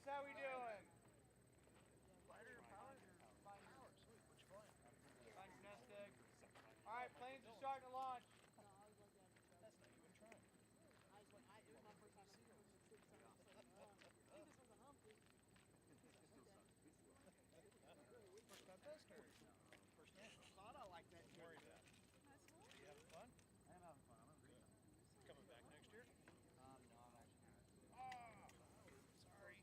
how we doing? Glider or power? Power, sweet. What you flying? Find your nest egg. Alright, planes are starting to launch. That's not even trying. It was my first time in the 6 so I was like, I think this was a Humphrey. First contest or first national? Thought I liked that. Don't worry about it. Are you having fun? I am having fun. I'm reading. Coming back next year? No, I'm actually Oh, sorry.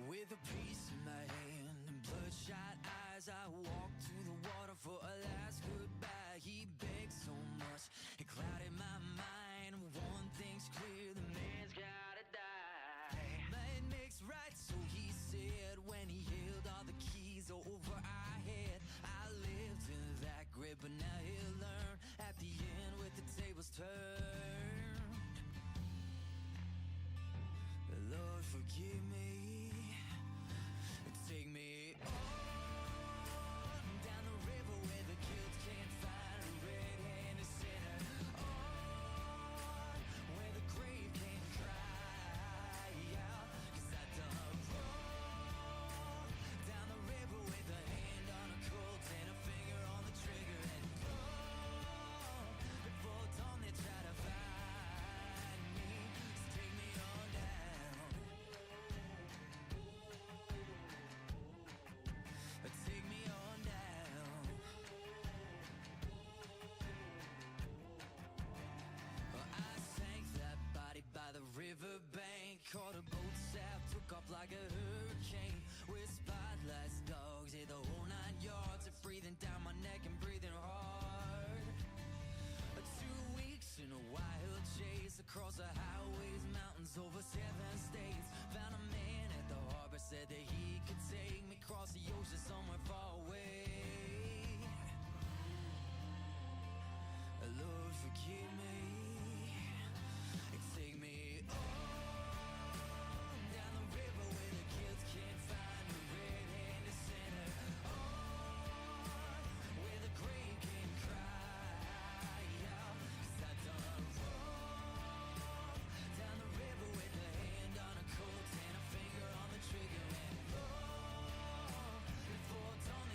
With a piece in my hand and bloodshot eyes, I walked to the water for a last goodbye. He begged so much, it clouded my mind. One thing's clear, the man's gotta die. Might makes right, so he said, when he held all the keys over our head. I lived in that grip, but now he'll learn at the end with the tables turned. Lord, forgive me. Take me on down the river where the guilt can't find a red-handed sinner. On where the grave can't cry out, 'cause I done wrong. Down the river with a hand on a Colt and a finger on the trigger. And long before dawn they try to find me. So take me on down. Take me on down. Well, I sank that body by the riverbank. Caught a boat south, took off like a hurricane. With spotlights, dogs, hit the whole 9 yards. It's breathing down my neck and breathing hard. 2 weeks in a wild chase across the highways, mountains over 7 states. Found a man at the harbor, said that he could take me across the ocean somewhere far away. Lord, forgive me. Take me on down the river where the guilt can't find a red-handed sinner. On where the grave can cry out, 'cause I done wrong. Down the river with a hand on a Colt and a finger on the trigger. And long before dawn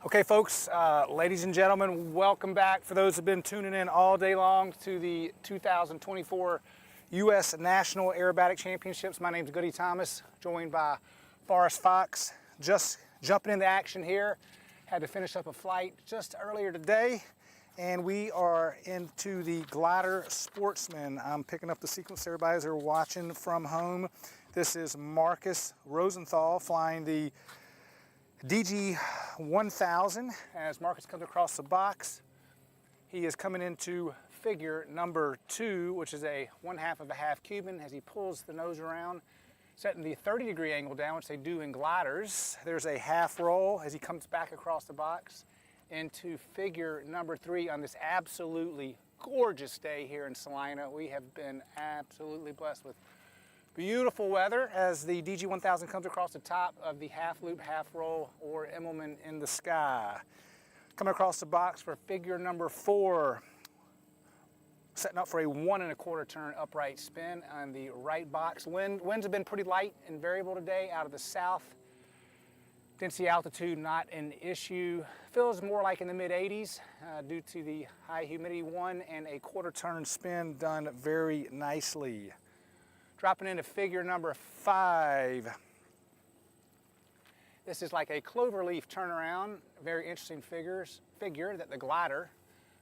Okay, folks, ladies and gentlemen, welcome back. For those who have been tuning in all day long to the 2024 U.S. National Aerobatic Championships. My name is Goody Thomas, joined by Forrest Fox. Just jumping into action here. Had to finish up a flight just earlier today, and we are into the glider Sportsman. I'm picking up the sequence, everybody, as they're watching from home. This is Marcus Rosenthal flying the DG 1000. As Marcus comes across the box, he is coming into figure number 2, which is a 1/2 of a half Cuban. As he pulls the nose around, setting the 30-degree angle down, which they do in gliders. There's a half roll as he comes back across the box into figure number 3 on this absolutely gorgeous day here in Salina. We have been absolutely blessed with beautiful weather as the DG 1000 comes across the top of the half loop, half roll, or Immelman in the sky. Coming across the box for figure number 4, setting up for a 1 1/4 turn upright spin on the right box. Winds have been pretty light and variable today out of the south. Density altitude not an issue. Feels more like in the mid 80s due to the high humidity. 1 1/4 turn spin done very nicely. Dropping into figure number 5. This is like a cloverleaf turnaround. Very interesting figure that the glider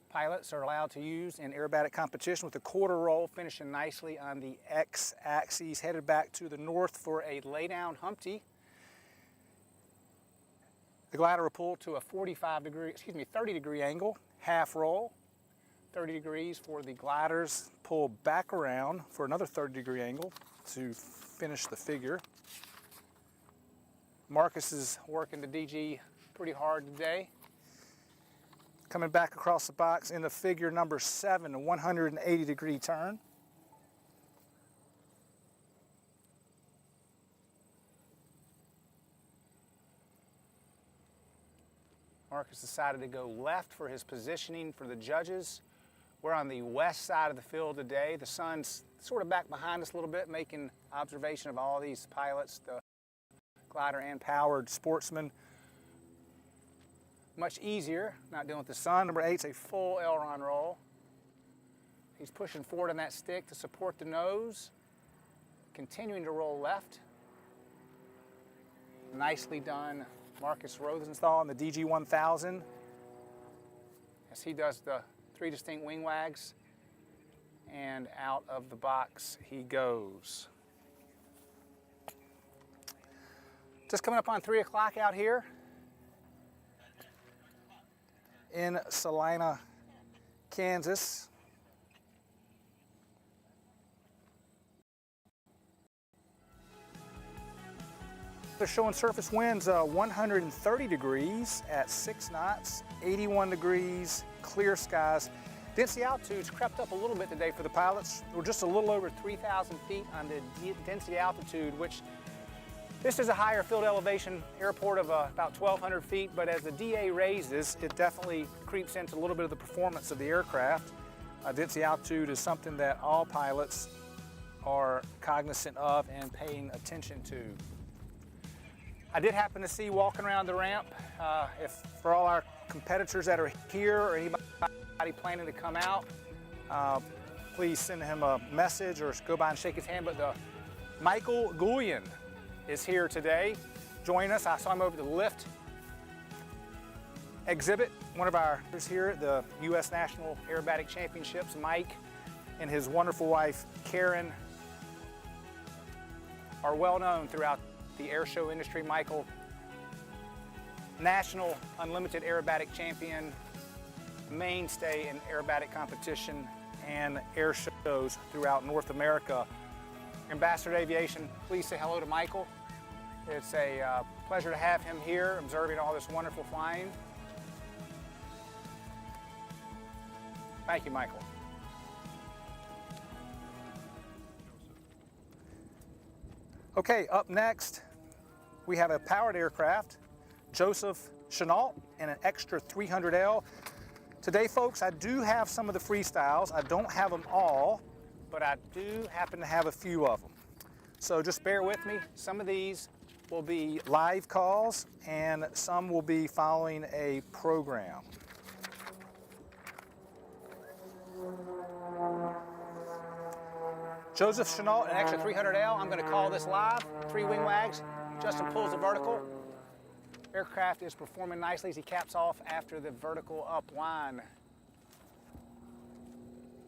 pilots are allowed to use in aerobatic competition, with the quarter roll finishing nicely on the x-axis, headed back to the north for a lay-down Humpty. The glider will pull to a 30-degree angle, half roll. 30 degrees for the gliders, pull back around for another 30-degree angle to finish the figure. Marcus is working the DG pretty hard today. Coming back across the box into figure number 7, a 180-degree turn. Marcus decided to go left for his positioning for the judges. We're on the west side of the field today. The sun's sort of back behind us a little bit, making observation of all these pilots, the glider and powered Sportsman. Much easier, not dealing with the sun. Number 8's a full aileron roll. He's pushing forward on that stick to support the nose, continuing to roll left. Nicely done, Marcus Rosenthal in the DG 1000, as he does the 3 distinct wing wags, and out of the box he goes. Just coming up on 3 o'clock out here in Salina, Kansas. They're showing surface winds 130 degrees at 6 knots, 81 degrees, clear skies. Density altitude's crept up a little bit today for the pilots. We're just a little over 3,000 feet on the density altitude, which this is a higher field elevation airport of about 1,200 feet, but as the DA raises, it definitely creeps into a little bit of the performance of the aircraft. Density altitude is something that all pilots are cognizant of and paying attention to. I did happen to see walking around the ramp, if for all our competitors that are here or anybody planning to come out, please send him a message or go by and shake his hand. But the Michael Guillen is here today. Join us. I saw him over the lift exhibit. One of our here at the U.S. National Aerobatic Championships. Mike and his wonderful wife, Karen, are well known throughout the air show industry. Michael, national unlimited aerobatic champion, mainstay in aerobatic competition and air shows throughout North America. Ambassador Aviation, please say hello to Michael. It's a pleasure to have him here observing all this wonderful flying. Thank you, Michael. Okay, up next, we have a powered aircraft, Joseph Chennault, and an extra 300L. Today, folks, I do have some of the freestyles. I don't have them all, but I do happen to have a few of them. So just bear with me. Some of these will be live calls and some will be following a program. Joseph Chennault, an extra 300L. I'm going to call this live. 3 wing wags. Justin pulls the vertical. Aircraft is performing nicely as he caps off after the vertical up line.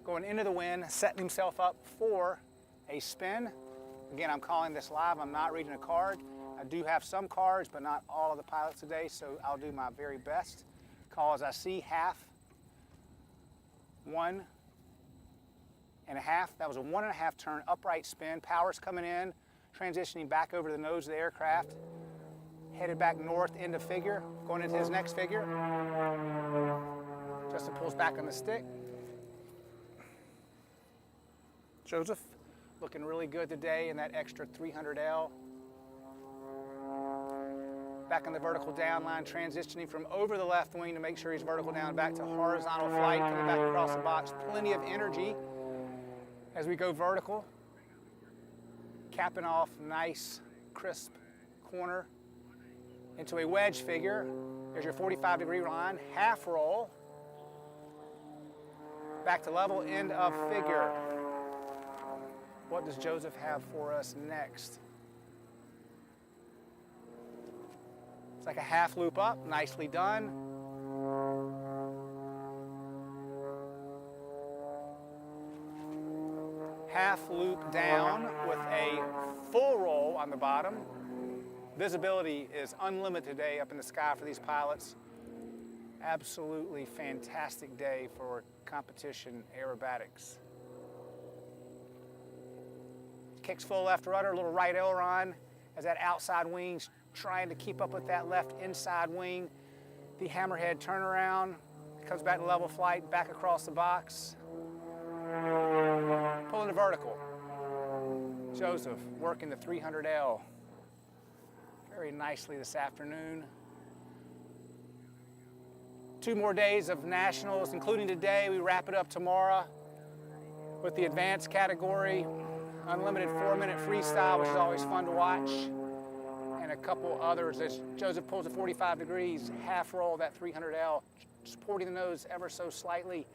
Going into the wind, setting himself up for a spin. Again, I'm calling this live. I'm not reading a card. I do have some cards, but not all of the pilots today, so I'll do my very best. Call as I see, half, 1.5. That was a 1.5 turn upright spin. Power's coming in, transitioning back over the nose of the aircraft. Headed back north into figure, going into his next figure. Justin pulls back on the stick. Joseph looking really good today in that extra 300L. Back on the vertical down line, transitioning from over the left wing to make sure he's vertical down, back to horizontal flight, coming back across the box. Plenty of energy as we go vertical. Capping off nice, crisp corner into a wedge figure. There's your 45-degree line, half roll. Back to level, end of figure. What does Joseph have for us next? It's like a half loop up, nicely done. Half loop down with a full roll on the bottom. Visibility is unlimited today up in the sky for these pilots. Absolutely fantastic day for competition aerobatics. Kicks full left rudder, a little right aileron as that outside wing's trying to keep up with that left inside wing. The hammerhead turnaround, comes back to level flight, back across the box. Pulling the vertical. Joseph working the 300L very nicely this afternoon. 2 more days of nationals, including today. We wrap it up tomorrow with the advanced category. Unlimited 4-minute freestyle, which is always fun to watch. And a couple others as Joseph pulls a 45 degrees, half roll that 300L, supporting the nose ever so slightly,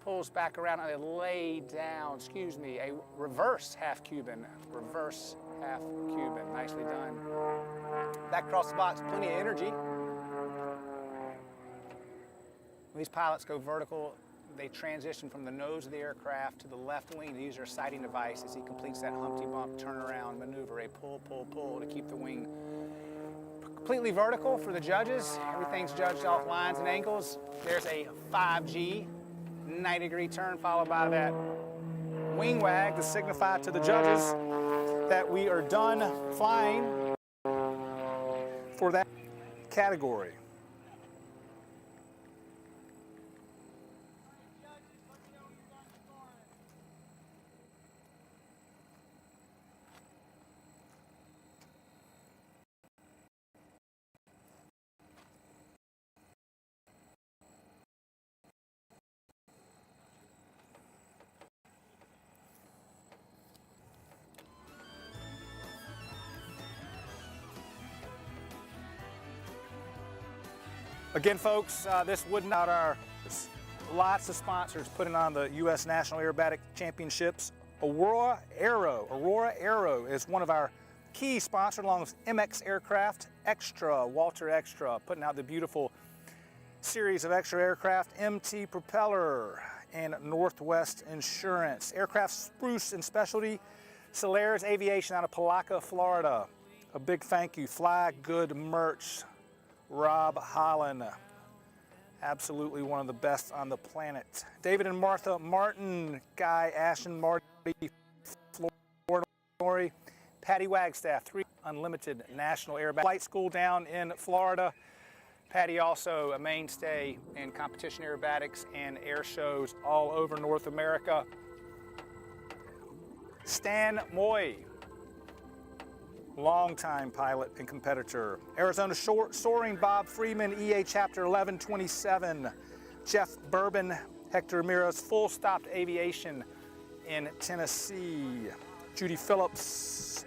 pulls back around and a lay down, a reverse half Cuban. Reverse half Cuban, nicely done. Back across the box, plenty of energy. When these pilots go vertical, they transition from the nose of the aircraft to the left wing to use their sighting device as he completes that Humpty Bump turnaround maneuver, a pull, pull, pull to keep the wing completely vertical for the judges. Everything's judged off lines and angles. There's a 5G 90-degree turn followed by that wing wag to signify to the judges that we are done flying for that category. Again, folks, this would not lots of sponsors putting on the U.S. National Aerobatic Championships. Aurora Aero is one of our key sponsors, along with MX Aircraft, Extra, Walter Extra, putting out the beautiful series of extra aircraft, MT Propeller, and Northwest Insurance. Aircraft Spruce and Specialty, Solaris Aviation out of Palaca, Florida. A big thank you. Fly Good Merch. Rob Holland, absolutely one of the best on the planet. David and Martha Martin, Guy Ashton, Marty Flory, Patty Wagstaff, 3 Unlimited National Aerobatic Flight School down in Florida. Patty also a mainstay in competition aerobatics and air shows all over North America. Stan Moy, longtime pilot and competitor. Arizona Soaring, Bob Freeman, EA Chapter 1127. Jeff Bourbon, Hector Ramirez, Full Stopped Aviation in Tennessee. Judy Phillips,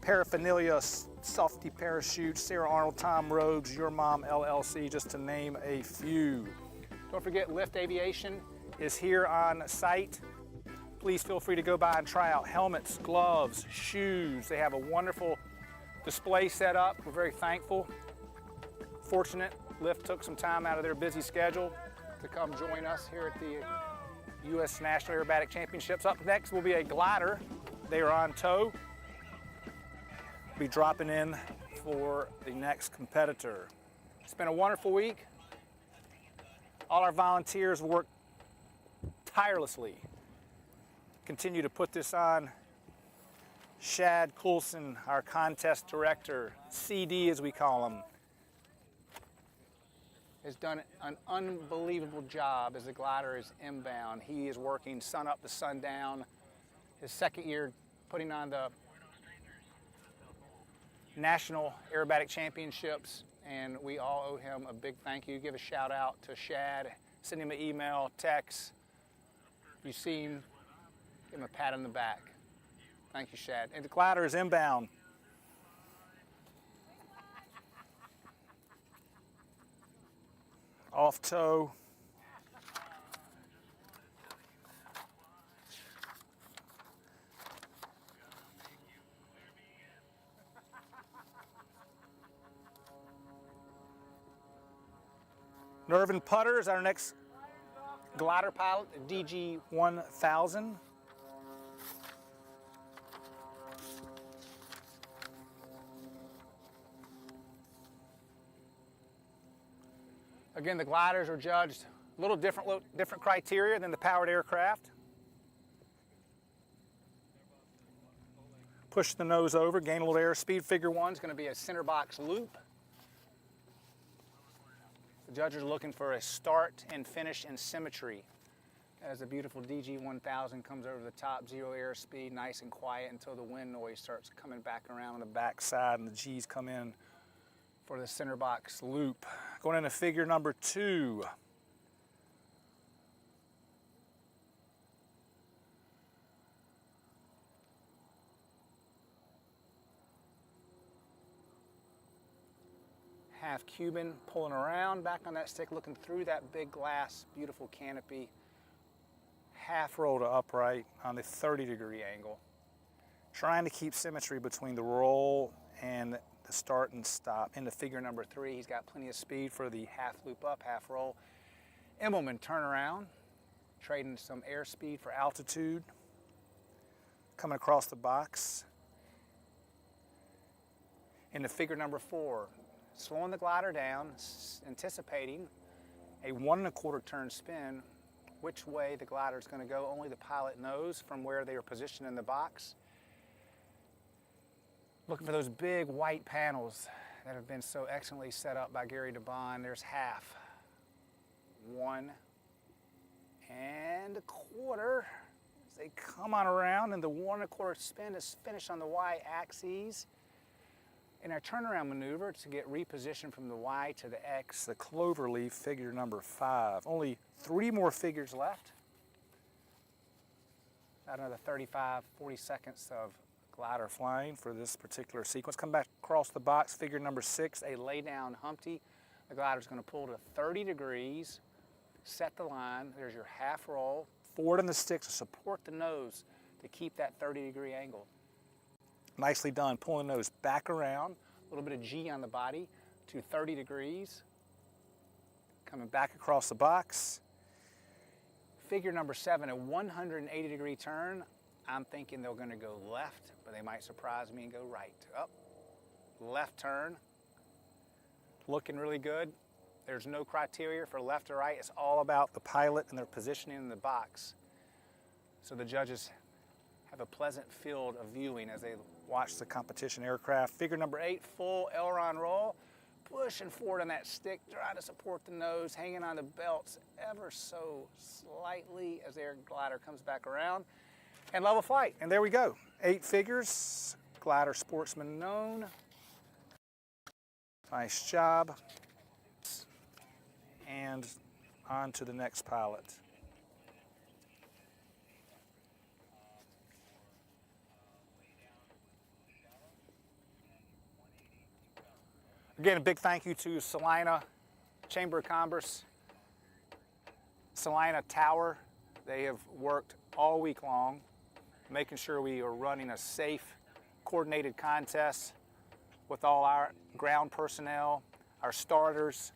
Paraphernalia, Safety Parachute, Sara Arnold, Tom Rhodes, Your Mom LLC, just to name a few. Don't forget, Lift Aviation is here on site. Please feel free to go by and try out helmets, gloves, shoes. They have a wonderful display set up. We're very thankful, fortunate. Lift took some time out of their busy schedule to come join us here at the U.S. National Aerobatic Championships. Up next will be a glider. They are on tow. Be dropping in for the next competitor. It's been a wonderful week. All our volunteers work tirelessly. Continue to put this on. Shad Coulson, our contest director, CD as we call him, has done an unbelievable job as the glider is inbound. He is working sun up to sundown. His second year putting on the National Aerobatic Championships, and we all owe him a big thank you. Give a shout out to Shad. Send him an email, text. If you see him, give him a pat on the back. Thank you, Shad. And the glider is inbound. Off tow. Anirvin Puttur is our next glider pilot, DG 1000. Again, the gliders are judged a little different criteria than the powered aircraft. Push the nose over, gain a little airspeed. Figure one is going to be a center box loop. The judges are looking for a start and finish and symmetry. As the beautiful DG 1000 comes over the top, zero airspeed, nice and quiet until the wind noise starts coming back around on the back side and the G's come in for the center box loop. Going into figure number 2. Half Cuban pulling around, back on that stick, looking through that big glass, beautiful canopy. Half roll to upright on the 30-degree angle. Trying to keep symmetry between the roll and the start and stop. Into figure number 3, he's got plenty of speed for the half loop up, half roll. Immelman turnaround, trading some airspeed for altitude. Coming across the box. Into figure number 4, slowing the glider down, anticipating a 1 1/4 turn spin. Which way the glider is going to go, only the pilot knows from where they are positioned in the box. Looking for those big white panels that have been so excellently set up by Gary DeBond. There's half, 1 1/4. As they come on around, and the 1 1/4 spin is finished on the Y-axis. In our turnaround maneuver to get repositioned from the Y to the X, the cloverleaf, figure number 5. Only 3 more figures left. About another 35, 40 seconds of glider flying for this particular sequence. Come back across the box, figure number 6, a lay down Humpty. The glider's going to pull to 30 degrees, set the line. There's your half roll, forward on the stick to support the nose to keep that 30-degree angle. Nicely done, pulling the nose back around, a little bit of G on the body to 30 degrees. Coming back across the box. Figure number 7, a 180-degree turn. I'm thinking they're going to go left, but they might surprise me and go right. Up, left turn. Looking really good. There's no criteria for left or right. It's all about the pilot and their positioning in the box. So the judges have a pleasant field of viewing as they watch the competition aircraft. Figure number 8, full aileron roll. Pushing forward on that stick, trying to support the nose, hanging on the belts ever so slightly as the air glider comes back around. And level flight, and there we go. 8 figures, glider Sportsman known. Nice job. And on to the next pilot. Again, a big thank you to Salina Chamber of Commerce, Salina Tower. They have worked all week long, making sure we are running a safe, coordinated contest with all our ground personnel, our starters,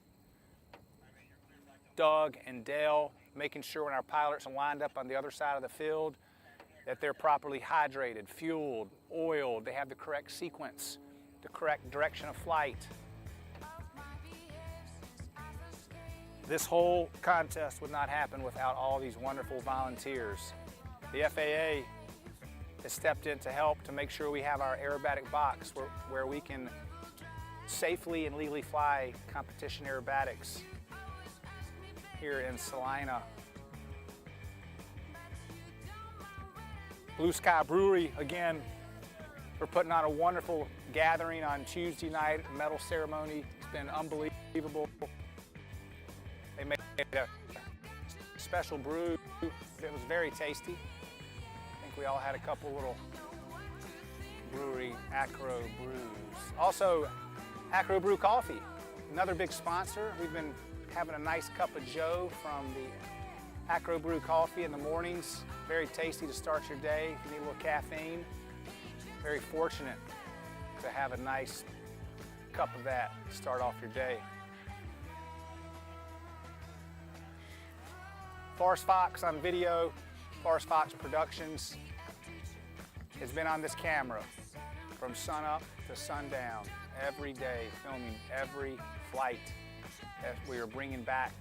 Doug and Dale, making sure when our pilots are lined up on the other side of the field that they're properly hydrated, fueled, oiled, they have the correct sequence, the correct direction of flight. This whole contest would not happen without all these wonderful volunteers. The FAA has stepped in to help to make sure we have our aerobatic box where we can safely and legally fly competition aerobatics here in Salina. Blue Sky Brewery, again, we're putting on a wonderful gathering on Tuesday night, medal ceremony. It's been unbelievable. They made a special brew that was very tasty. I think we all had a couple little brewery Acro brews. Also, Acro Brew Coffee, another big sponsor. We've been having a nice cup of joe from the Acro Brew Coffee in the mornings. Very tasty to start your day if you need a little caffeine. Very fortunate to have a nice cup of that to start off your day. Forrest Fox on video, Forrest Fox Productions has been on this camera from sun up to sundown every day, filming every flight that we are bringing back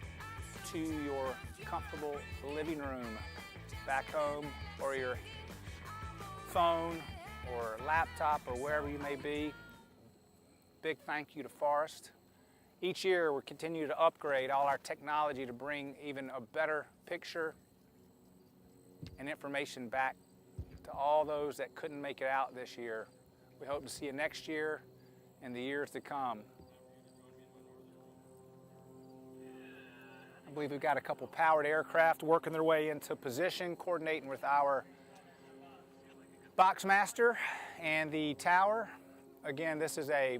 to your comfortable living room, back home, or your phone or laptop or wherever you may be. Big thank you to Forrest. Each year we continue to upgrade all our technology to bring even a better picture and information back to all those that couldn't make it out this year. We hope to see you next year and the years to come. I believe we've got a couple powered aircraft working their way into position, coordinating with our Boxmaster and the tower. Again, this is a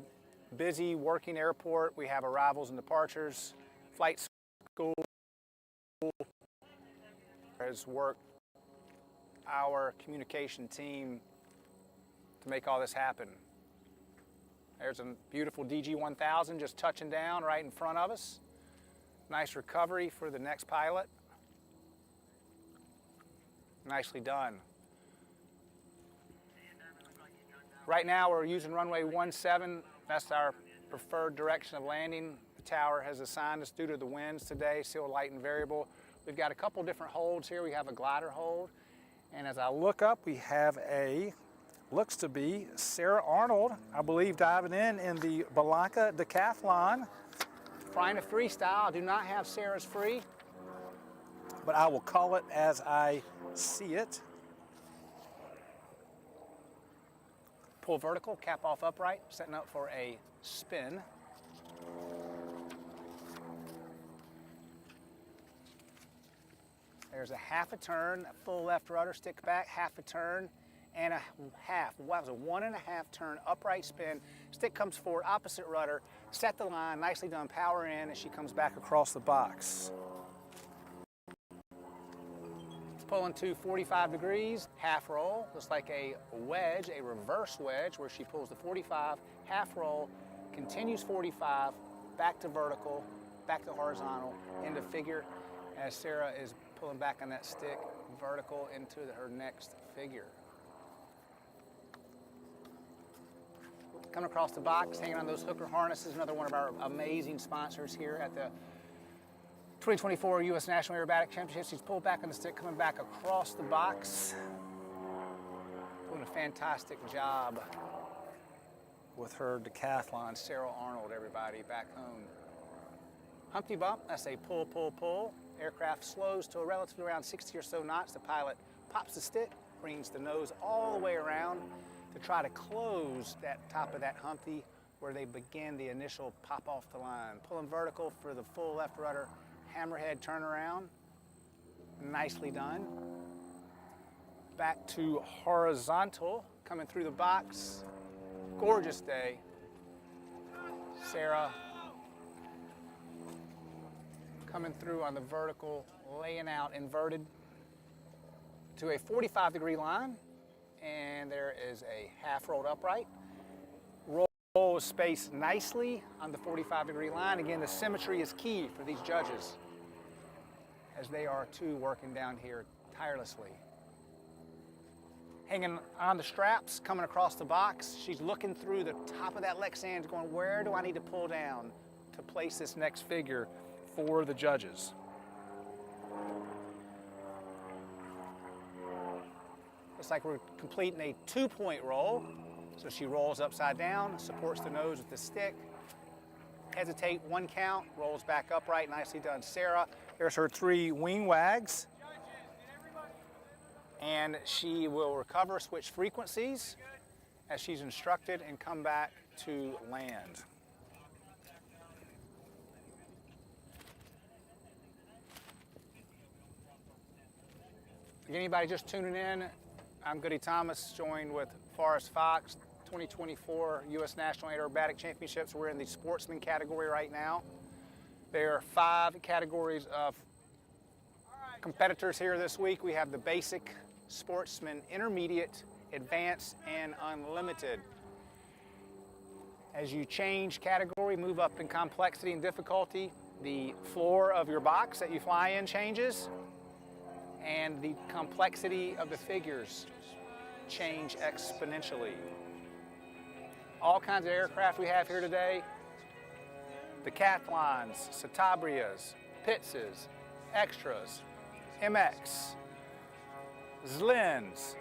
busy working airport. We have arrivals and departures. Flight school has worked our communication team to make all this happen. There's a beautiful DG-1000 just touching down right in front of us. Nice recovery for the next pilot. Nicely done. Right now we're using runway 17. That's our preferred direction of landing. The tower has assigned us due to the winds today, still light and variable. We've got a couple different holds here. We have a glider hold. And as I look up, we have looks to be Sara Arnold, I believe, diving in the Balanca Decathlon. Flying a freestyle. I do not have Sarah's free, but I will call it as I see it. Pull vertical, cap off upright, setting up for a spin. There's a half a turn, a full left rudder, stick back, half a turn, and a half. Wow, it was a 1.5 turn upright spin. Stick comes forward, opposite rudder, set the line, nicely done, power in, and she comes back across the box. Pulling to 45 degrees, half roll, just like a wedge, a reverse wedge, where she pulls the 45, half roll, continues 45, back to vertical, back to horizontal, into figure, as Sara is pulling back on that stick, vertical into her next figure. Coming across the box, hanging on those hooker harnesses, another one of our amazing sponsors here at the 2024 U.S. National Aerobatic Championships. She's pulled back on the stick, coming back across the box. Doing a fantastic job with her decathlon. Sara Arnold, everybody, back home. Humpty bump, that's a pull, pull, pull. Aircraft slows to a relatively around 60 or so knots. The pilot pops the stick, brings the nose all the way around to try to close that top of that Humpty where they begin the initial pop off the line. Pulling vertical for the full left rudder, hammerhead turnaround. Nicely done. Back to horizontal, coming through the box. Gorgeous day. Sara coming through on the vertical, laying out inverted to a 45-degree line, and there is a half rolled upright. Roll is spaced nicely on the 45-degree line. Again, the symmetry is key for these judges, as they are too working down here tirelessly. Hanging on the straps, coming across the box. She's looking through the top of that Lexans going, where do I need to pull down to place this next figure for the judges? Looks like we're completing a 2-point roll. So she rolls upside down, supports the nose with the stick, hesitate, 1 count, rolls back upright, nicely done, Sara. There's her 3 wing wags. And she will recover, switch frequencies as she's instructed, and come back to land. If anybody just tuning in, I'm Goody Thomas, joined with Forrest Fox, 2024 U.S. National Aerobatic Championships. We're in the Sportsman category right now. There are 5 categories of competitors here this week. We have the Basic, Sportsman, Intermediate, Advanced, and Unlimited. As you change category, move up in complexity and difficulty, the floor of your box that you fly in changes, and the complexity of the figures change exponentially. All kinds of aircraft we have here today: the Decathlons, Cetabrias, Pitzes, Extras, MX, Zlins,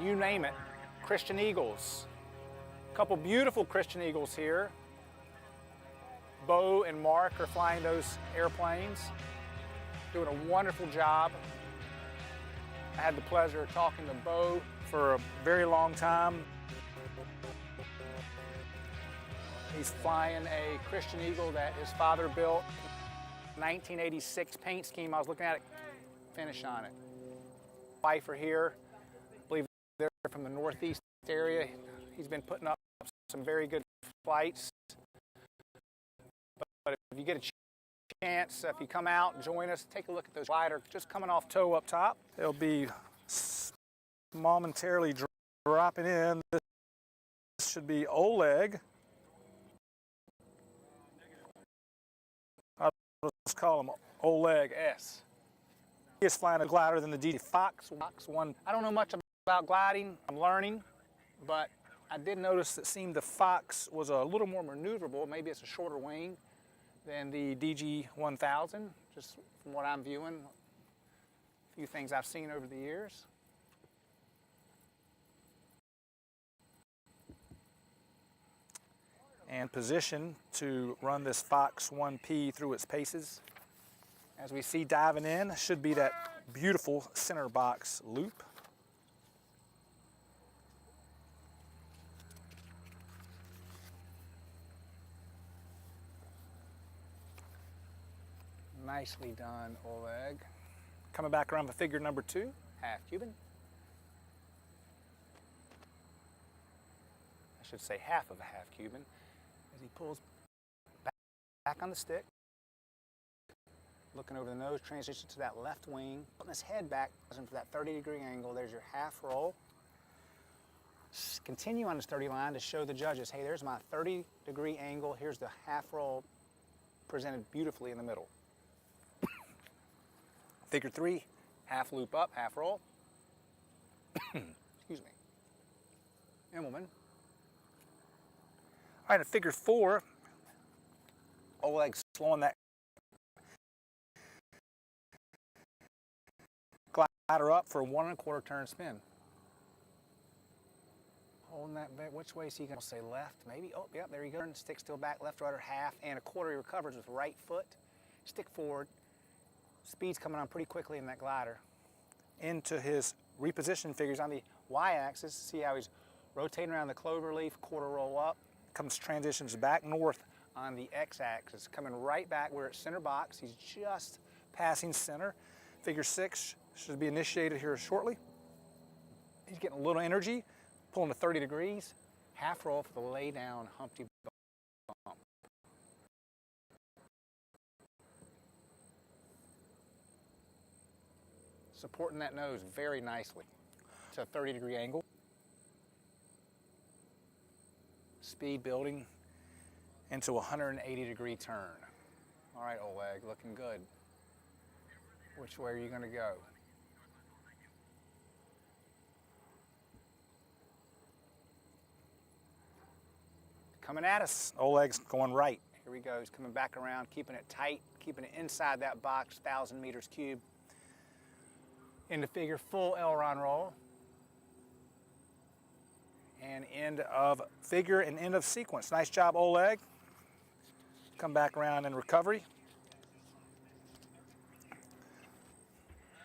you name it, Christian Eagles. A couple beautiful Christian Eagles here. Bo and Mark are flying those airplanes, doing a wonderful job. I had the pleasure of talking to Bo for a very long time. He's flying a Christian Eagle that his father built, 1986 paint scheme. I was looking at it, finish on it. Wife are here. I believe they're from the Northeast area. He's been putting up some very good flights. But if you get a chance, if you come out and join us, take a look at those glider just coming off tow up top. They'll be momentarily dropping in. This should be Oleg. Let's call him Oleg S. He is flying a glider than the DG Fox 1. I don't know much about gliding. I'm learning, but I did notice it seemed the Fox was a little more maneuverable. Maybe it's a shorter wing than the DG 1000, just from what I'm viewing. A few things I've seen over the years. And position to run this Fox 1P through its paces. As we see diving in, should be that beautiful center box loop. Nicely done, Oleg. Coming back around for figure number 2, half Cuban. I should say half of a half Cuban. As he pulls back on the stick, looking over the nose, transition to that left wing, putting his head back for that 30-degree angle. There's your half roll. Continue on this 30 line to show the judges, hey, there's my 30-degree angle. Here's the half roll presented beautifully in the middle. Figure 3, half loop up, half roll. Excuse me. Immelman. All right, at figure 4, Oleg slowing that glider up for a 1 1/4 turn spin. Holding that back. Which way is he going to say? Left, maybe? Oh, yep, there you go. Stick still back, left rudder, half, and 1/4 he recovers with right foot. Stick forward. Speed's coming on pretty quickly in that glider. Into his reposition figures on the y-axis. See how he's rotating around the clover leaf, 1/4 roll up. Comes transitions back north on the x-axis, coming right back where it's center box. He's just passing center. Figure 6 should be initiated here shortly. He's getting a little energy, pulling to 30 degrees. Half roll for the lay down Humpty bump. Supporting that nose very nicely. It's a 30-degree angle. Speed building into a 180-degree turn. All right, Oleg, looking good. Which way are you going to go? Coming at us. Oleg's going right. Here he goes, coming back around, keeping it tight, keeping it inside that box, 1,000 meters cube. Into figure, full aileron roll. And end of figure and end of sequence. Nice job, Oleg. Come back around in recovery.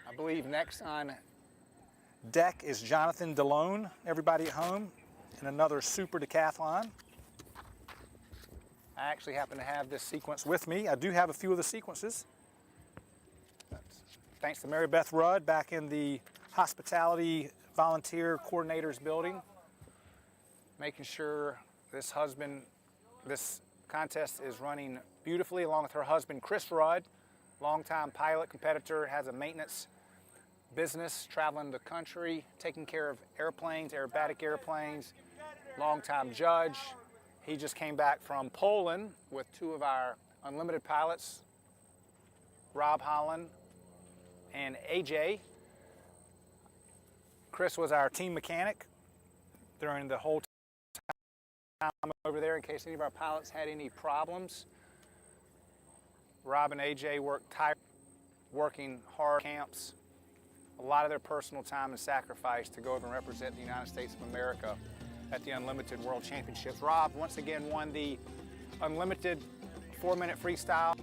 I believe next on deck is Jonathan DeLone, everybody at home, in another super decathlon. I actually happen to have this sequence with me. I do have a few of the sequences. Thanks to Mary Beth Rudd back in the hospitality volunteer coordinators building, making sure this contest is running beautifully, along with her husband, Chris Rudd, longtime pilot, competitor, has a maintenance business, traveling the country, taking care of airplanes, aerobatic airplanes, longtime judge. He just came back from Poland with two of our unlimited pilots, Rob Holland and AJ. Chris was our team mechanic during the whole time over there in case any of our pilots had any problems. Rob and AJ working hard camps, a lot of their personal time and sacrifice to go over and represent the United States of America at the Unlimited World Championships. Rob once again won the Unlimited 4-minute freestyle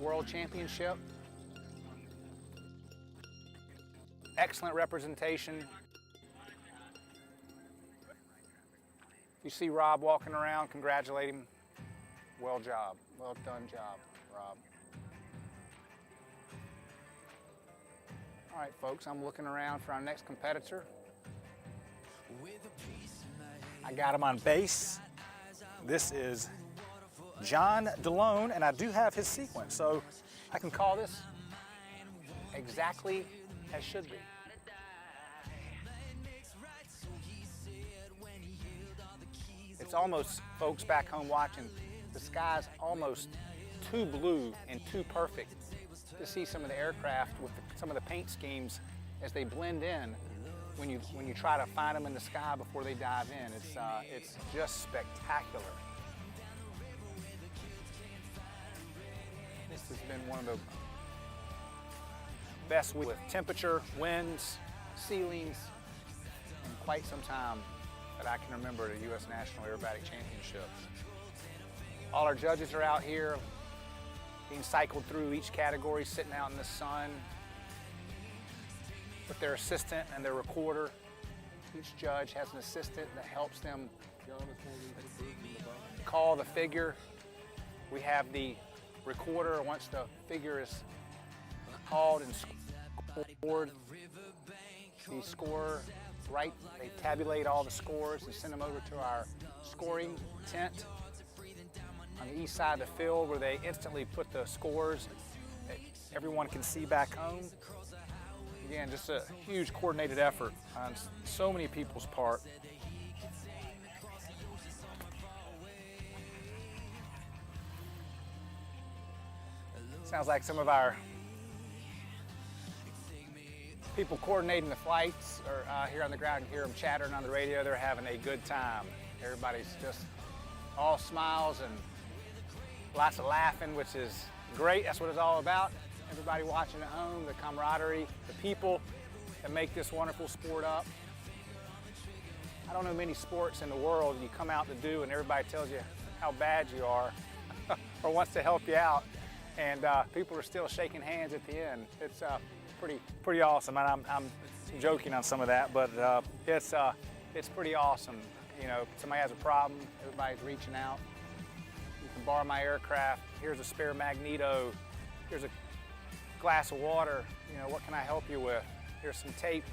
World Championship. Excellent representation. If you see Rob walking around, congratulate him. Well done job, Rob. All right, folks, I'm looking around for our next competitor. I got him on base. This is John DeLone, and I do have his sequence, so I can call this exactly as should be. It's almost, folks back home watching, the sky's almost too blue and too perfect to see some of the aircraft with some of the paint schemes as they blend in when you try to find them in the sky before they dive in. It's just spectacular. This has been one of the best with temperature, winds, ceilings, in quite some time that I can remember at a U.S. National Aerobatic Championships. All our judges are out here being cycled through each category, sitting out in the sun with their assistant and their recorder. Each judge has an assistant that helps them call the figure. We have the recorder. Once the figure is called and scored, the scorer, they tabulate all the scores and send them over to our scoring tent on the east side of the field, where they instantly put the scores that everyone can see back home. Again, just a huge coordinated effort on so many people's part. Sounds like some of our people coordinating the flights are here on the ground. You can hear them chattering on the radio. They're having a good time. Everybody's just all smiles and lots of laughing, which is great. That's what it's all about. Everybody watching at home, the camaraderie, the people that make this wonderful sport up. I don't know many sports in the world you come out to do and everybody tells you how bad you are or wants to help you out, and people are still shaking hands at the end. It's pretty awesome. And I'm joking on some of that, but it's pretty awesome. You know, if somebody has a problem, everybody's reaching out. You can borrow my aircraft. Here's a spare magneto. Here's a glass of water. You know, what can I help you with? Here's some tape.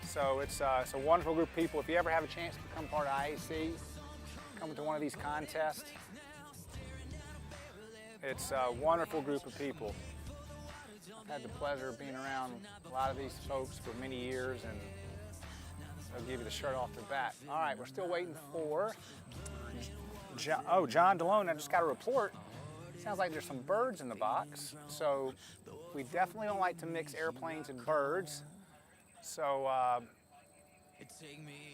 So it's a wonderful group of people. If you ever have a chance to become part of IAC, come to one of these contests. It's a wonderful group of people. I've had the pleasure of being around a lot of these folks for many years, and they'll give you the shirt off their back. All right, we're still waiting for John DeLone. I just got a report. Sounds like there's some birds in the box. So we definitely don't like to mix airplanes and birds. So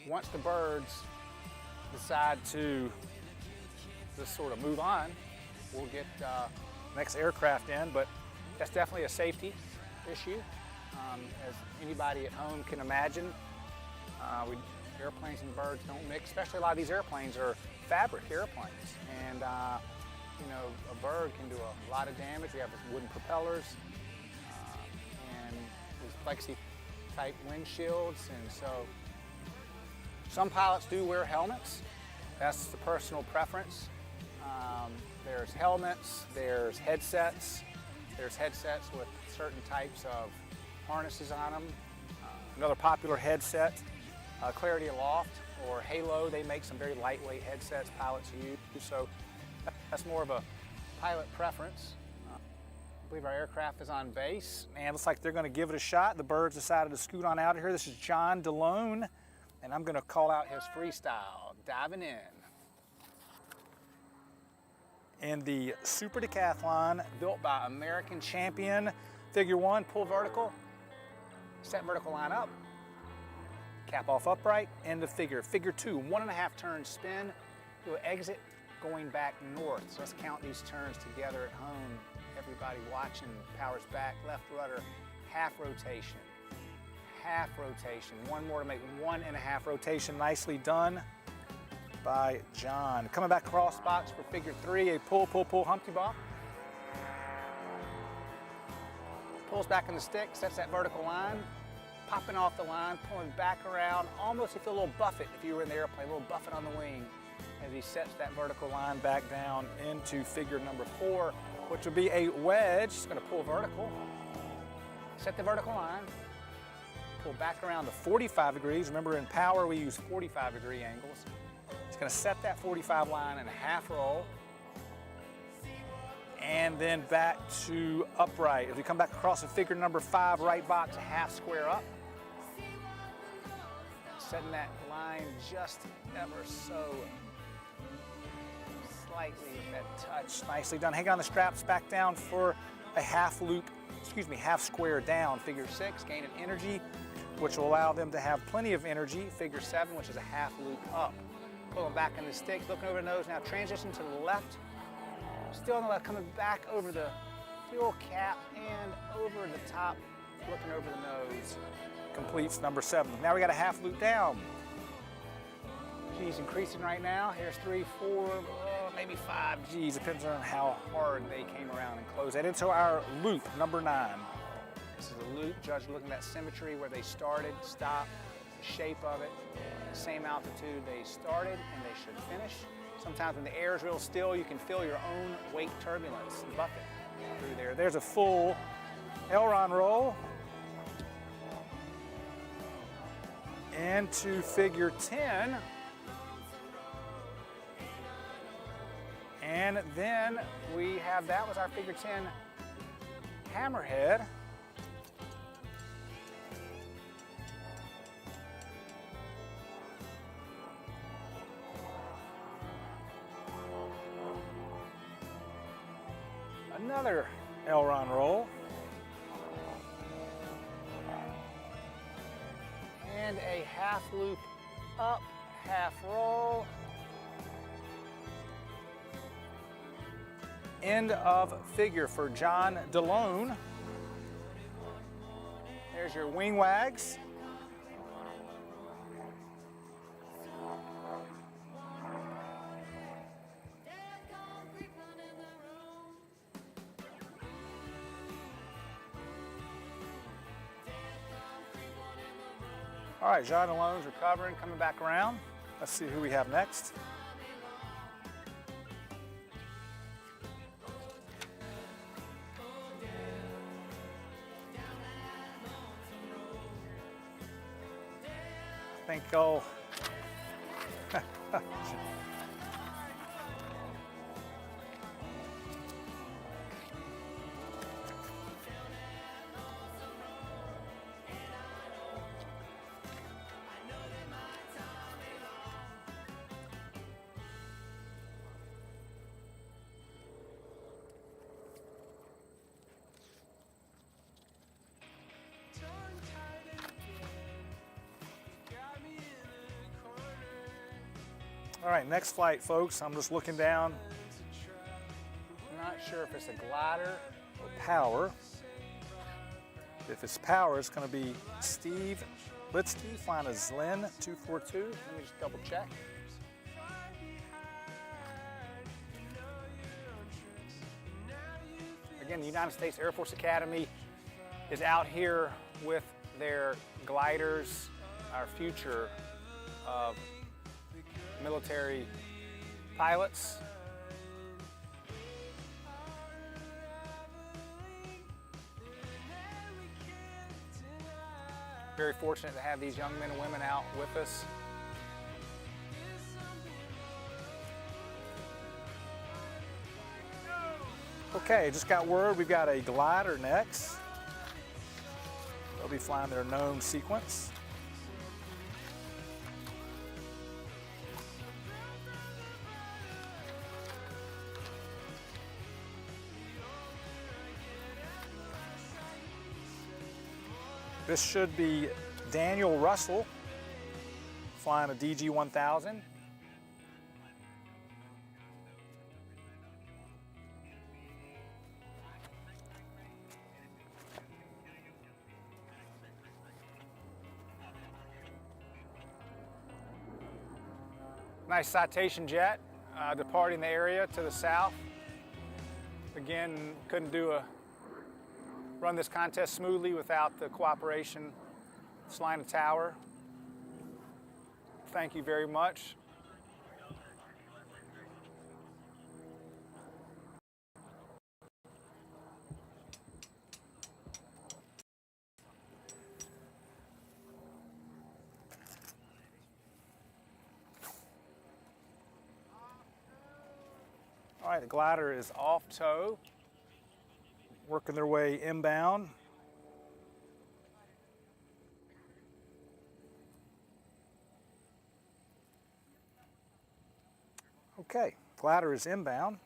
once the birds decide to just sort of move on, we'll get next aircraft in. But that's definitely a safety issue. As anybody at home can imagine, airplanes and birds don't mix, especially a lot of these airplanes are fabric airplanes. And you know, a bird can do a lot of damage. We have wooden propellers and these plexi-type windshields. And so some pilots do wear helmets. That's the personal preference. There's helmets, there's headsets. There's headsets with certain types of harnesses on them. Another popular headset, Clarity Aloft or Halo, they make some very lightweight headsets pilots use. So that's more of a pilot preference. I believe our aircraft is on base, and looks like they're going to give it a shot. The birds decided to scoot on out of here. This is John DeLone, and I'm going to call out his freestyle, diving in the Super Decathlon built by American champion. Figure 1, pull vertical, set vertical line up, cap off upright, end of figure. Figure 2, 1.5 turn spin, do an exit going back north. So let's count these turns together at home. Everybody watching, powers back, left rudder, half rotation, half rotation. One more to make 1.5 rotation. Nicely done by John. Coming back across box for figure 3, a pull, pull, pull Humpty Bump. Pulls back in the stick, sets that vertical line, popping off the line, pulling back around, almost you feel a little buffet if you were in the airplane, a little buffet on the wing as he sets that vertical line back down into figure number 4, which will be a wedge. It's going to pull vertical, set the vertical line, pull back around to 45 degrees. Remember, in power we use 45-degree angles. It's going to set that 45 line in a half roll, and then back to upright. As we come back across to figure number 5, right box, a half square up. Setting that line just ever so slightly with that touch. Nicely done. Hang on the straps back down for a half loop, half square down. Figure 6, gaining energy, which will allow them to have plenty of energy. Figure 7, which is a half loop up. Pulling back in the stick, looking over the nose. Now transition to the left. Still on the left, coming back over the fuel cap and over the top, looking over the nose. Completes number 7. Now we got a half loop down. G's increasing right now. Here's 3, 4, maybe 5 G's. Depends on how hard they came around and closed that into our loop number 9. This is a loop. Judge looking at that symmetry where they started, stopped, the shape of it, same altitude they started, and they should finish. Sometimes when the air is real still, you can feel your own weight turbulence buffet through there. There's a full aileron roll. Into figure 10. And then we have, that was our figure 10 hammerhead. Another aileron roll. And a half loop up, half roll. End of figure for John DeLone. There's your wing wags. All right, John DeLone's recovering, coming back around. Let's see who we have next. think I'll... All right, next flight, folks. I'm just looking down. I'm not sure if it's a glider or power. If it's power, it's going to be Steve Litsky flying a Zlin 242. Let me just double check. Again, the United States Air Force Academy is out here with their gliders, our future of military pilots. Very fortunate to have these young men and women out with us. Okay, just got word we've got a glider next. They'll be flying their known sequence. This should be Daniel Russel flying a DG-1000. Nice citation jet departing the area to the south. Again, couldn't run this contest smoothly without the cooperation of Salina Tower. Thank you very much. All right, the glider is off tow, working their way inbound. Okay, glider is inbound.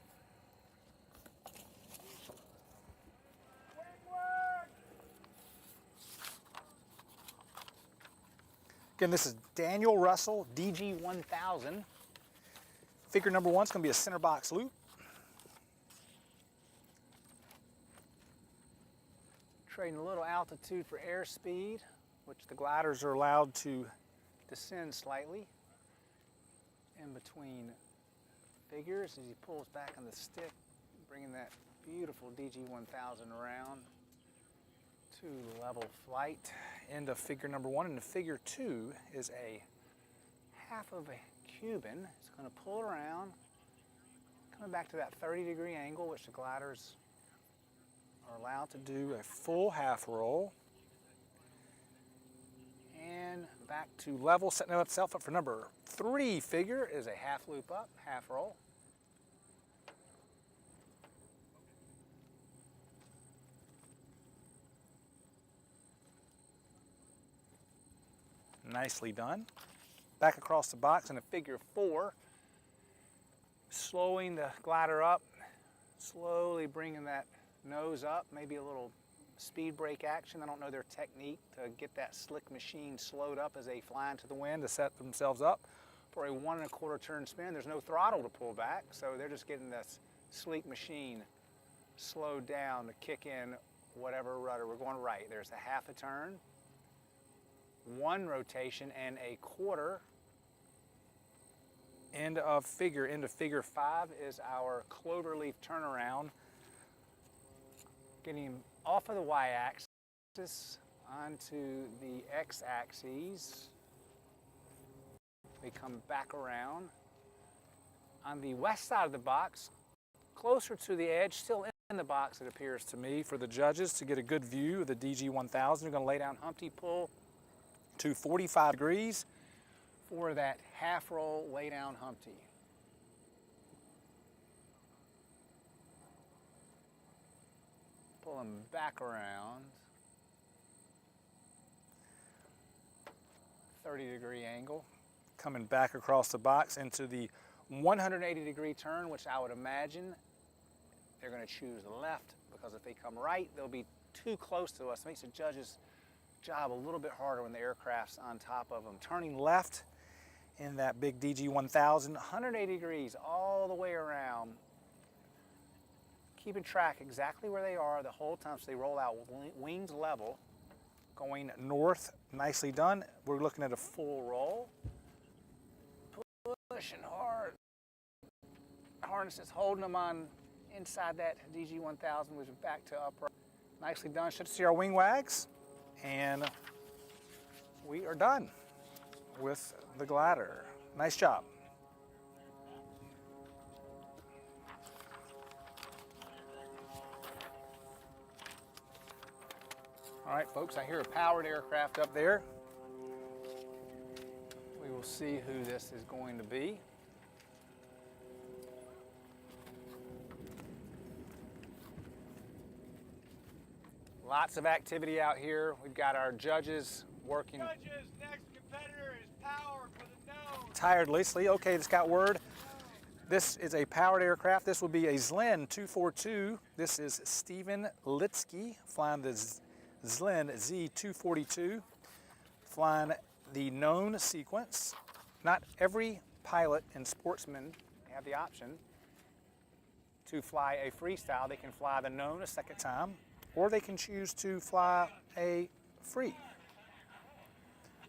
Again, this is Daniel Russel, DG-1000. Figure number one is going to be a center box loop. Trading a little altitude for airspeed, which the gliders are allowed to descend slightly in between figures as he pulls back on the stick, bringing that beautiful DG-1000 around to level flight into figure number one. And the figure two is a half of a Cuban. It's going to pull around, coming back to that 30-degree angle, which the gliders are allowed to do a full half roll. And back to level, setting itself up for number three figure is a half loop up, half roll. Nicely done. Back across the box in a figure four, slowing the glider up, slowly bringing that nose up, maybe a little speed brake action. I don't know their technique to get that slick machine slowed up as they fly into the wind to set themselves up for a 1 1/4 turn spin. There's no throttle to pull back, so they're just getting this sleek machine slowed down to kick in whatever rudder. We're going right. There's a half a turn, one rotation and a quarter. Into figure five is our cloverleaf turnaround. Getting him off of the y-axis onto the x-axis. We come back around. On the west side of the box, closer to the edge, still in the box it appears to me, for the judges to get a good view of the DG-1000. We're going to lay down Humpty Pull to 45 degrees. for that half roll lay down Humpty. Pull him back around. 30-degree angle. Coming back across the box into the 180-degree turn, which I would imagine they're going to choose left, because if they come right, they'll be too close to us. It makes the judge's job a little bit harder when the aircraft's on top of them. Turning left in that big DG 1000, 180 degrees all the way around. Keeping track exactly where they are the whole time, so they roll out wings level. Going north, nicely done. We're looking at a full roll. Pushing hard. Harnesses holding them on inside that DG 1000, which is back to upright. Nicely done. Should see our wing wags. And we are done with the glider. Nice job. All right, folks, I hear a powered aircraft up there. We will see who this is going to be. Lots of activity out here. We've got our judges working. Judges, next competitor is power for the nose. Tirelessly. Okay, it's got word. This is a powered aircraft. This will be a Zlin 242. This is Stephen Litsky flying the Zlin Z242, flying the known sequence. Not every pilot in Sportsman have the option to fly a freestyle. They can fly the known a second time, or they can choose to fly a free.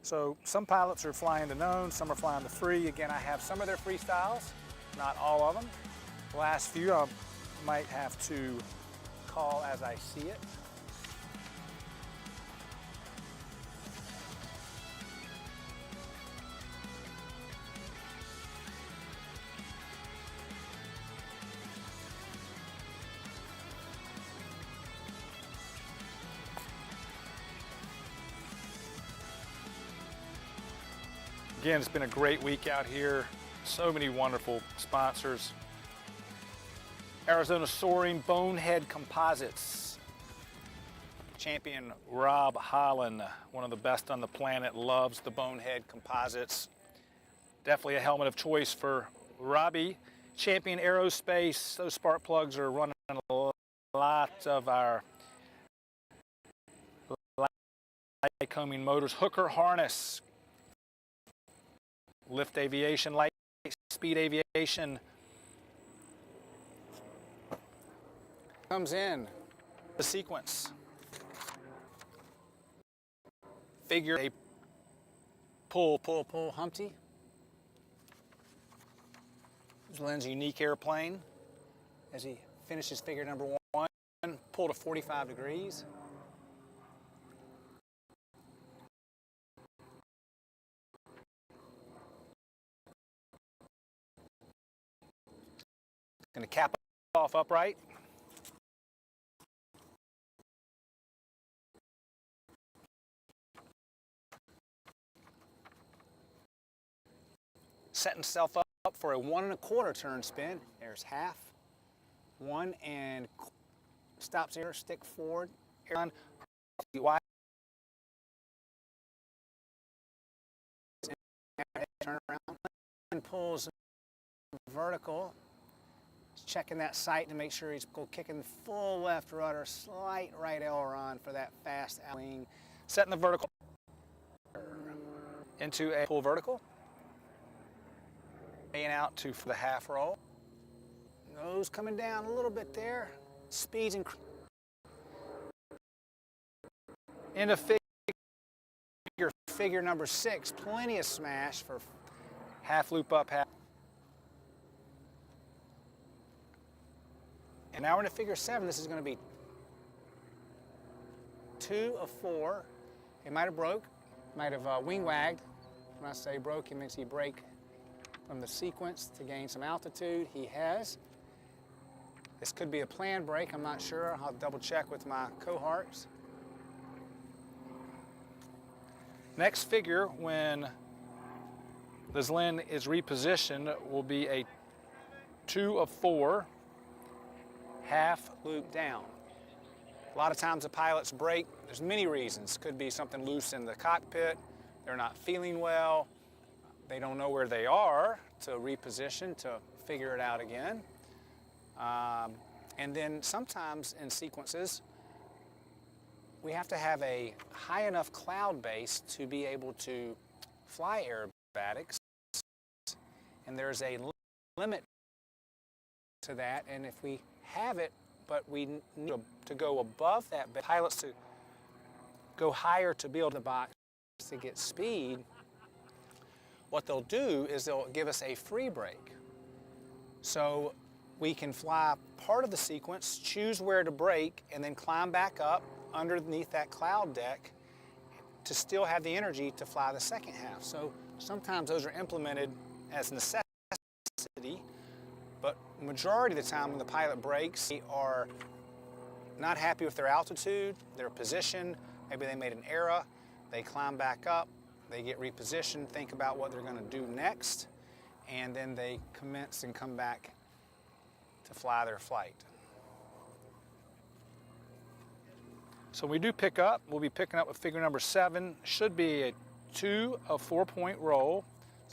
So some pilots are flying the known, some are flying the free. Again, I have some of their freestyles, not all of them. The last few I might have to call as I see it. Again, it's been a great week out here. So many wonderful sponsors. Arizona Soaring, Bonehead Composites. Champion Rob Holland, one of the best on the planet, loves the Bonehead Composites. Definitely a helmet of choice for Robbie. Champion Aerospace, those spark plugs are running a lot of our Lycoming motors. Hooker Harness, Lift Aviation, Light Speed Aviation. Comes in the sequence. Figure a pull, Humpty. Lynn's unique airplane as he finishes figure number 1, pull to 45 degrees. Going to cap off upright. Setting himself up for a 1 1/4 turn spin. There's half. 1 and stops here, stick forward. Air wide. Turn around and pulls vertical. Checking that sight to make sure he's kicking full left rudder, slight right aileron for that fast wing. Setting the vertical into a pull vertical. Laying out to for the half roll. Nose coming down a little bit there. Speeds increase. Into figure number 6. Plenty of smash for half loop up, half. And now we're into figure 7. This is going to be 2 of 4. It might have broke, might have wing wagged. When I say broke, it means he break from the sequence to gain some altitude. He has. This could be a planned break. I'm not sure. I'll double check with my cohorts. Next figure, when This Lynn is repositioned, will be a 2 of 4, half loop down. A lot of times the pilots break. There's many reasons. Could be something loose in the cockpit. They're not feeling well. They don't know where they are to reposition, to figure it out again. And then sometimes in sequences, we have to have a high enough cloud base to be able to fly aerobatics. And there's a limit to that. And if we have it, but we need to go above that, pilots to go higher to build the box to get speed, what they'll do is they'll give us a free break. So we can fly part of the sequence, choose where to brake, and then climb back up underneath that cloud deck to still have the energy to fly the second half. So sometimes those are implemented as necessity, but majority of the time when the pilot brakes, they are not happy with their altitude, their position, maybe they made an error, they climb back up, they get repositioned, think about what they're going to do next, and then they commence and come back to fly their flight. So we do pick up. We'll be picking up with figure number 7. Should be a 2 of 4 point roll.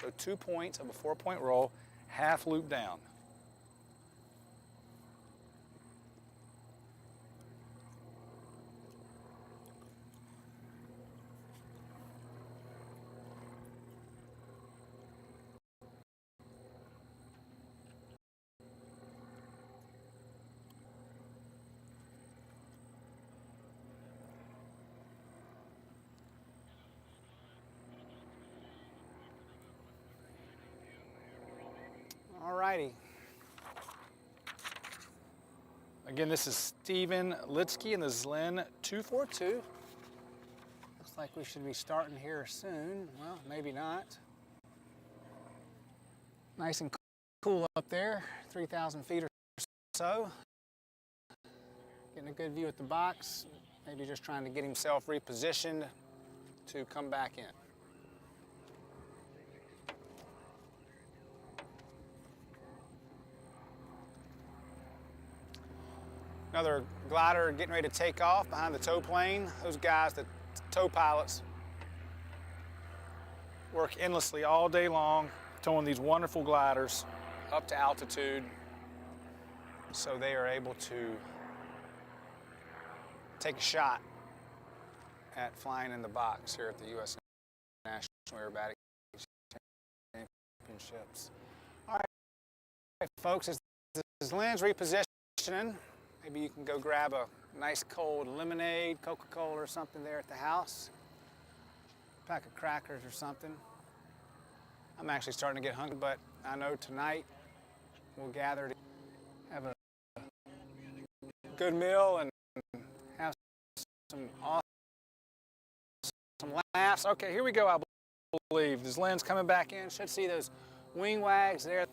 So 2 points of a 4 point roll, half loop down. Alrighty. Again, this is Stephen Litsky and the Zlin 242. Looks like we should be starting here soon. Well, maybe not. Nice and cool up there, 3,000 feet or so. Getting a good view at the box. Maybe just trying to get himself repositioned to come back in. Another glider getting ready to take off behind the tow plane. Those guys, the tow pilots, work endlessly all day long, towing these wonderful gliders up to altitude so they are able to take a shot at flying in the box here at the U.S. National Aerobatic Championships. All right, folks, as Lynn's repositioning, maybe you can go grab a nice cold lemonade, Coca-Cola or something there at the house. Pack of crackers or something. I'm actually starting to get hungry, but I know tonight we'll gather to have a good meal and have some awesome laughs. Okay, here we go, I believe. This Lynn's coming back in. Should see those wing wags there.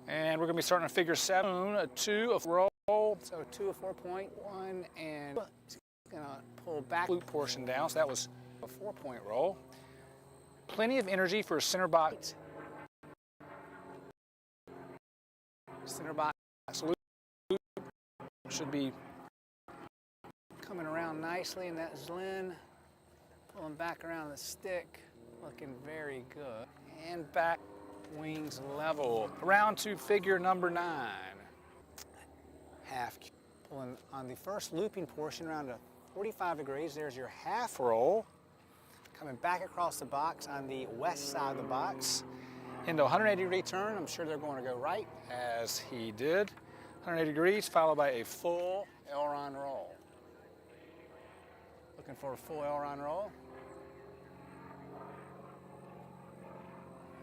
And we're going to be starting on figure 7, a 2 of roll. So 2 of 4.1, and going to pull back loop portion down. So that was a 4 point roll. Plenty of energy for a center box. Center box loop should be coming around nicely, and that's Lynn pulling back around the stick, looking very good. And back wings level. Around to figure number 9. Half pulling on the first looping portion around to 45 degrees. There's your half roll. Coming back across the box on the west side of the box into 180 degree turn. I'm sure they're going to go right, as he did. 180 degrees followed by a full aileron roll. Looking for a full aileron roll.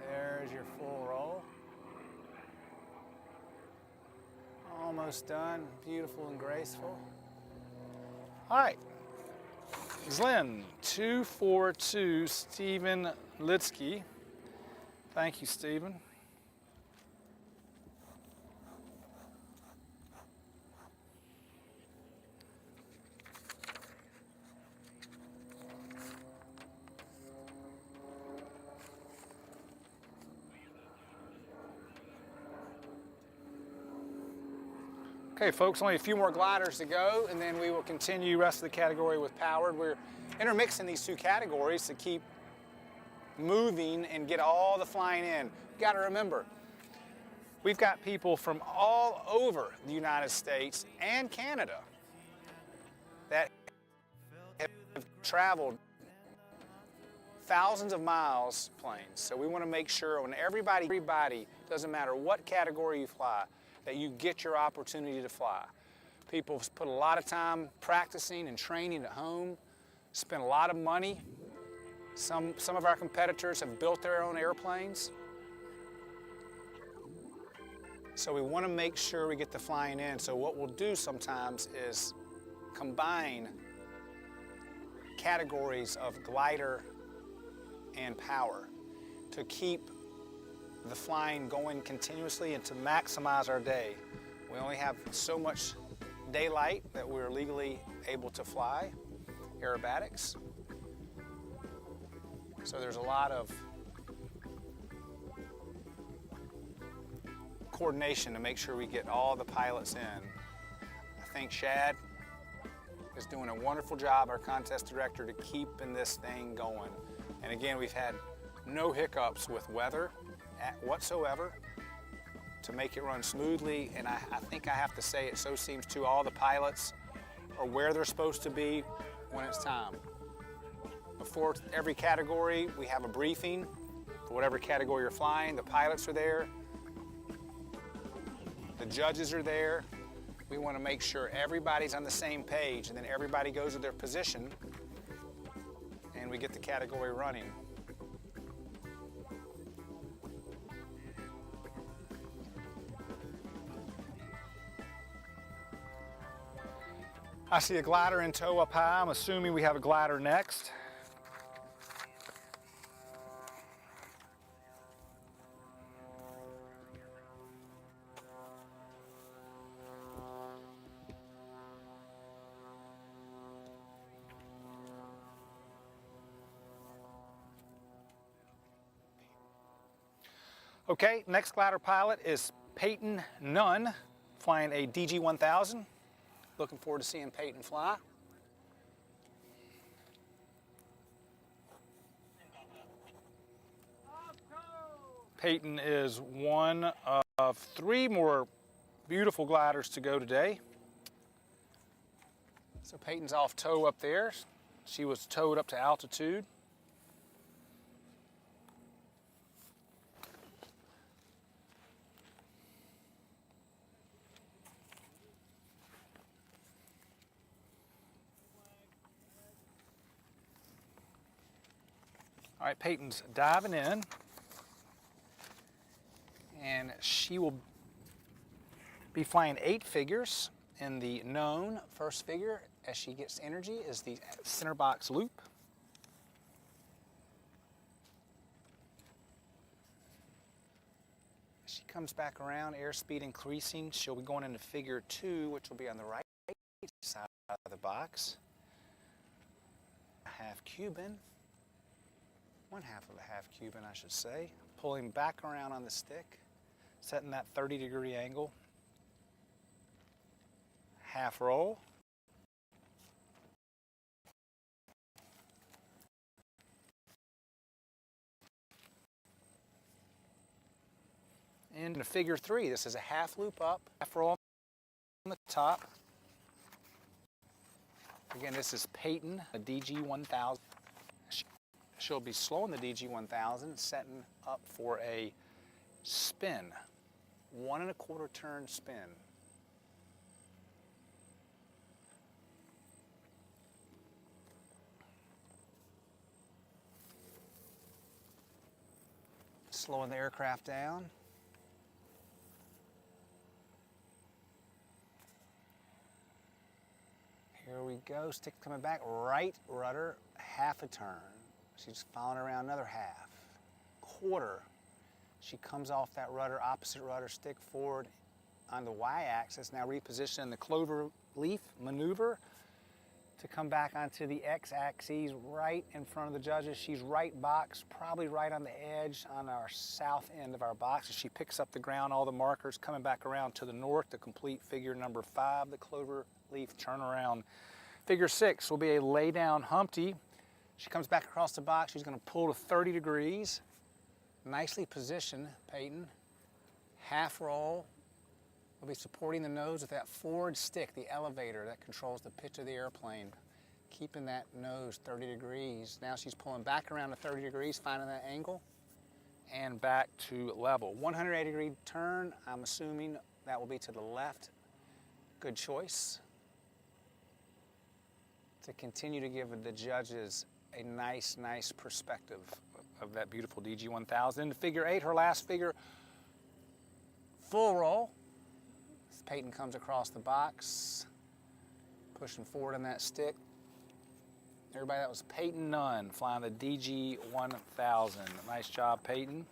There's your full roll. Almost done. Beautiful and graceful. All right. Zlin 242, Stephen Litsky. Thank you, Stephen. Okay, folks, only a few more gliders to go, and then we will continue the rest of the category with powered. We're intermixing these two categories to keep moving and get all the flying in. You got to remember, we've got people from all over the United States and Canada that have traveled thousands of miles planes. So we want to make sure when everybody, doesn't matter what category you fly, that you get your opportunity to fly. People have put a lot of time practicing and training at home, spent a lot of money. Some of our competitors have built their own airplanes. So we want to make sure we get the flying in. So what we'll do sometimes is combine categories of glider and power to keep the flying going continuously and to maximize our day. We only have so much daylight that we're legally able to fly aerobatics. So there's a lot of coordination to make sure we get all the pilots in. I think Shad is doing a wonderful job, our contest director, to keeping this thing going. And again, we've had no hiccups with weather whatsoever to make it run smoothly. And I think I have to say it so seems to all the pilots are where they're supposed to be when it's time. Before every category, we have a briefing for whatever category you're flying. The pilots are there. The judges are there. We want to make sure everybody's on the same page, and then everybody goes to their position and we get the category running. I see a glider in tow up high. I'm assuming we have a glider next. Okay, next glider pilot is Payton Nyunn, flying a DG-1000. Looking forward to seeing Payton fly. Payton is one of 3 more beautiful gliders to go today. So Payton's off tow up there. She was towed up to altitude. All right, Payton's diving in, and she will be flying 8 figures in the known first figure as she gets energy is the center box loop. As she comes back around, airspeed increasing, she'll be going into figure 2, which will be on the right side of the box. A half Cuban. 1/2 of a half Cuban, I should say. Pulling back around on the stick, setting that 30-degree angle. Half roll. Into figure 3, this is a half loop up, half roll on the top. Again, this is Payton, a DG-1000. She'll be slowing the DG-1000, setting up for a spin, 1 1/4 turn spin. Slowing the aircraft down. Here we go, stick coming back, right rudder, half a turn. She's following around another half, 1/4. She comes off that rudder, opposite rudder, stick forward on the y-axis, now repositioning the clover leaf maneuver to come back onto the x-axis right in front of the judges. She's right box, probably right on the edge on our south end of our box. As she picks up the ground, all the markers coming back around to the north to complete figure number 5, the clover leaf turnaround. Figure 6 will be a lay down Humpty. She comes back across the box. She's going to pull to 30 degrees. Nicely positioned, Payton. Half roll. We'll be supporting the nose with that forward stick, the elevator that controls the pitch of the airplane. Keeping that nose 30 degrees. Now she's pulling back around to 30 degrees, finding that angle, and back to level. 180 degree turn, I'm assuming that will be to the left. Good choice. To continue to give the judges a nice perspective of that beautiful DG1000. Into figure 8, her last figure, full roll. As Payton comes across the box, pushing forward on that stick. Everybody, that was Payton Nyunn flying the DG1000. Nice job, Payton.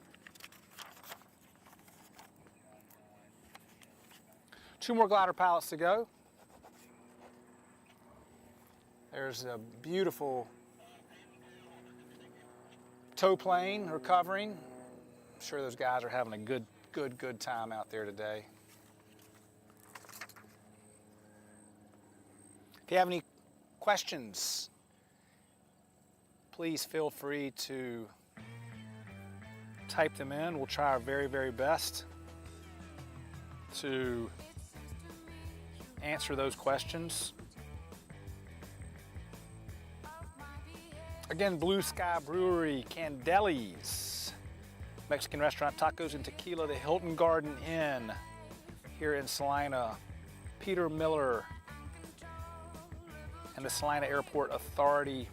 2 more glider pilots to go. There's a beautiful tow plane recovering. I'm sure those guys are having a good time out there today. If you have any questions, please feel free to type them in. We'll try our very best to answer those questions. Again, Blue Sky Brewery, Candelis, Mexican restaurant, tacos and tequila, the Hilton Garden Inn here in Salina, Peter Miller, and the Salina Airport Authority,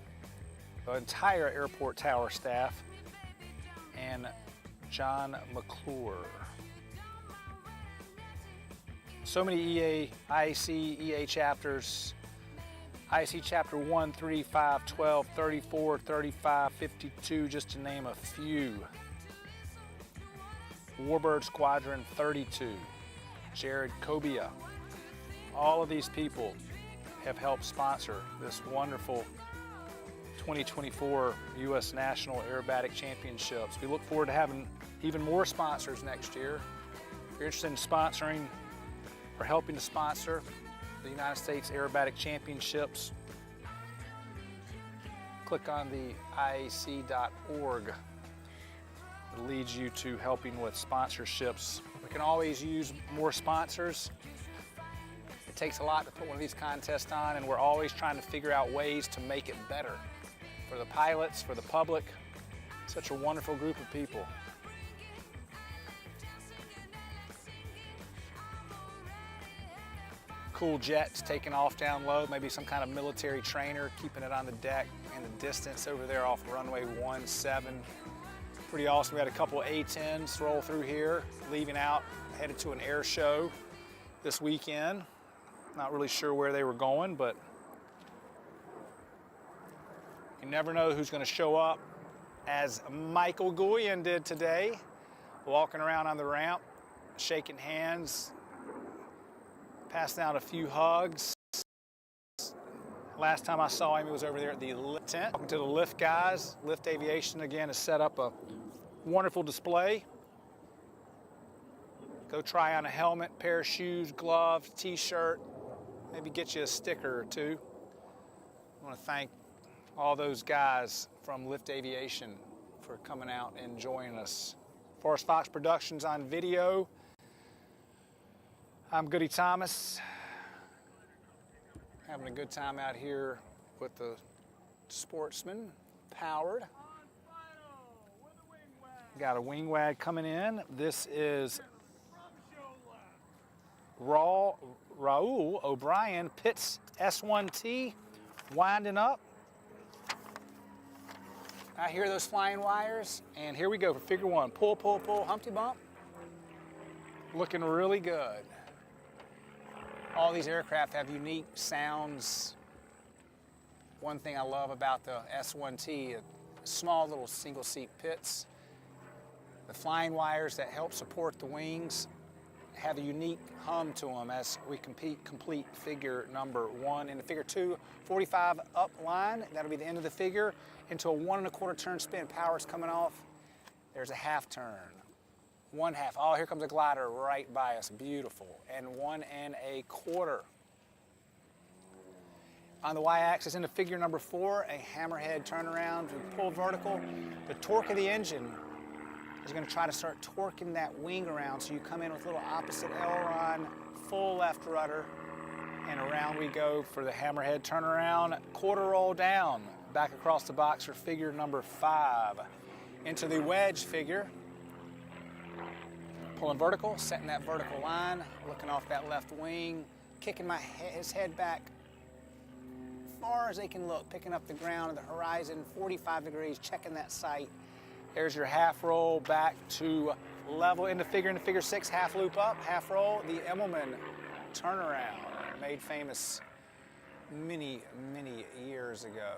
the entire airport tower staff, and John McClure. So many EA, IAC, EA chapters. IAC chapter 1, 3, 5, 12, 34, 35, 52, just to name a few. Warbird Squadron 32, Jared Kobia. All of these people have helped sponsor this wonderful 2024 U.S. National Aerobatic Championships. We look forward to having even more sponsors next year. If you're interested in sponsoring or helping to sponsor the United States Aerobatic Championships, click on the IAC.org. It leads you to helping with sponsorships. We can always use more sponsors. It takes a lot to put one of these contests on, and we're always trying to figure out ways to make it better for the pilots, for the public. Such a wonderful group of people. Cool jets taking off down low, maybe some kind of military trainer keeping it on the deck in the distance over there off runway 17. Pretty awesome. We had a couple of A-10s roll through here, leaving out, headed to an air show this weekend. Not really sure where they were going, but you never know who's going to show up, as Michael Guyan did today, walking around on the ramp, shaking hands, passing out a few hugs. Last time I saw him, he was over there at the lift tent, talking to the lift guys. Lift Aviation, again, has set up a wonderful display. Go try on a helmet, pair of shoes, gloves, t-shirt, maybe get you a sticker or two. I want to thank all those guys from Lift Aviation for coming out and joining us. Forrest Fox Productions on video. I'm Goody Thomas, having a good time out here with the Sportsman, powered. Got a wing wag coming in. This is Raul O'Brien, Pitts S1T, winding up. I hear those flying wires, and here we go for figure 1. Pull, pull, pull, Humpty Bump. Looking really good. All these aircraft have unique sounds. One thing I love about the S1T, small little single seat pits, the flying wires that help support the wings, have a unique hum to them as we complete figure number 1. In the figure 2, 45 up line, that'll be the end of the figure, into a 1 1/4 turn spin. Power's coming off. There's a half turn. 1/2. Oh, here comes a glider right by us. Beautiful. And 1 1/4. On the y-axis into figure number 4, a hammerhead turnaround. We pull vertical. The torque of the engine is going to try to start torquing that wing around, so you come in with a little opposite aileron, full left rudder, and around we go for the hammerhead turnaround. Quarter roll down, back across the box for figure number 5. Into the wedge figure. Pulling vertical, setting that vertical line, looking off that left wing, kicking his head back far as they can look, picking up the ground of the horizon, 45 degrees, checking that sight. There's your half roll back to level into figure 6, half loop up, half roll, the Immelman turnaround, made famous many, many years ago.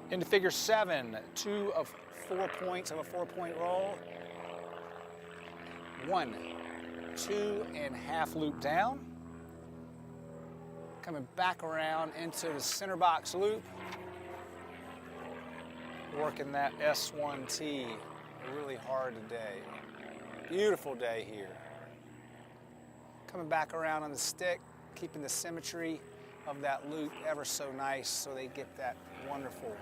Into figure 7, 2 of 4 points of a 4-point roll. 1, 2, and half loop down. Coming back around into the center box loop. Working that S1T really hard today. Beautiful day here. Coming back around on the stick, keeping the symmetry of that loop ever so nice so they get that wonderful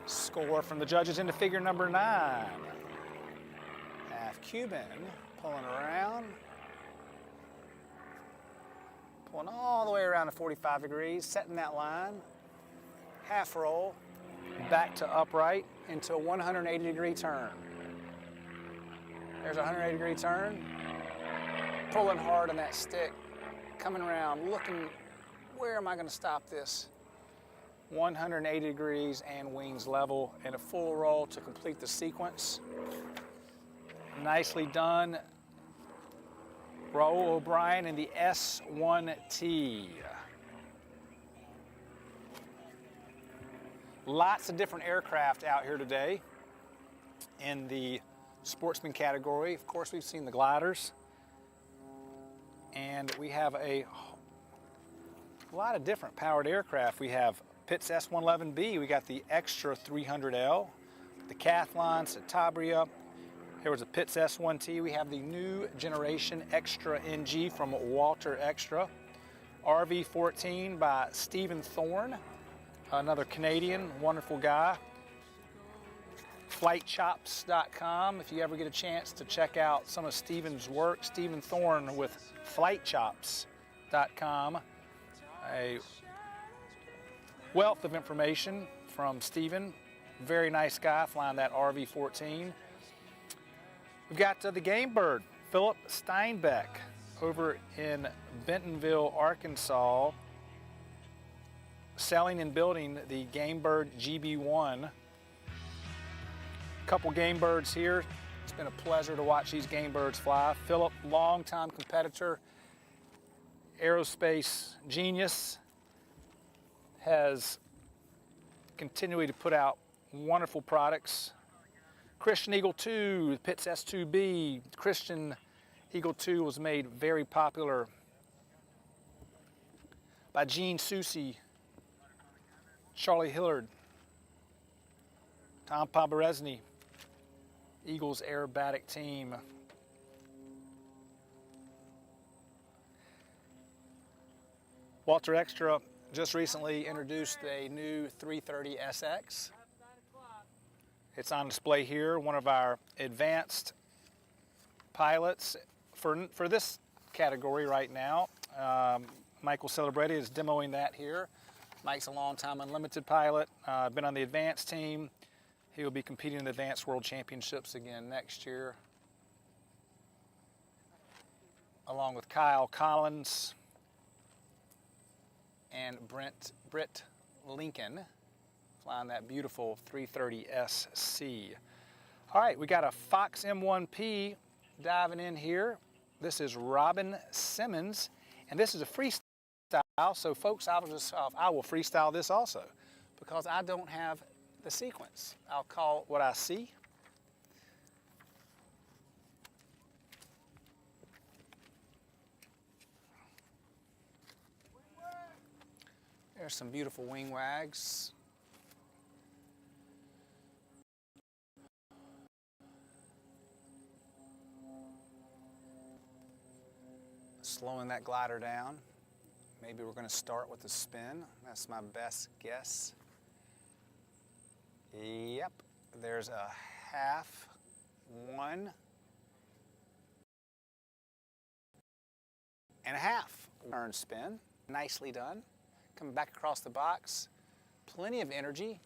score from the judges. Into figure number 9. Half Cuban, pulling around. Pulling all the way around to 45 degrees, setting that line. Half roll, back to upright into a 180-degree turn. There's a 180-degree turn. Pulling hard on that stick, coming around, looking, where am I going to stop this? 180 degrees and wings level, and a full roll to complete the sequence. Nicely done. Raul O'Brien in the S1T. Lots of different aircraft out here today in the Sportsman category. Of course, we've seen the gliders. And we have a lot of different powered aircraft. We have Pitt's S111B. We got the Extra 300L, the Cathlon, Citabria. There was a Pitt's S1T. We have the new generation Extra NG from Walter Extra. RV14 by Stephen Thorne, another Canadian, wonderful guy. Flightchops.com, if you ever get a chance to check out some of Stephen's work. Stephen Thorne with Flightchops.com. A wealth of information from Stephen. Very nice guy flying that RV14. We've got the Game Bird, Philip Steinbeck, over in Bentonville, Arkansas, selling and building the Game Bird GB1. A couple Game Birds here. It's been a pleasure to watch these Game Birds fly. Philip, longtime competitor, aerospace genius, has continued to put out wonderful products. Christian Eagle 2, Pitt's S2B. Christian Eagle 2 was made very popular by Gene Soucy, Charlie Hillard, Tom Poberezny, Eagles aerobatic team. Walter Extra just recently introduced a new 330 SX. It's on display here, one of our advanced pilots for this category right now. Michael Celebrati is demoing that here. Mike's a long-time unlimited pilot, been on the advanced team. He will be competing in the Advanced World Championships again next year, along with Kyle Collins and Britt Lincoln, flying that beautiful 330 SC. All right, we got a Fox M1P diving in here. This is Robin Simmons, and this is a freestyle. So folks, I will freestyle this also because I don't have the sequence. I'll call it what I see. There's some beautiful wing wags. Slowing that glider down. Maybe we're going to start with a spin. That's my best guess. Yep, there's a half, 1 and a half. Turn spin, nicely done. Coming back across the box, plenty of energy.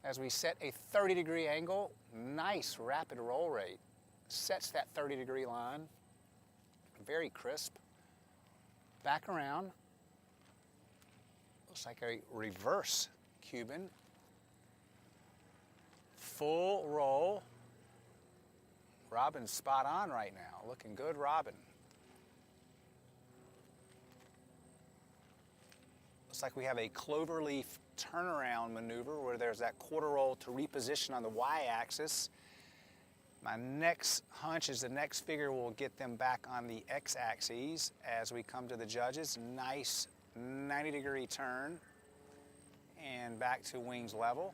As we set a 30-degree angle, nice rapid roll rate. Sets that 30-degree line, very crisp. Back around, looks like a reverse Cuban. Full roll. Robin's spot on right now, looking good, Robin. Looks like we have a cloverleaf turnaround maneuver where there's that quarter roll to reposition on the y-axis. My next hunch is the next figure will get them back on the x-axis as we come to the judges. Nice 90-degree turn and back to wings level.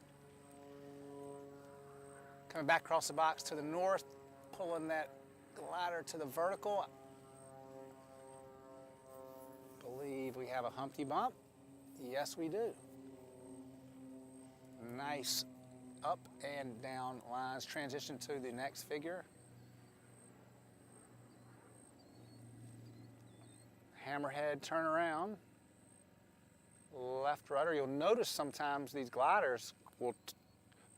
Coming back across the box to the north, pulling that glider to the vertical. Believe we have a Humpty bump. Yes, we do. Nice up and down lines. Transition to the next figure. Hammerhead turn around. Left rudder. You'll notice sometimes these gliders will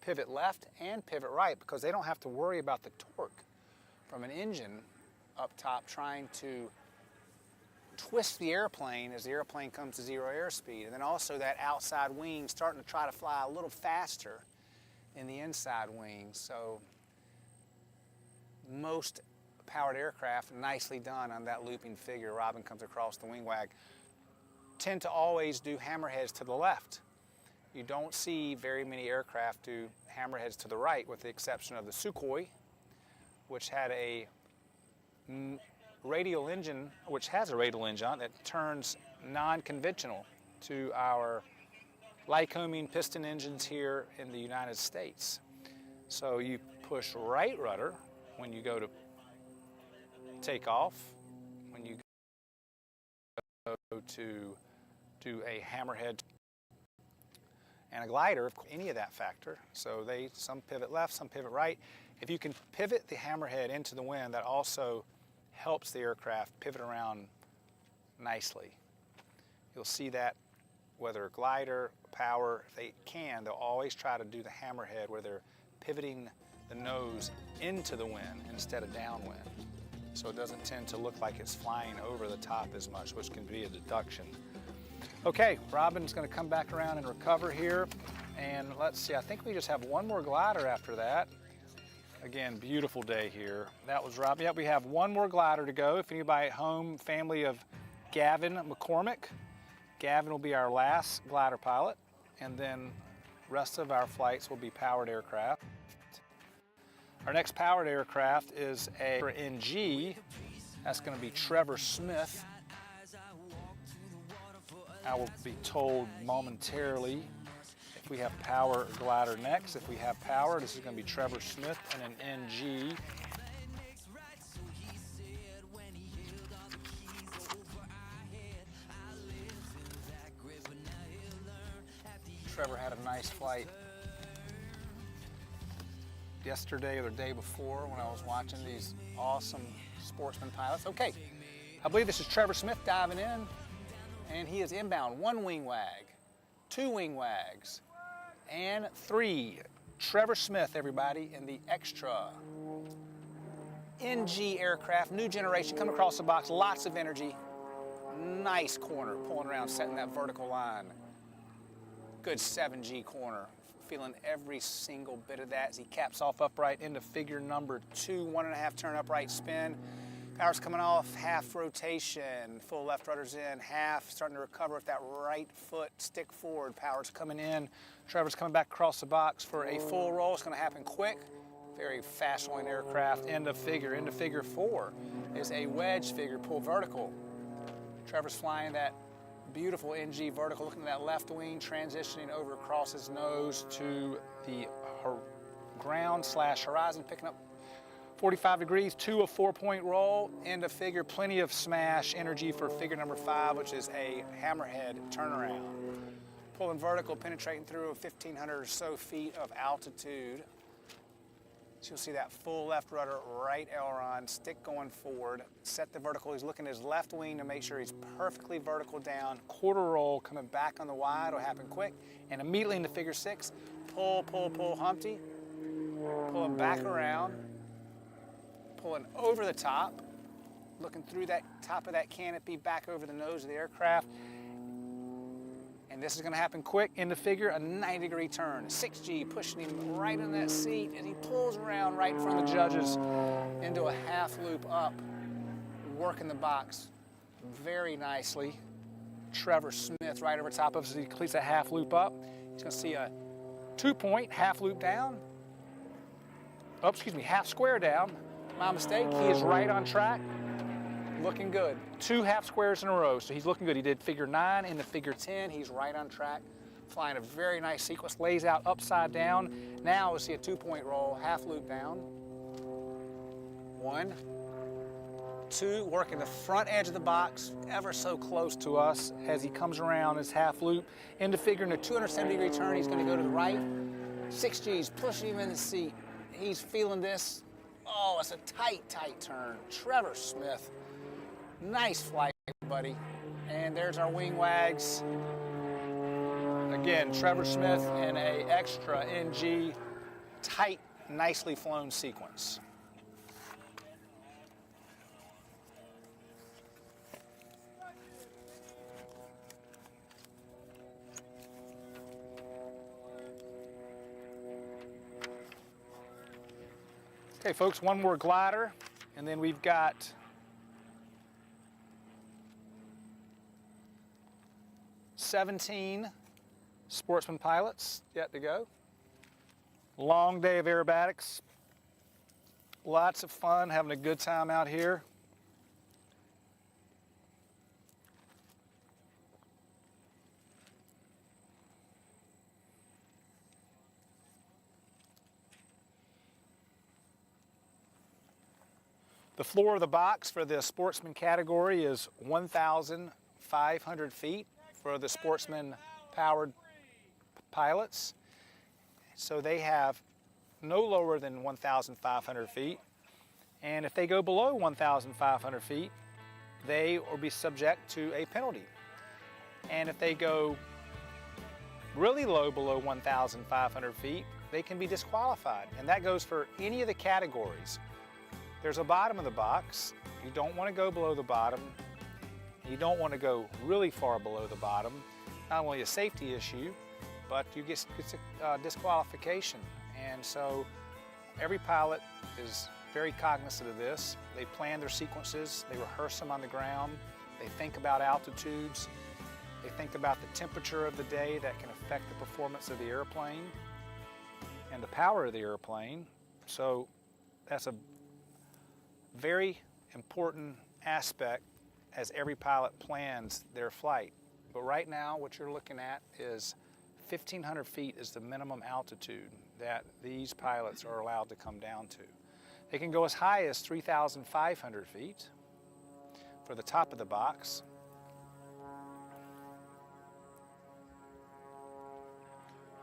pivot left and pivot right because they don't have to worry about the torque from an engine up top trying to twist the airplane as the airplane comes to zero airspeed. And then also that outside wing starting to try to fly a little faster in the inside wing. So most powered aircraft, nicely done on that looping figure. Robin comes across the wing wag. Tend to always do hammerheads to the left. You don't see very many aircraft do hammerheads to the right, with the exception of the Sukhoi, which had a radial engine, which has a radial engine on it that turns non-conventional to our Lycoming piston engines here in the United States. So you push right rudder when you go to take off, when you go to do a hammerhead and a glider, any of that factor. So some pivot left, some pivot right. If you can pivot the hammerhead into the wind, that also helps the aircraft pivot around nicely. You'll see that whether glider, power, if they can, they'll always try to do the hammerhead where they're pivoting the nose into the wind instead of downwind. So it doesn't tend to look like it's flying over the top as much, which can be a deduction. Okay, Robin's gonna come back around and recover here. And let's see, I think we just have one more glider after that. Again, beautiful day here. That was Robin. Yep, we have one more glider to go. If anybody at home, family of Gavin McCormack, Gavin will be our last glider pilot, and then rest of our flights will be powered aircraft. Our next powered aircraft is a NG. That's going to be Trevor Smith. I will be told momentarily if we have power glider next. If we have power, this is going to be Trevor Smith and an NG. Trevor had a nice flight yesterday or the day before when I was watching these awesome Sportsman pilots. Okay, I believe this is Trevor Smith diving in, and he is inbound. 1 wing wag, 2 wing wags, and 3. Trevor Smith, everybody, in the extra NG aircraft, new generation, coming across the box, lots of energy. Nice corner, pulling around, setting that vertical line. Good 7G corner. Feeling every single bit of that as he caps off upright into figure number 2, 1.5 turn upright spin. Power's coming off, half rotation, full left rudder's in, half, starting to recover with that right foot, stick forward. Power's coming in. Trevor's coming back across the box for a full roll. It's gonna happen quick. Very fast-flowing aircraft. End of figure 4 is a wedge figure, pull vertical. Trevor's flying that beautiful NG vertical, looking at that left wing, transitioning over across his nose to the ground/horizon, picking up 45 degrees, 2 a 4-point roll, end of figure, plenty of smash energy for figure number 5, which is a hammerhead turnaround. Pulling vertical, penetrating through 1,500 or so feet of altitude. So you'll see that full left rudder, right aileron, stick going forward, set the vertical. He's looking at his left wing to make sure he's perfectly vertical down. Quarter roll coming back on the wide will happen quick. And immediately into figure 6, pull, pull, pull, Humpty. Pulling back around, pulling over the top, looking through that top of that canopy back over the nose of the aircraft. And this is going to happen quick. Into figure, a 90-degree turn. 6G pushing him right in that seat, and he pulls around right in front of the judges into a half loop up, working the box very nicely. Trevor Smith right over top of us as he completes a half loop up. He's going to see a 2-point half loop down. Oh, excuse me, half square down. My mistake. He is right on track. Looking good. 2 half squares in a row, so he's looking good. He did figure 9 into figure 10. He's right on track. Flying a very nice sequence. Lays out upside down. Now we'll see a 2-point roll, half loop down. 1, 2, working the front edge of the box, ever so close to us as he comes around his half loop. Into figure in a 270-degree turn. He's going to go to the right. 6G's pushing him in the seat. He's feeling this. Oh, it's a tight, tight turn. Trevor Smith. Nice flight, buddy. And there's our wing wags. Again, Trevor Smith in a extra NG, tight, nicely flown sequence. Okay, folks, one more glider, and then we've got $17 Sportsman pilots yet to go. Long day of aerobatics. Lots of fun, having a good time out here. The floor of the box for the Sportsman category is 1,500 feet for the Sportsman powered pilots. So they have no lower than 1,500 feet. And if they go below 1,500 feet, they will be subject to a penalty. And if they go really low below 1,500 feet, they can be disqualified. And that goes for any of the categories. There's a bottom of the box. You don't want to go below the bottom. You don't want to go really far below the bottom. Not only a safety issue, but you get disqualification. And so every pilot is very cognizant of this. They plan their sequences, they rehearse them on the ground, they think about altitudes, they think about the temperature of the day that can affect the performance of the airplane and the power of the airplane. So that's a very important aspect as every pilot plans their flight. But right now, what you're looking at is 1,500 feet is the minimum altitude that these pilots are allowed to come down to. They can go as high as 3,500 feet for the top of the box.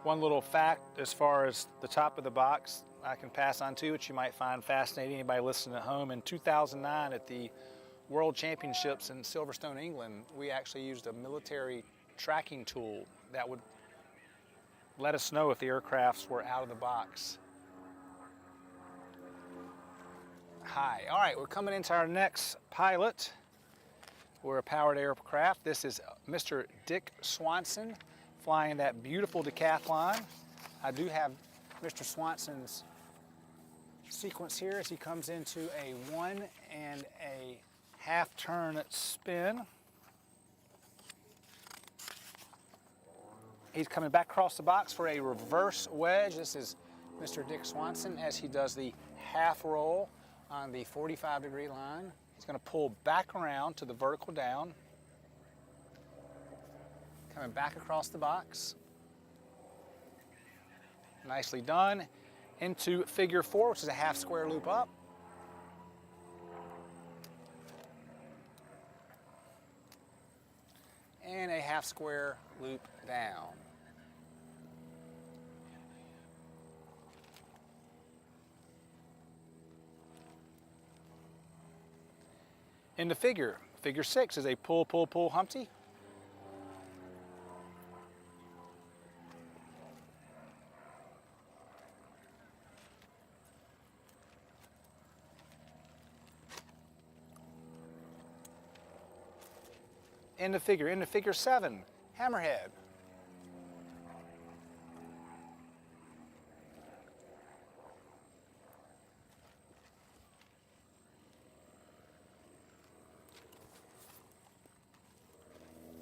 One little fact as far as the top of the box I can pass on to you, which you might find fascinating, anybody listening at home. In 2009 at the World Championships in Silverstone, England, we actually used a military tracking tool that would let us know if the aircrafts were out of the box. Hi, all right, we're coming into our next pilot. We're a powered aircraft. This is Mr. Dick Swanson flying that beautiful decathlon. I do have Mr. Swanson's sequence here as he comes into a 1 1/2 turn spin. He's coming back across the box for a reverse wedge. This is Mr. Dick Swanson as he does the half roll on the 45-degree line. He's going to pull back around to the vertical down, coming back across the box. Nicely done. Into figure 4, which is a half square loop up. And a half square loop down. Into figure 6 is a pull, pull, pull Humpty. Into figure 7, hammerhead.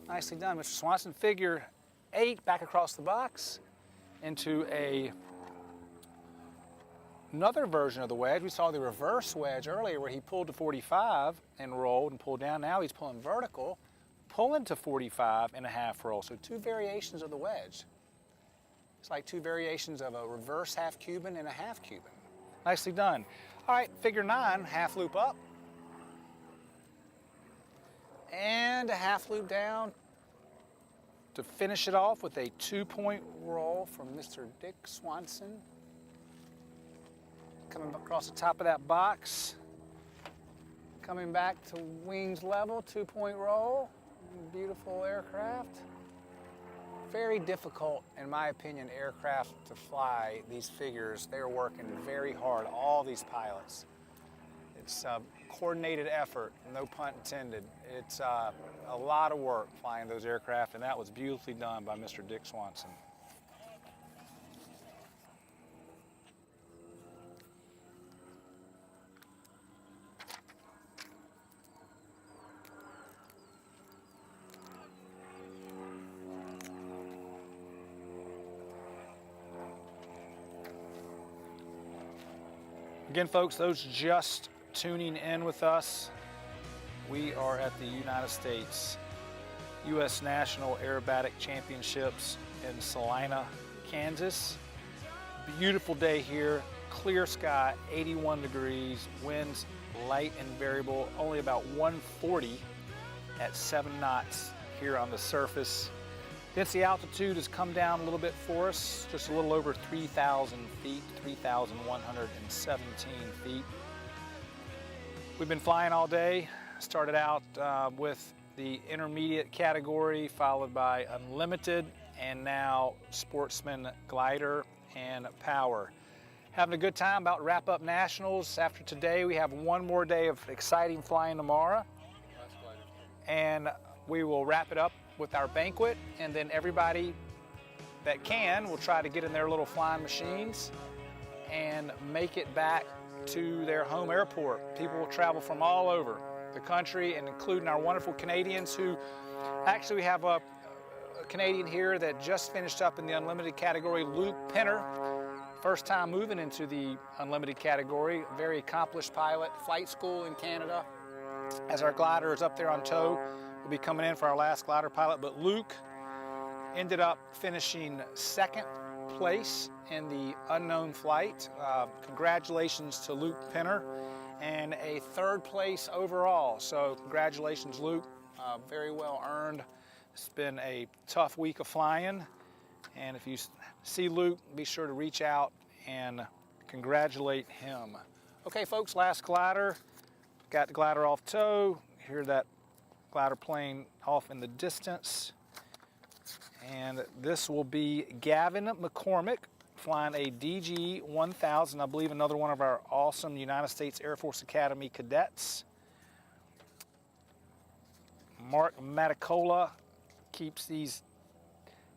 Nicely done, Mr. Swanson. Figure 8, back across the box into another version of the wedge. We saw the reverse wedge earlier where he pulled to 45 and rolled and pulled down. Now he's pulling vertical, pulling to 45 and a half roll. So 2 variations of the wedge. It's like 2 variations of a reverse half Cuban and a half Cuban. Nicely done. All right, figure 9, half loop up. And a half loop down to finish it off with a 2-point roll from Mr. Dick Swanson. Coming across the top of that box. Coming back to wings level, 2-point roll. Beautiful aircraft. Very difficult, in my opinion, aircraft to fly, these figures. They're working very hard, all these pilots. It's a coordinated effort, no pun intended. It's a lot of work flying those aircraft, and that was beautifully done by Mr. Dick Swanson. Again, folks, those just tuning in with us, we are at the United States U.S. National Aerobatic Championships in Salina, Kansas. Beautiful day here, clear sky, 81 degrees, winds light and variable, only about 140 at 7 knots here on the surface. Density altitude has come down a little bit for us, just a little over 3,000 feet, 3,117 feet. We've been flying all day. Started out with the intermediate category, followed by unlimited, and now sportsman, glider, and power. Having a good time, about to wrap up nationals. After today, we have one more day of exciting flying tomorrow. And we will wrap it up with our banquet, and then everybody that can will try to get in their little flying machines and make it back to their home airport. People will travel from all over the country, and including our wonderful Canadians who, actually we have a Canadian here that just finished up in the unlimited category, Luke Pinner. First time moving into the unlimited category, a very accomplished pilot, flight school in Canada. As our glider is up there on tow, we'll be coming in for our last glider pilot, but Luke ended up finishing 2nd place in the unknown flight. Congratulations to Luke Pinner, and a 3rd place overall. So congratulations, Luke, very well earned. It's been a tough week of flying, and if you see Luke, be sure to reach out and congratulate him. Okay, folks, last glider. Got the glider off tow. Hear that glider plane off in the distance. And this will be Gavin McCormack flying a DG 1000, I believe another one of our awesome United States Air Force Academy cadets. Mark Maticola keeps these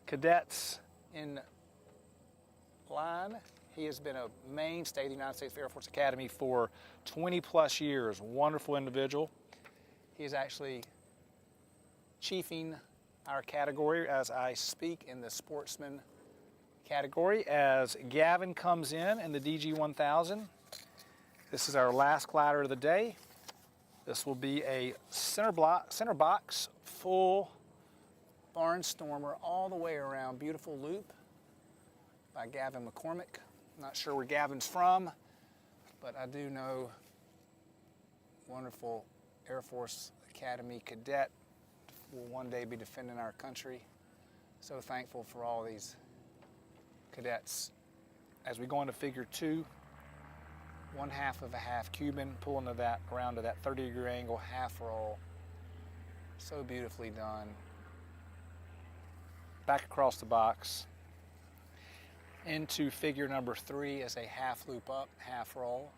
cadets in line. He has been a mainstay of the United States Air Force Academy for 20 plus years. Wonderful individual. He is actually chiefing our category as I speak in the sportsman category as Gavin comes in the DG 1000. This is our last glider of the day. This will be a center box, full barnstormer all the way around. Beautiful loop by Gavin McCormack. Not sure where Gavin's from, but I do know wonderful Air Force Academy cadet will one day be defending our country. So thankful for all these cadets. As we go into figure 2, 1/2 of a half Cuban, pulling to that around to that 30-degree angle, half roll. So beautifully done. Back across the box. Into figure number 3 as a half loop up, half roll.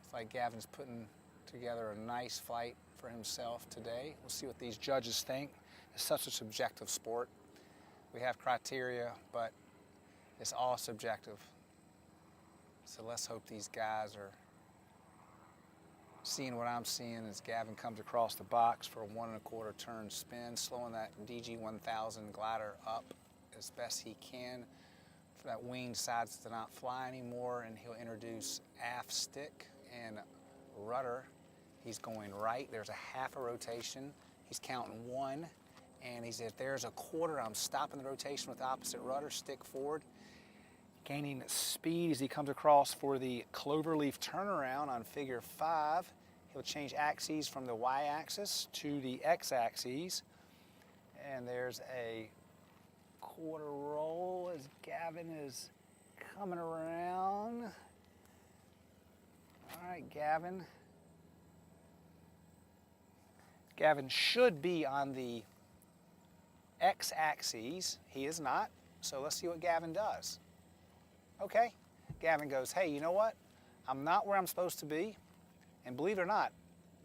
It's like Gavin's putting together a nice fight for himself today. We'll see what these judges think. It's such a subjective sport. We have criteria, but it's all subjective. So let's hope these guys are seeing what I'm seeing as Gavin comes across the box for a 1 1/4 turn spin, slowing that DG 1000 glider up as best he can. For that wing decides to not fly anymore, and he'll introduce aft stick and rudder. He's going right. There's a half a rotation. He's counting 1, and he said, there's a 1/4. I'm stopping the rotation with opposite rudder, stick forward. Gaining speed as he comes across for the cloverleaf turnaround on figure 5. He'll change axes from the y-axis to the x-axis. And there's a 1/4 roll as Gavin is coming around. All right, Gavin. Gavin should be on the x-axis. He is not, so let's see what Gavin does. Okay, Gavin goes, hey, you know what? I'm not where I'm supposed to be. And believe it or not,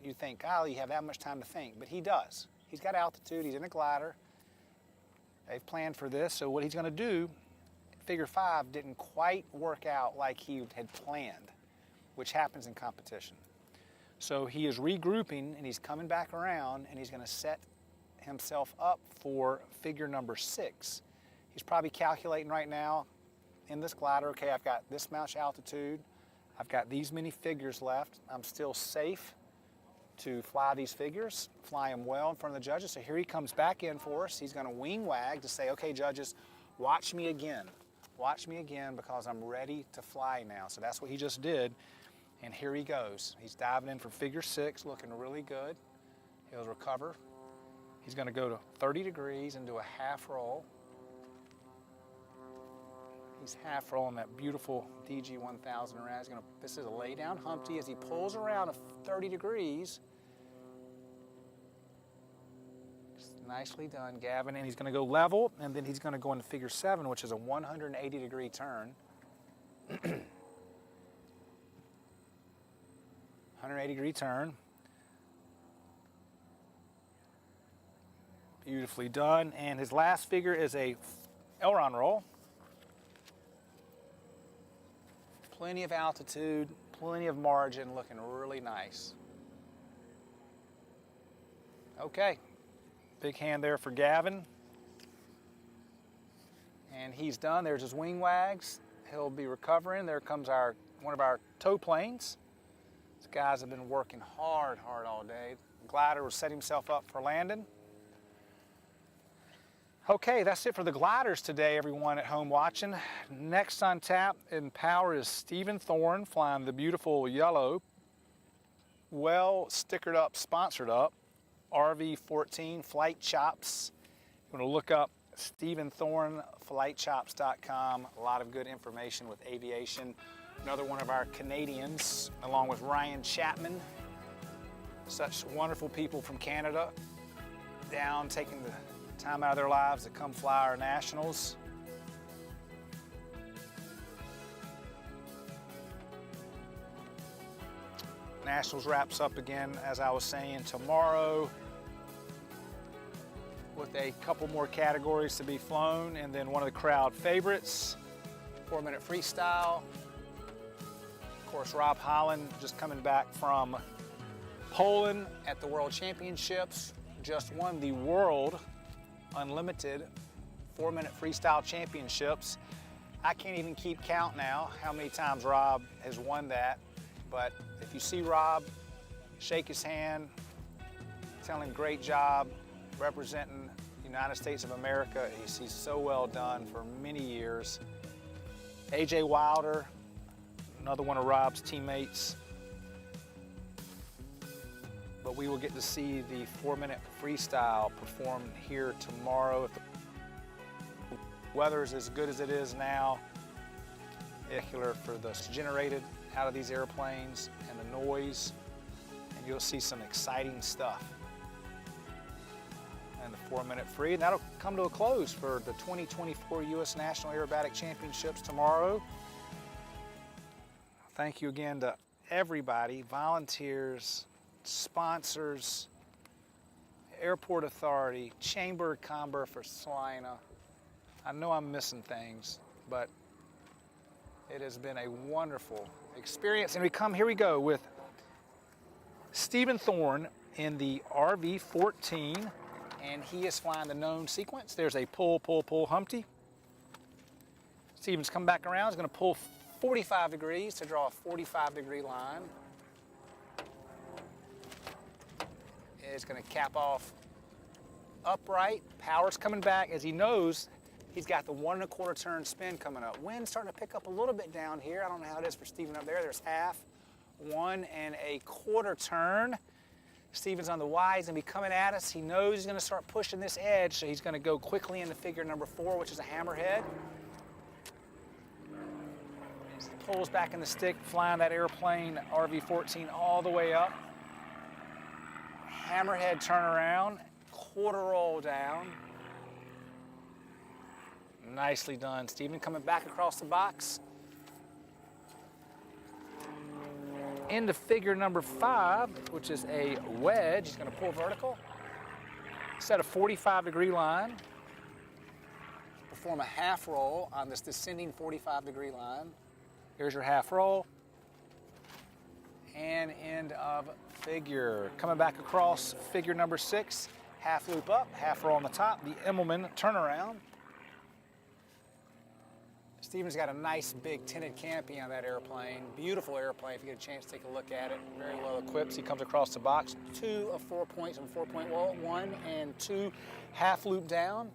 you think, golly, you have that much time to think, but he does. He's got altitude, he's in a glider. They've planned for this, so what he's gonna do, figure 5 didn't quite work out like he had planned, which happens in competition. So he is regrouping and he's coming back around and he's gonna set himself up for figure number 6. He's probably calculating right now in this glider, okay, I've got this much altitude, I've got these many figures left, I'm still safe to fly these figures, fly them well in front of the judges. So here he comes back in for us. He's gonna wing wag to say, okay, judges, watch me again. Watch me again because I'm ready to fly now. So that's what he just did. And here he goes. He's diving in for figure 6, looking really good. He'll recover. He's gonna go to 30 degrees and do a half roll. He's half rolling that beautiful DG 1000 around. This is a lay down Humpty as he pulls around 30 degrees. Just nicely done, Gavin. And he's gonna go level, and then he's gonna go into figure 7, which is a 180 degree turn. 180 degree turn. Beautifully done. And his last figure is a aileron roll. Plenty of altitude, plenty of margin, looking really nice. Okay, big hand there for Gavin. And he's done. There's his wing wags. He'll be recovering. There comes one of our tow planes. These guys have been working hard all day. The glider will set himself up for landing. Okay, that's it for the gliders today, everyone at home watching. Next on tap in power is Stephen Thorne flying the beautiful yellow, well stickered up, sponsored up, RV14 Flight Chops. You want to look up Stephen Thorne, flightchops.com. A lot of good information with aviation. Another one of our Canadians, along with Ryan Chapman. Such wonderful people from Canada down taking the time out of their lives to come fly our nationals. Nationals wraps up again, as I was saying, tomorrow with a couple more categories to be flown, and then one of the crowd favorites, 4-minute freestyle. Of course, Rob Holland just coming back from Poland at the World Championships, just won the World Unlimited 4-minute freestyle championships. I can't even keep count now how many times Rob has won that, but if you see Rob, shake his hand, tell him great job representing the United States of America. He's so well done for many years. AJ Wilder, another one of Rob's teammates. But we will get to see the 4-minute freestyle performed here tomorrow. If the weather is as good as it is now, particular for the generated out of these airplanes and the noise, and you'll see some exciting stuff. And the 4-minute free, and that'll come to a close for the 2024 U.S. National Aerobatic Championships tomorrow. Thank you again to everybody, volunteers, sponsors, Airport Authority, Chamber of Commerce for Salina. I know I'm missing things, but it has been a wonderful experience. And here we go with Stephen Thorne in the RV-14, and he is flying the known sequence. There's a pull, pull, pull Humpty. Stephen's come back around, he's gonna pull 45 degrees to draw a 45-degree line. It's gonna cap off upright. Power's coming back as he knows he's got the 1 1/4 turn spin coming up. Wind's starting to pick up a little bit down here. I don't know how it is for Stephen up there. There's half, 1 1/4 turn. Stephen's on the Y, he's gonna be coming at us. He knows he's gonna start pushing this edge, so he's gonna go quickly into figure number 4, which is a hammerhead. Pulls back in the stick, flying that airplane RV-14 all the way up. Hammerhead turnaround, 1/4 roll down. Nicely done, Stephen. Coming back across the box. Into figure number 5, which is a wedge. He's gonna pull vertical. Set a 45-degree line. Perform a half roll on this descending 45-degree line. Here's your half roll. And end of figure. Coming back across figure number 6, half loop up, half roll on the top, the Immelman turnaround. Stephen's got a nice big tinted canopy on that airplane. Beautiful airplane if you get a chance to take a look at it. Very well equipped. He comes across the box. 2 of 4 points on 4-point wall. 1 and 2 half loop down.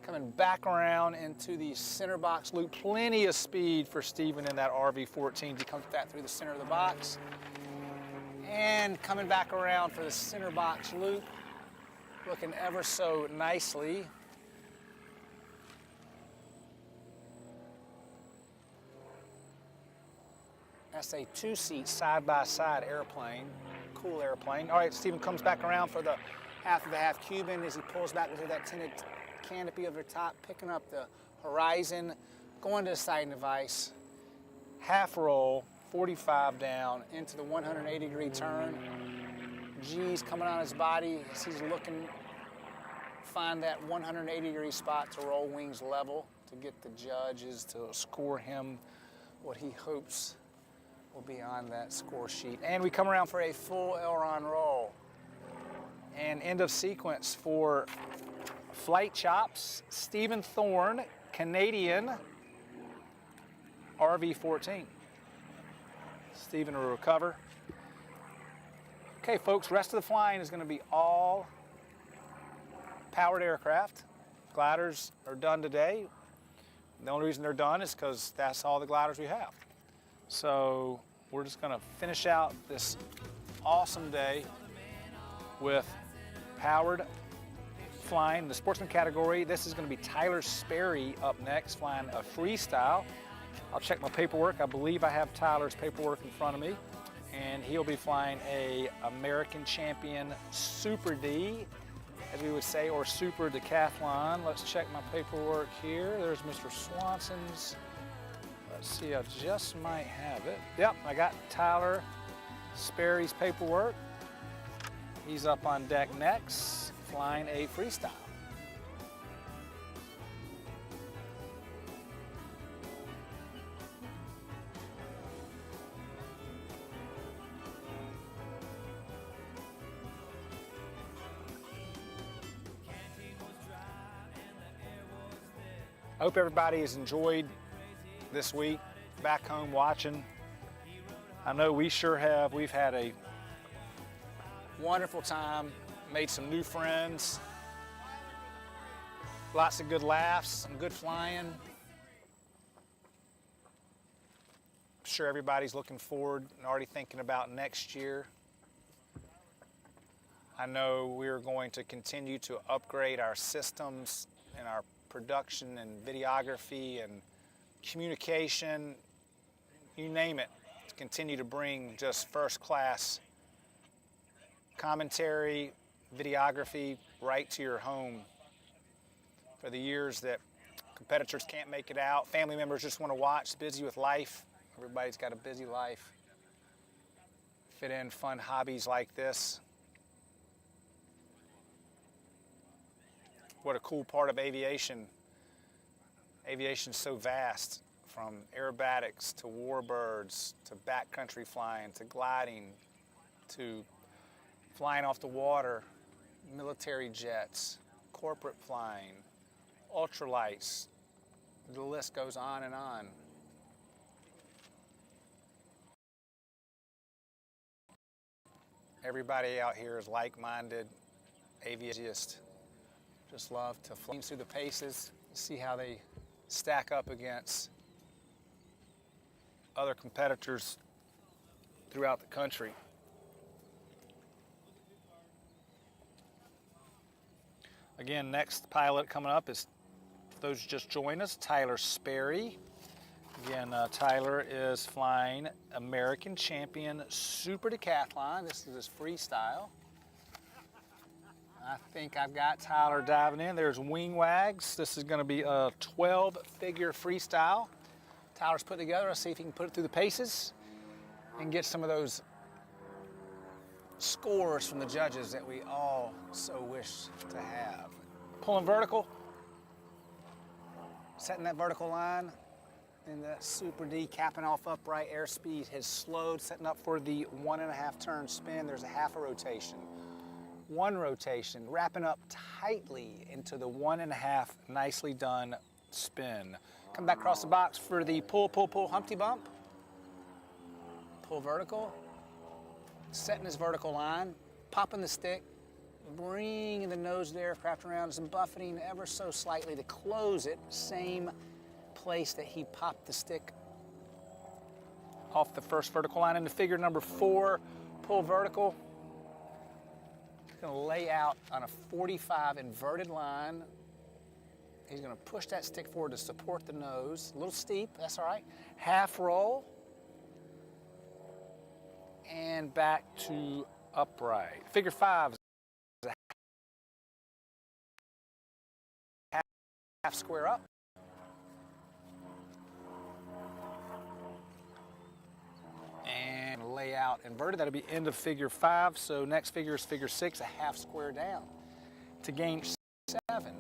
Coming back around into the center box loop. Plenty of speed for Stephen in that RV-14. He comes back through the center of the box. And coming back around for the center box loop. Looking ever so nicely. That's a 2-seat side-by-side airplane. Cool airplane. All right, Stephen comes back around for the half of the half Cuban as he pulls back into that tinted canopy over the top, picking up the horizon, going to the side device, half roll, 45 down, into the 180-degree turn. G's coming on his body as he's looking, find that 180-degree spot to roll wings level to get the judges to score him what he hopes will be on that score sheet. And we come around for a full aileron roll. And end of sequence for flight chops, Stephen Thorne, Canadian, RV-14. Stephen will recover. Okay, folks, rest of the flying is going to be all powered aircraft. Gliders are done today. The only reason they're done is because that's all the gliders we have. So we're just going to finish out this awesome day with powered flying in the Sportsman category. This is going to be Tyler Sperry up next, flying a freestyle. I'll check my paperwork. I believe I have Tyler's paperwork in front of me. And he'll be flying a American Champion Super D, as we would say, or Super Decathlon. Let's check my paperwork here. There's Mr. Swanson's. Let's see, I just might have it. Yep, I got Tyler Sperry's paperwork. He's up on deck next, flying a freestyle. I hope everybody has enjoyed this week back home watching. I know we sure have. We've had a wonderful time, made some new friends, lots of good laughs, some good flying. I'm sure everybody's looking forward and already thinking about next year. I know we're going to continue to upgrade our systems and our production and videography and communication, you name it, to continue to bring just first-class commentary, videography right to your home. For the years that competitors can't make it out, family members just want to watch, busy with life. Everybody's got a busy life. Fit in fun hobbies like this. What a cool part of aviation. Aviation's so vast, from aerobatics to warbirds to backcountry flying to gliding to flying off the water, military jets, corporate flying, ultralights. The list goes on and on. Everybody out here is like-minded aviatists. Just love to fly through the paces, see how they stack up against other competitors throughout the country. Again, next pilot coming up is, for those who just joined us, Tyler Sperry. Again, Tyler is flying American Champion Super Decathlon. This is his freestyle. I think I've got Tyler diving in. There's wing wags. This is going to be a 12-figure freestyle. Tyler's put together. Let's see if he can put it through the paces and get some of those scores from the judges that we all so wish to have. Pulling vertical. Setting that vertical line. And the Super D capping off upright. Airspeed has slowed, setting up for the 1.5 turn spin. There's a half a rotation. One rotation, wrapping up tightly into the 1.5, nicely done spin. Come back across the box for the pull, pull, pull, Humpty Bump. Pull vertical, setting his vertical line, popping the stick, bringing the nose of the aircraft around, some buffeting ever so slightly to close it, same place that he popped the stick off the first vertical line. Into figure number 4, pull vertical. Going to lay out on a 45 inverted line. He's going to push that stick forward to support the nose. A little steep, that's all right. Half roll. And back to upright. Figure 5 is a half square up. And lay out inverted. That'll be end of figure 5. So next figure is figure 6, a half square down to gain 7.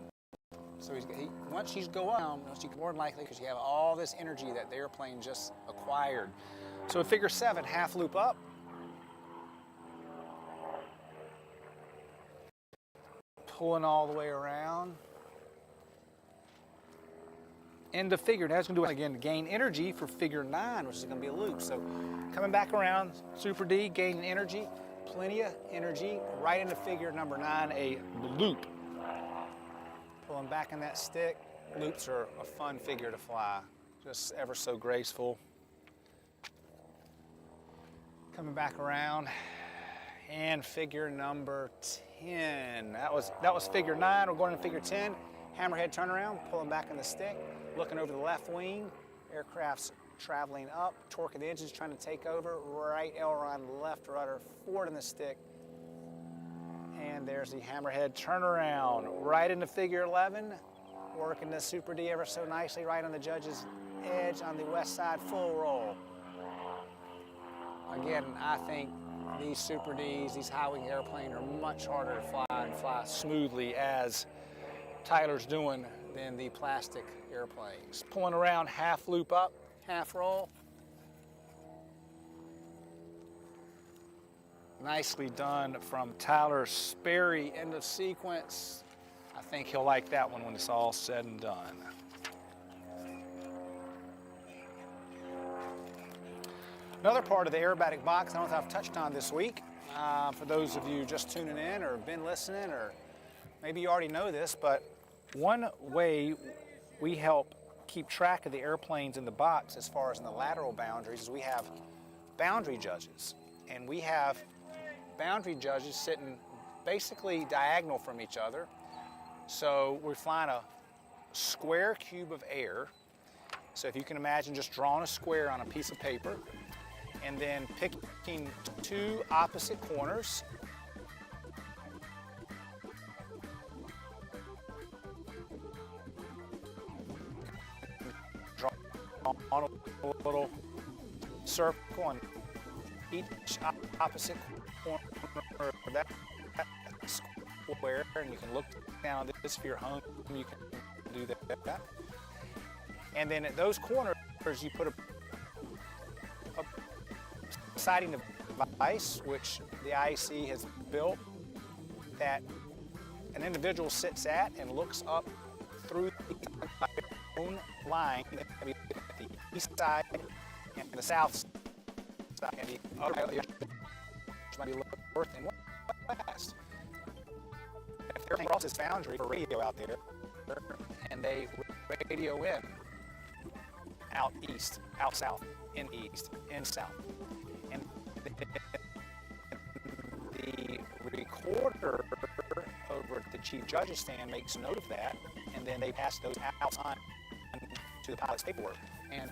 So once you go up, more than likely, because you have all this energy that the airplane just acquired. So in figure 7, half loop up. Pulling all the way around. End of figure. Now it's going to do it again to gain energy for figure 9, which is going to be a loop. So coming back around, Super D, gaining energy, plenty of energy, right into figure number 9, a loop. Pulling back in that stick. Loops are a fun figure to fly, just ever so graceful. Coming back around, and figure number 10. That was figure 9. We're going to figure 10. Hammerhead turnaround, pulling back in the stick, looking over the left wing. Aircraft's traveling up, torque of the engines trying to take over. Right aileron, left rudder, forward in the stick. And there's the hammerhead turnaround. Right into figure 11, working the Super D ever so nicely, right on the judge's edge on the west side, full roll. Again, I think these Super Ds, these high-wing airplanes are much harder to fly and fly smoothly as Tyler's doing than the plastic airplanes. Pulling around, half loop up, half roll. Nicely done from Tyler Sperry, end of sequence. I think he'll like that one when it's all said and done. Another part of the aerobatic box I don't know if I've touched on this week, for those of you just tuning in or been listening, or maybe you already know this, but one way we help keep track of the airplanes in the box as far as in the lateral boundaries is we have boundary judges. And we have boundary judges sitting basically diagonal from each other. So we're flying a square cube of air. So if you can imagine just drawing a square on a piece of paper and then picking two opposite corners. Draw on a little circle on each opposite corner of that square, and you can look down at this if you're home, you can do that. And then at those corners, you put a sighting device, which the IAC has built, that an individual sits at and looks up through the own line at the east side and the south side, and the other might be north and west. If they're across this boundary for radio out there, and they radio in, out east, out south, in east, in south. And the recorder over at the chief judge's stand makes note of that, and then they pass those outs on to the pilot's paperwork. And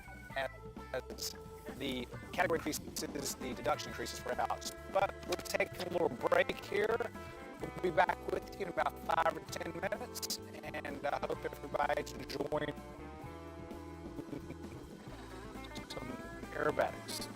as the category increases, the deduction increases for outs. But we're taking a little break here. We'll be back with you in about 5 or 10 minutes, and I hope everybody's enjoying some aerobatics.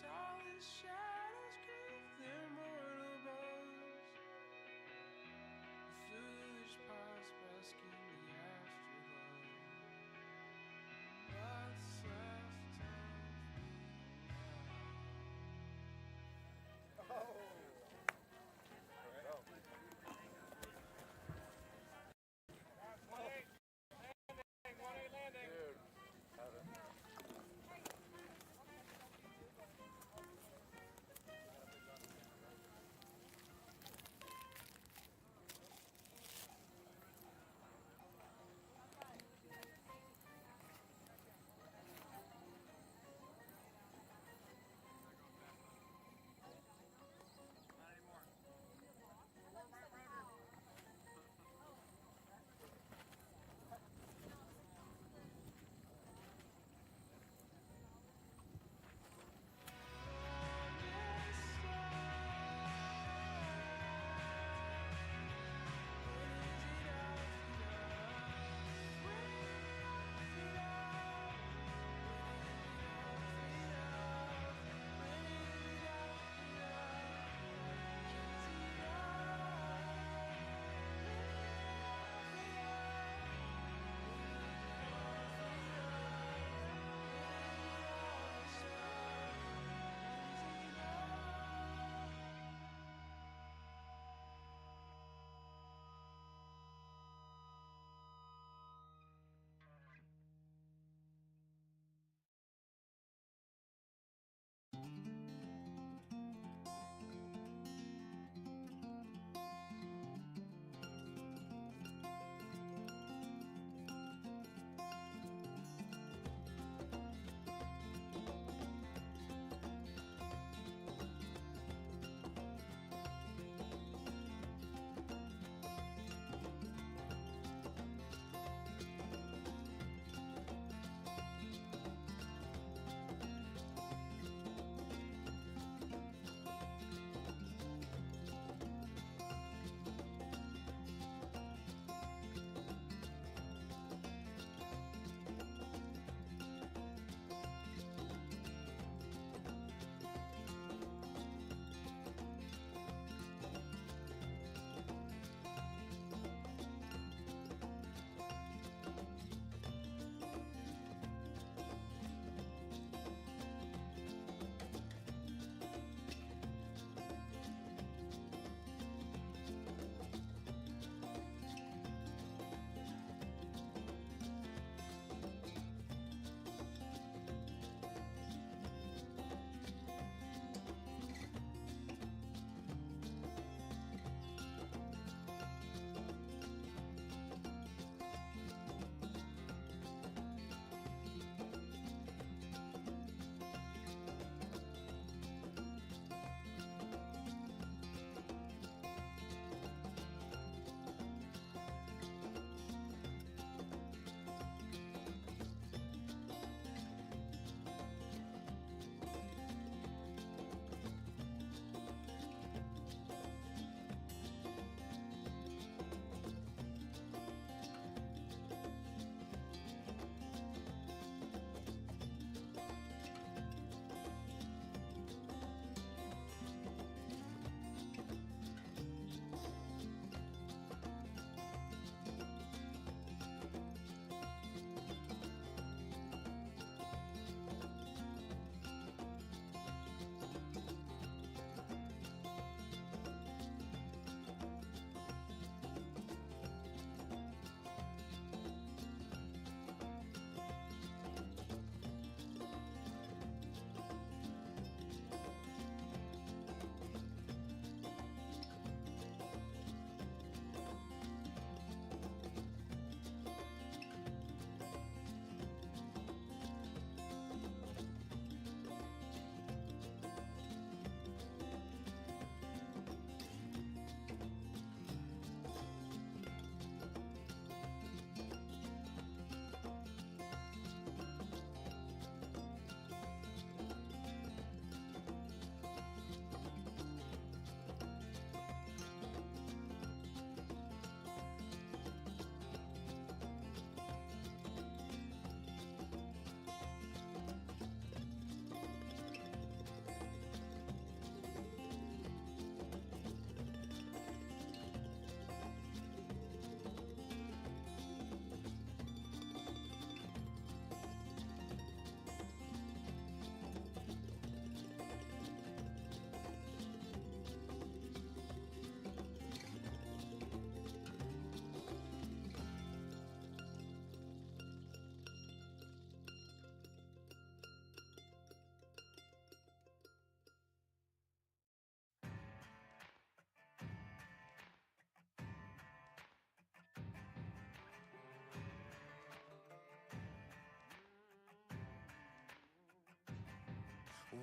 tallest shadows creep their mortal bows. The foolish past basking the afterglow. What's left of me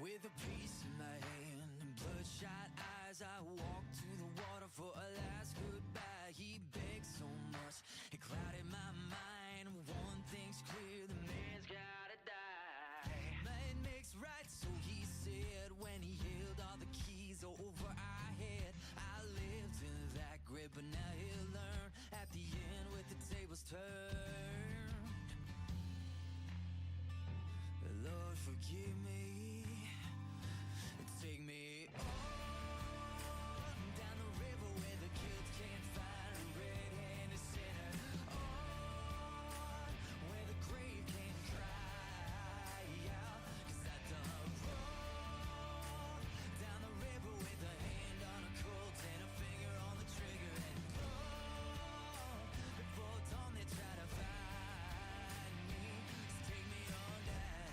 With a piece in my hand and bloodshot eyes, I walked to the water for a last goodbye. He begged so much, it clouded my mind. One thing's clear, the man's gotta die. Man makes right, so he said, when he held all the keys over our head. I lived in that grip, but now he'll learn at the end with the tables turned. Lord, forgive me, take me on down the river where the guilt can't find a red-handed sinner. On where the grave can't cry out, 'cause I done wrong. Down the river with a hand on a Colt and a finger on the trigger, and before dawn they try to find me. So take me on down.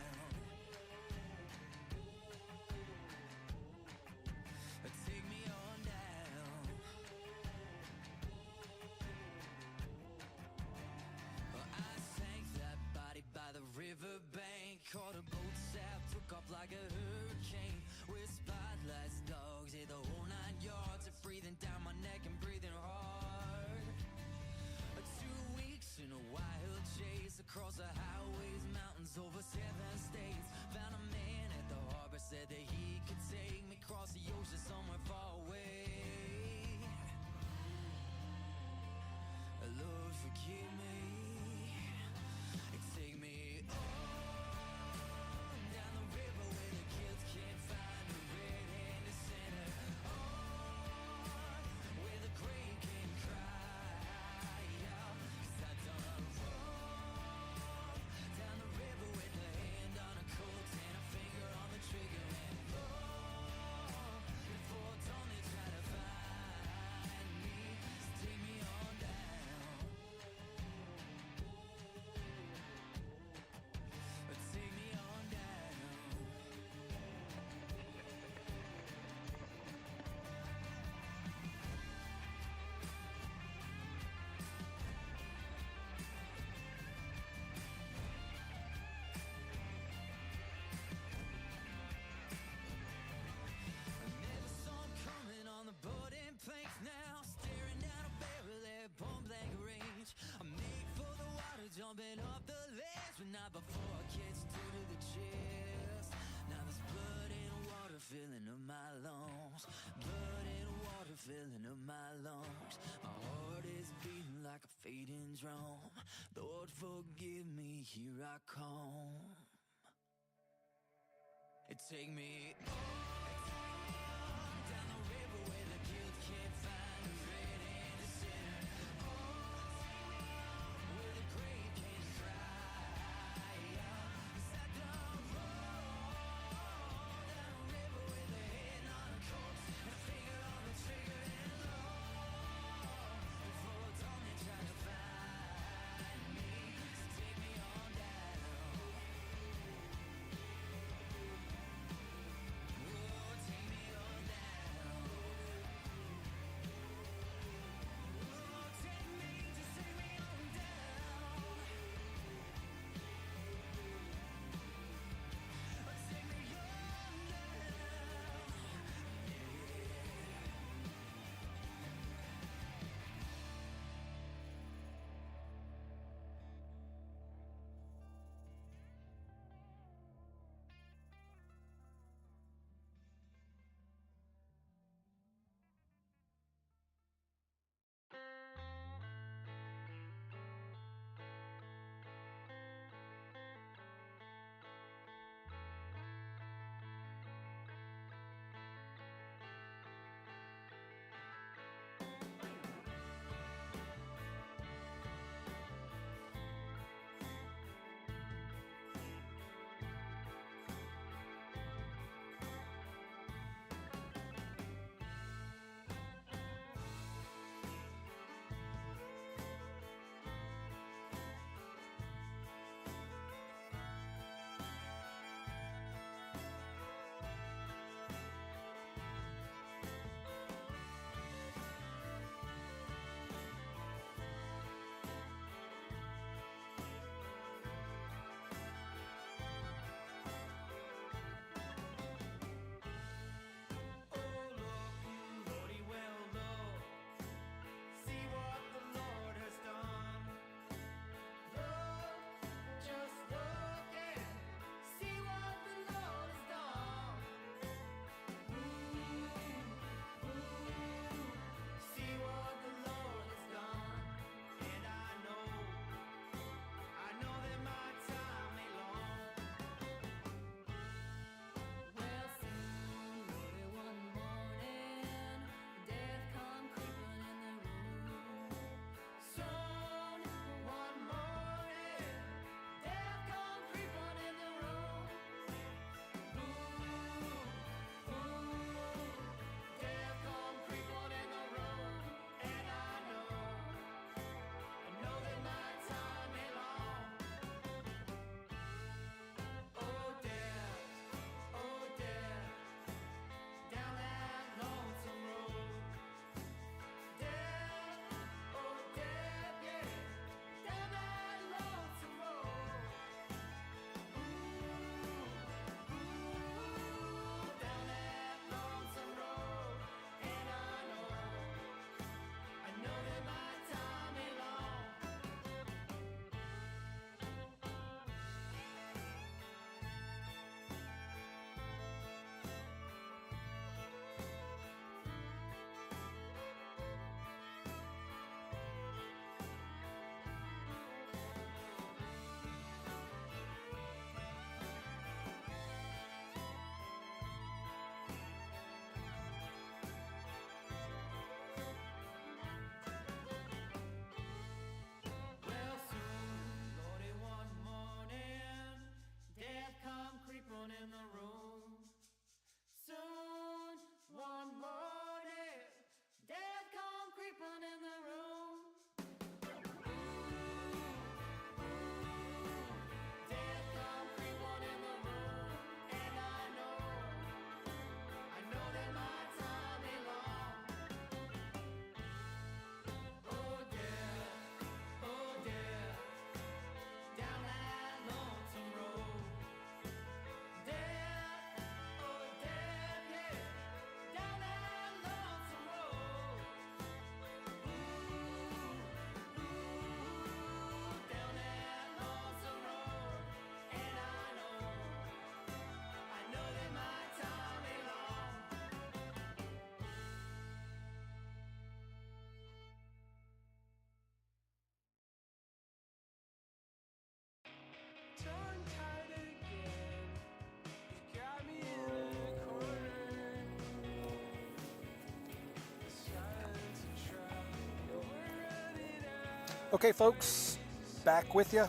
Take me on down. Well, I sank that body by the riverbank, caught a boat sap, took off like a hurricane. With spotlights, dogs, hit the whole 9 yards, of breathing down my neck and breathing hard. 2 weeks in a wild chase across the highways, mountains, over 7 states. Found a man at the harbor, said that he could take me across the ocean somewhere far away. Lord, forgive me, take me on down the river where the guilt can't find a red-handed sinner. On where the grave can't cry out, 'cause I done wrong. Down the river with a hand on a Colt and a finger on the trigger, and before dawn they try to find me. So take me on down. Take me on down. I never saw him coming on the boat and planks now, staring down a barrel at point blank range. I made for the water, jumping off the ledge, but not before I catch two to the chest. Now there's blood and water filling up my lungs, blood and water filling up my lungs. My heart is beating like a fading drum. Lord, forgive me, here I come. Take me on down the river where the guilt can't find a red-handed sinner. On where the grave can't cry out, 'cause I done wrong. Down the river with a hand on a Colt and a finger on the trigger, and before dawn they try to find me. So take me on down. Whoa. Okay, folks, back with you.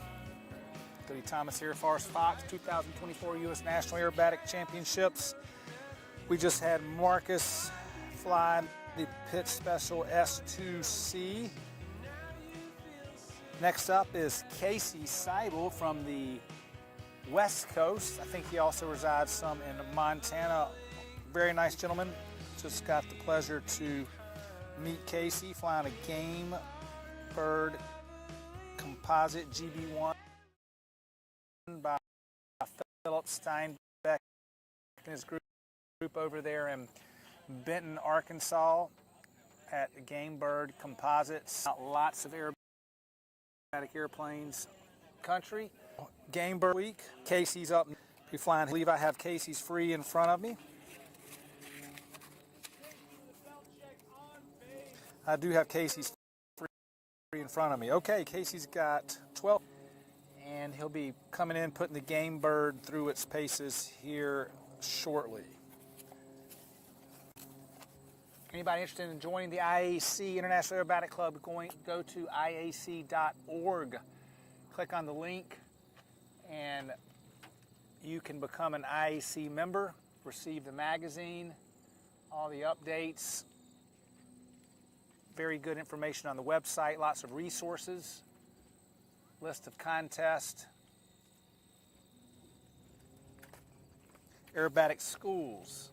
Goody Thomas here, Forrest Fox, 2024 U.S. National Aerobatic Championships. We just had Marcus fly the Pit Special S2C. Next up is Casey Seibel from the West Coast. I think he also resides some in Montana. Very nice gentleman. Just got the pleasure to meet Casey flying a Game Bird Composite GB1 by Philip Steinbeck and his group over there in Benton, Arkansas at Game Bird Composites. Lots of aerobatic airplanes country. Game Bird week. Casey's up. Be flying. I believe I have Casey's free in front of me. I do have Casey's free in front of me. Okay, Casey's got 12, and he'll be coming in, putting the Game Bird through its paces here shortly. Anybody interested in joining the IAC International Aerobatic Club, go to IAC.org. Click on the link, and you can become an IAC member, receive the magazine, all the updates, very good information on the website, lots of resources, list of contests, aerobatic schools.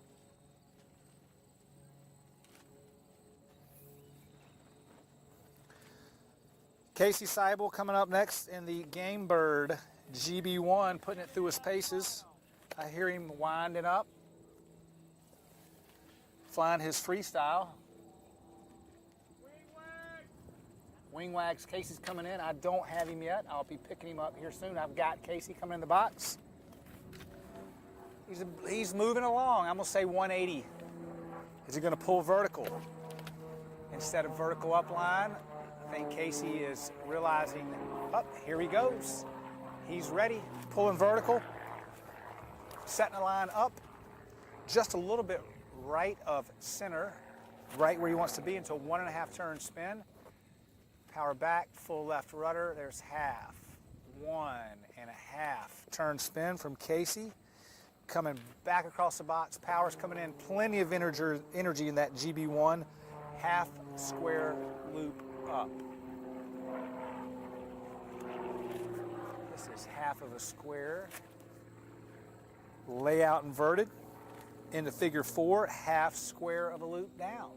Casey Seibel coming up next in the Game Bird GB1, putting it through his paces. I hear him winding up, flying his freestyle. Wing wags, Casey's coming in. I don't have him yet. I'll be picking him up here soon. I've got Casey coming in the box. He's moving along. I'm gonna say 180. Is he gonna pull vertical instead of vertical upline? I think Casey is realizing, here he goes. He's ready, pulling vertical, setting the line up just a little bit right of center, right where he wants to be until 1.5 turn spin. Power back, full left rudder, there's half. 1.5 turn spin from Casey. Coming back across the box, power's coming in, plenty of energy in that GB1. Half square loop up. This is half of a square. Layout inverted into figure 4, half square of a loop down.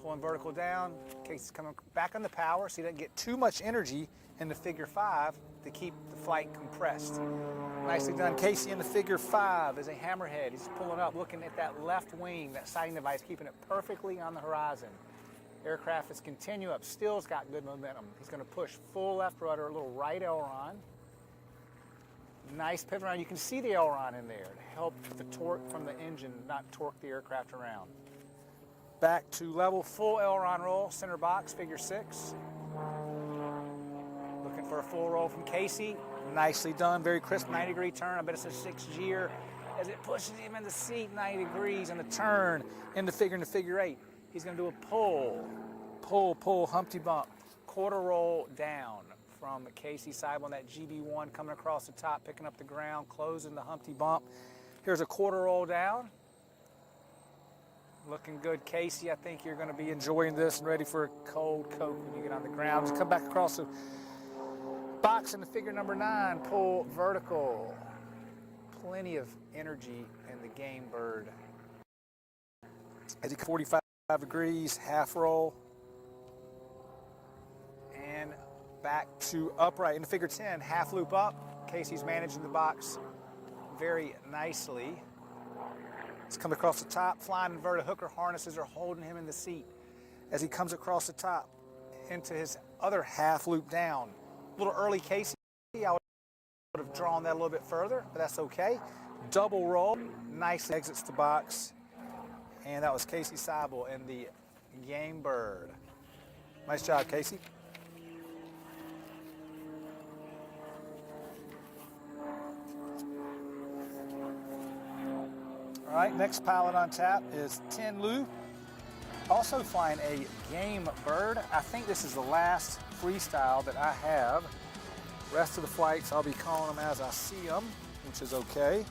Pulling vertical down, Casey's coming back on the power so he doesn't get too much energy into figure 5 to keep the flight compressed. Nicely done. Casey in the figure 5 is a hammerhead. He's pulling up, looking at that left wing, that sighting device, keeping it perfectly on the horizon. Aircraft is continue up, still's got good momentum. He's going to push full left rudder, a little right aileron. Nice pivot around. You can see the aileron in there to help the torque from the engine not torque the aircraft around. Back to level, full aileron roll, center box, figure 6. Looking for a full roll from Casey. Nicely done, very crisp 90-degree turn. I bet it's a 6-gear as it pushes him in the seat 90 degrees and the turn into figure 8. He's going to do a pull, Humpty bump, quarter roll down from Casey Seibel on that GB1 coming across the top, picking up the ground, closing the Humpty bump. Here's a quarter roll down. Looking good, Casey. I think you're going to be enjoying this and ready for a cold Coke when you get on the ground. Just come back across the box in the figure number 9, pull vertical. Plenty of energy in the Game Bird. As you 45 degrees, half roll. And back to upright. In the figure 10, half loop up. Casey's managing the box very nicely. He's coming across the top, flying inverted hooker harnesses are holding him in the seat as he comes across the top into his other half loop down. A little early, Casey. I would have drawn that a little bit further, but that's okay. Double roll, nicely exits the box. And that was Casey Seibel in the Game Bird. Nice job, Casey. All right, next pilot on tap is Tien Luu. Also flying a game bird. I think this is the last freestyle that I have. Rest of the flights, I'll be calling them as I see them, which is okay.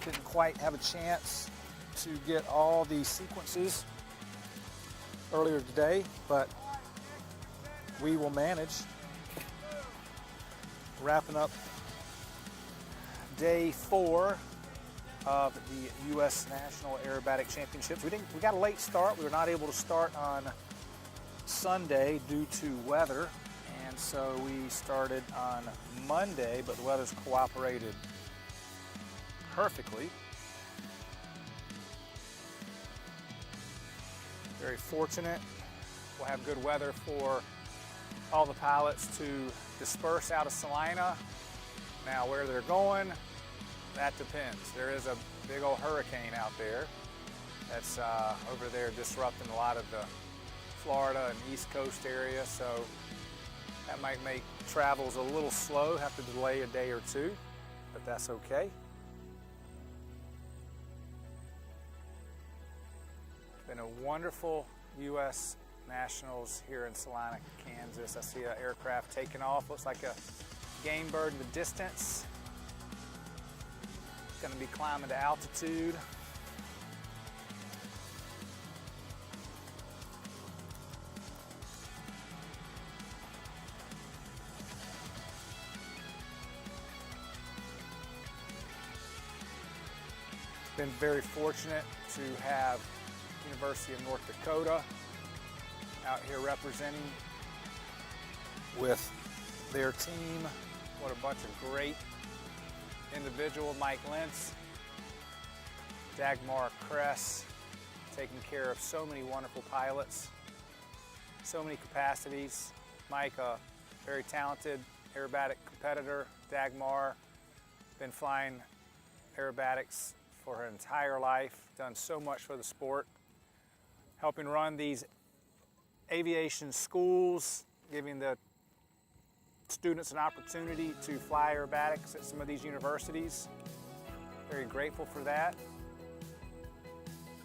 Didn't quite have a chance to get all the sequences earlier today, but we will manage. Wrapping up day 4 of the U.S. National Aerobatic Championships. We got a late start. We were not able to start on Sunday due to weather, and so we started on Monday, but the weather's cooperated perfectly. Very fortunate. We'll have good weather for all the pilots to disperse out of Salina. Now where they're going, that depends. There is a big old hurricane out there that's over there disrupting a lot of the Florida and East Coast area, so that might make travels a little slow, have to delay a day or two, but that's okay. It's been a wonderful U.S. Nationals here in Salina, Kansas. I see an aircraft taking off, looks like a game bird in the distance. Going to be climbing to altitude. Been very fortunate to have University of North Dakota out here representing with their team. What a bunch of great individual. Mike Lentz, Dagmar Kress, taking care of so many wonderful pilots, so many capacities. Mike, a very talented aerobatic competitor. Dagmar, been flying aerobatics for her entire life, done so much for the sport, helping run these aviation schools, giving the students an opportunity to fly aerobatics at some of these universities. Very grateful for that.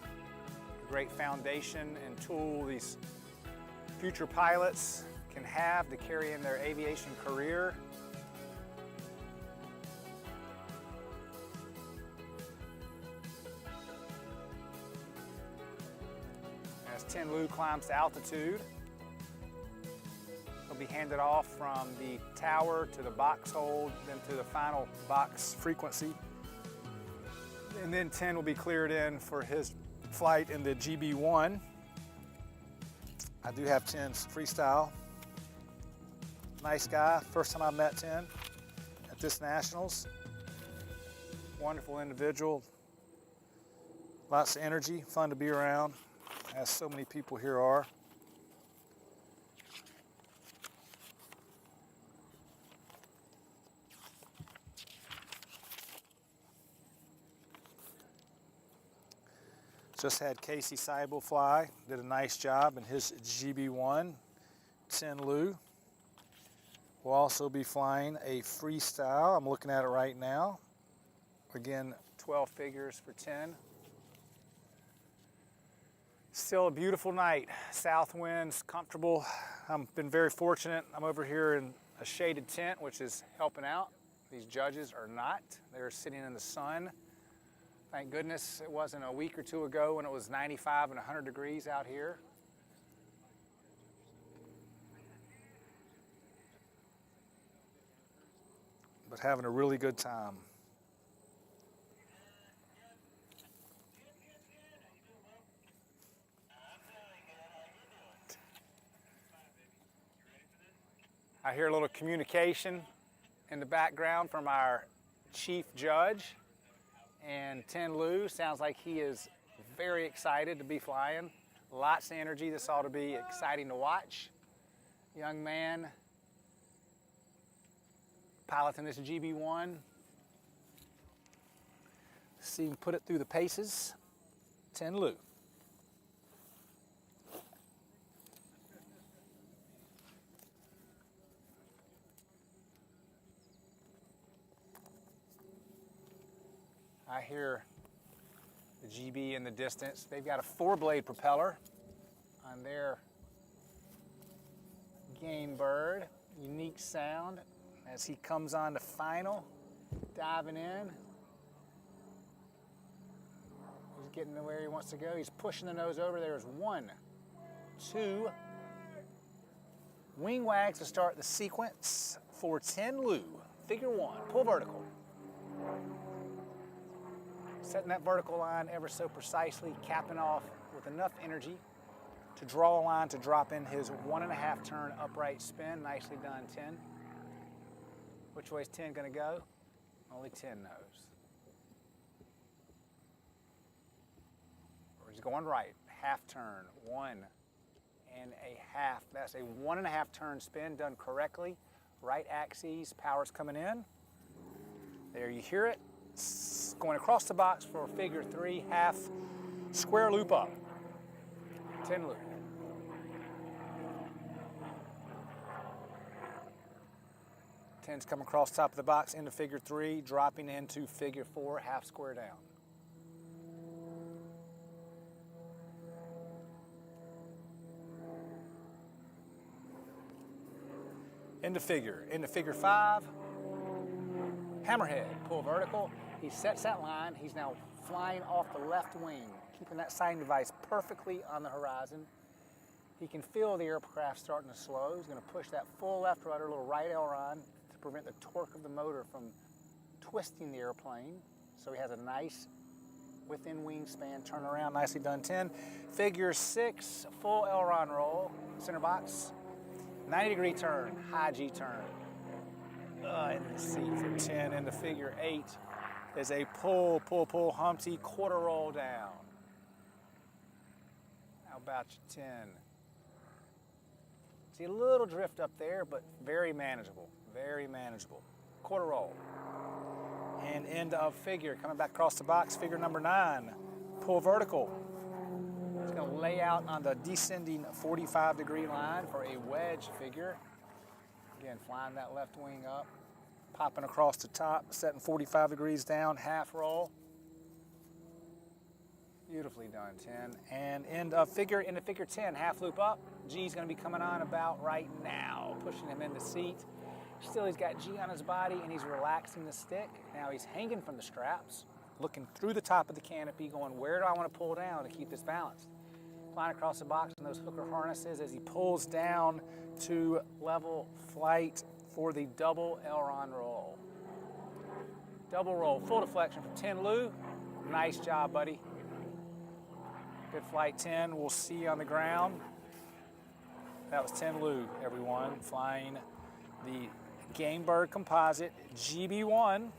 A great foundation and tool these future pilots can have to carry in their aviation career. As Tien Luu climbs to altitude, he'll be handed off from the tower to the box hold, then to the final box frequency. And then Tien will be cleared in for his flight in the GB1. I do have Tien's freestyle. Nice guy. First time I met Tien at this Nationals. Wonderful individual. Lots of energy, fun to be around, as so many people here are. Just had Casey Seibel fly, did a nice job in his GB1. Tien Luu will also be flying a freestyle. I'm looking at it right now. Again, 12 figures for Tien. Still a beautiful night. South winds, comfortable. I've been very fortunate. I'm over here in a shaded tent, which is helping out. These judges are not. They're sitting in the sun. Thank goodness it wasn't a week or two ago when it was 95 and 100 degrees out here. But having a really good time. I hear a little communication in the background from our chief judge. And Tien Luu sounds like he is very excited to be flying. Lots of energy. This ought to be exciting to watch. Young man piloting this GB1. See him put it through the paces. Tien Luu. I hear the GB in the distance. They've got a 4-blade propeller. on their game bird. Unique sound as he comes on to final, diving in. He's getting to where he wants to go. He's pushing the nose over. There's 1, 2. Wing wags to start the sequence for Tien Luu. Figure 1, pull vertical. Setting that vertical line ever so precisely, capping off with enough energy to draw a line to drop in his 1.5 turn upright spin. Nicely done, Tien. Which way is Tien gonna go? Only Tien knows. Or he's going right, half turn, 1.5. That's a 1.5 turn spin done correctly. Right axis, power's coming in. There you hear it. Going across the box for figure 3, half square loop up. Tien Luu. Tien's coming across top of the box into figure 3, dropping into figure 4, half square down. Into figure 5, hammerhead, pull vertical. He sets that line. He's now flying off the left wing, keeping that sighting device perfectly on the horizon. He can feel the aircraft starting to slow. He's going to push that full left rudder, little right aileron to prevent the torque of the motor from twisting the airplane. So he has a nice within wingspan turnaround. Nicely done, Tien. Figure 6, full aileron roll, center box. 90-degree turn, high G turn. In the seat for Tien. Into figure 8 is a pull, Humpty, quarter roll down. How about you, Tien? See a little drift up there, but very manageable, Quarter roll. And end of figure, coming back across the box, figure number 9, pull vertical. It's going to lay out on the descending 45-degree line for a wedge figure. Again, flying that left wing up, popping across the top, setting 45 degrees down, half roll. Beautifully done, Tien. And into figure 10, half loop up. G's going to be coming on about right now, pushing him in the seat. Still, he's got G on his body, and he's relaxing the stick. Now he's hanging from the straps, looking through the top of the canopy, going, where do I want to pull down to keep this balanced? Flying across the box in those hooker harnesses as he pulls down to level flight for the double aileron roll. Double roll, full deflection from Tien Luu. Nice job, buddy. Good flight, Tien. We'll see you on the ground. That was Tien Luu, everyone, flying the Game Bird Composite GB1.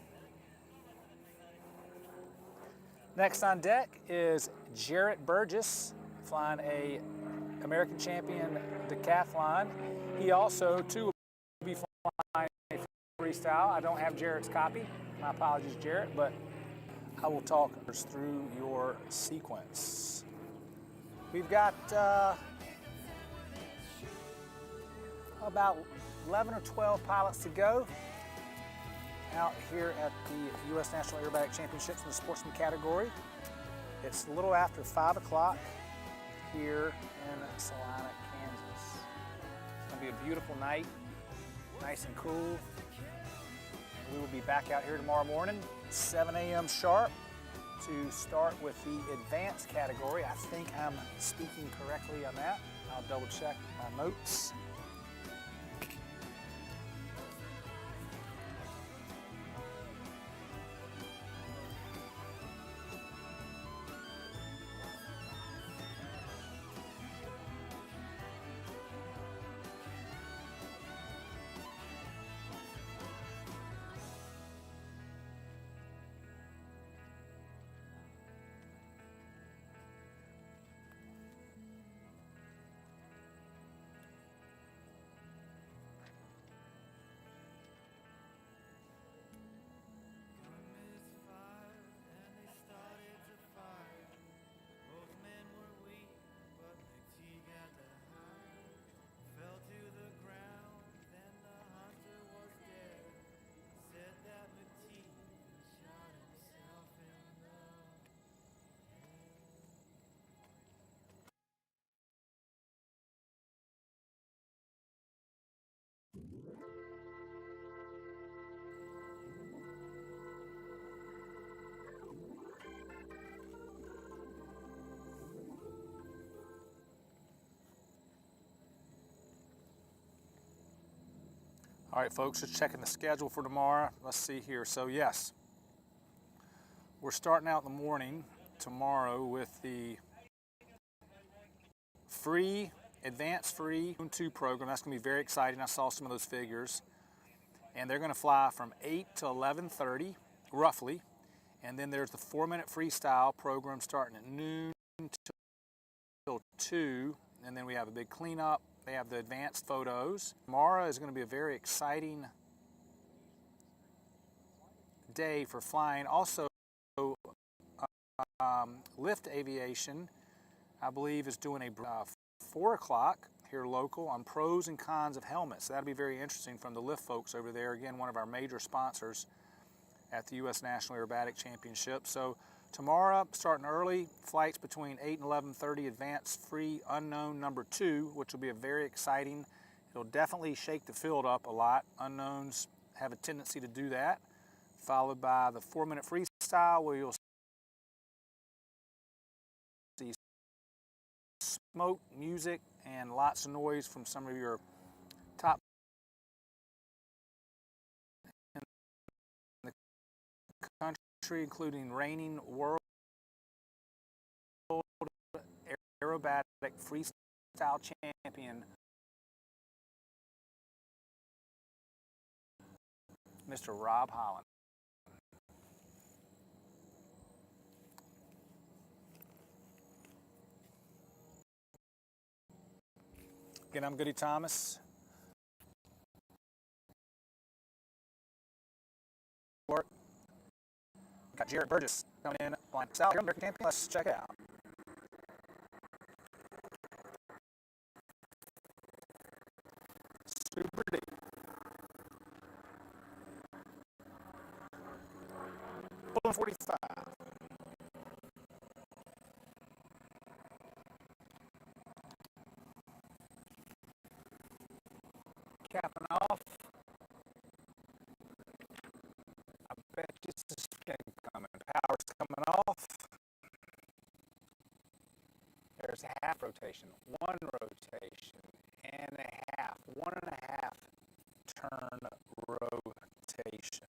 Next on deck is Jaret Burgess, flying a American champion decathlon. He also, too, will be flying a freestyle. I don't have Jaret's copy. My apologies, Jaret, but I will talk us through your sequence. We've got about 11 or 12 pilots to go out here at the U.S. National Aerobatic Championships in the Sportsman category. It's a little after 5 o'clock here in Salina, Kansas. It's going to be a beautiful night, nice and cool. We will be back out here tomorrow morning, 7 a.m. sharp, to start with the advanced category. I think I'm speaking correctly on that. I'll double check my notes. All right, folks, just checking the schedule for tomorrow. Let's see here. So, yes, we're starting out in the morning tomorrow with the free, advanced free 2 program. That's going to be very exciting. I saw some of those figures. And they're going to fly from 8 to 11:30, roughly. And then there's the 4-minute freestyle program starting at noon till 2. And then we have a big cleanup. They have the advanced photos. Tomorrow is going to be a very exciting day for flying. Also, Lift Aviation, I believe, is doing a 4 o'clock here local on pros and cons of helmets. So that'll be very interesting from the Lift folks over there. Again, one of our major sponsors at the U.S. National Aerobatic Championship. So tomorrow, starting early, flights between 8 and 11:30, advanced free unknown number 2, which will be a very exciting. It'll definitely shake the field up a lot. Unknowns have a tendency to do that. Followed by the 4-minute freestyle, where you'll see smoke, music, and lots of noise from some of your top in the country, including reigning world aerobatic freestyle champion, Mr. Rob Holland. Again, I'm Goody Thomas. Work. Got Jaret Burgess coming in flying south here, American champion. Let's check it out. Super deep. Pulling 45. Capping off. I bet you this is coming. Power's coming off. There's a half rotation, 1 rotation, and a half, 1.5 turn rotation.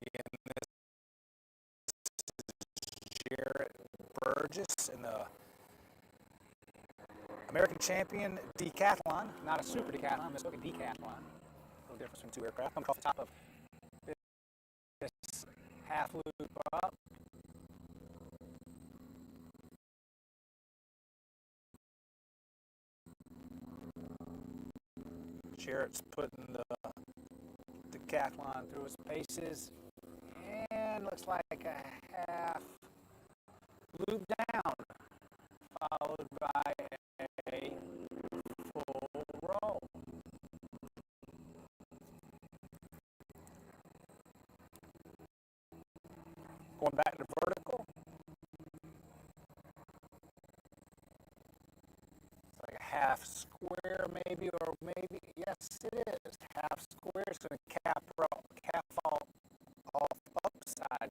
Again, this is Jaret Burgess in the American champion decathlon, not a super decathlon, let's look at decathlon. A little difference between 2 aircraft. Comes off the top of this half loop up. Jaret's putting the decathlon through its paces, and looks like a half loop down, followed by a full roll. Going back to vertical. It's like a half square maybe, or maybe, yes it is. Half square. It's going to cap off upside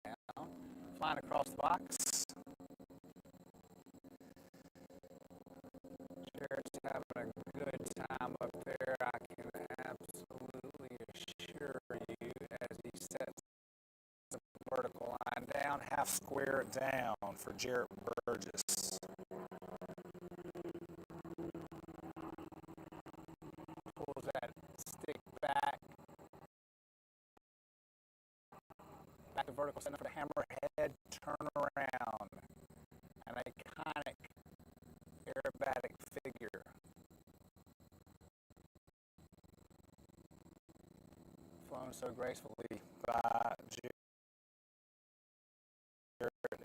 down. Flying across the box. Jaret's having a good time up there, I can absolutely assure you, as he sets the vertical line down, half square down for Jaret Burgess. Pulls that stick back to vertical, setting for the hammerhead turnaround. An iconic aerobatic figure. Flown so gracefully by Jaret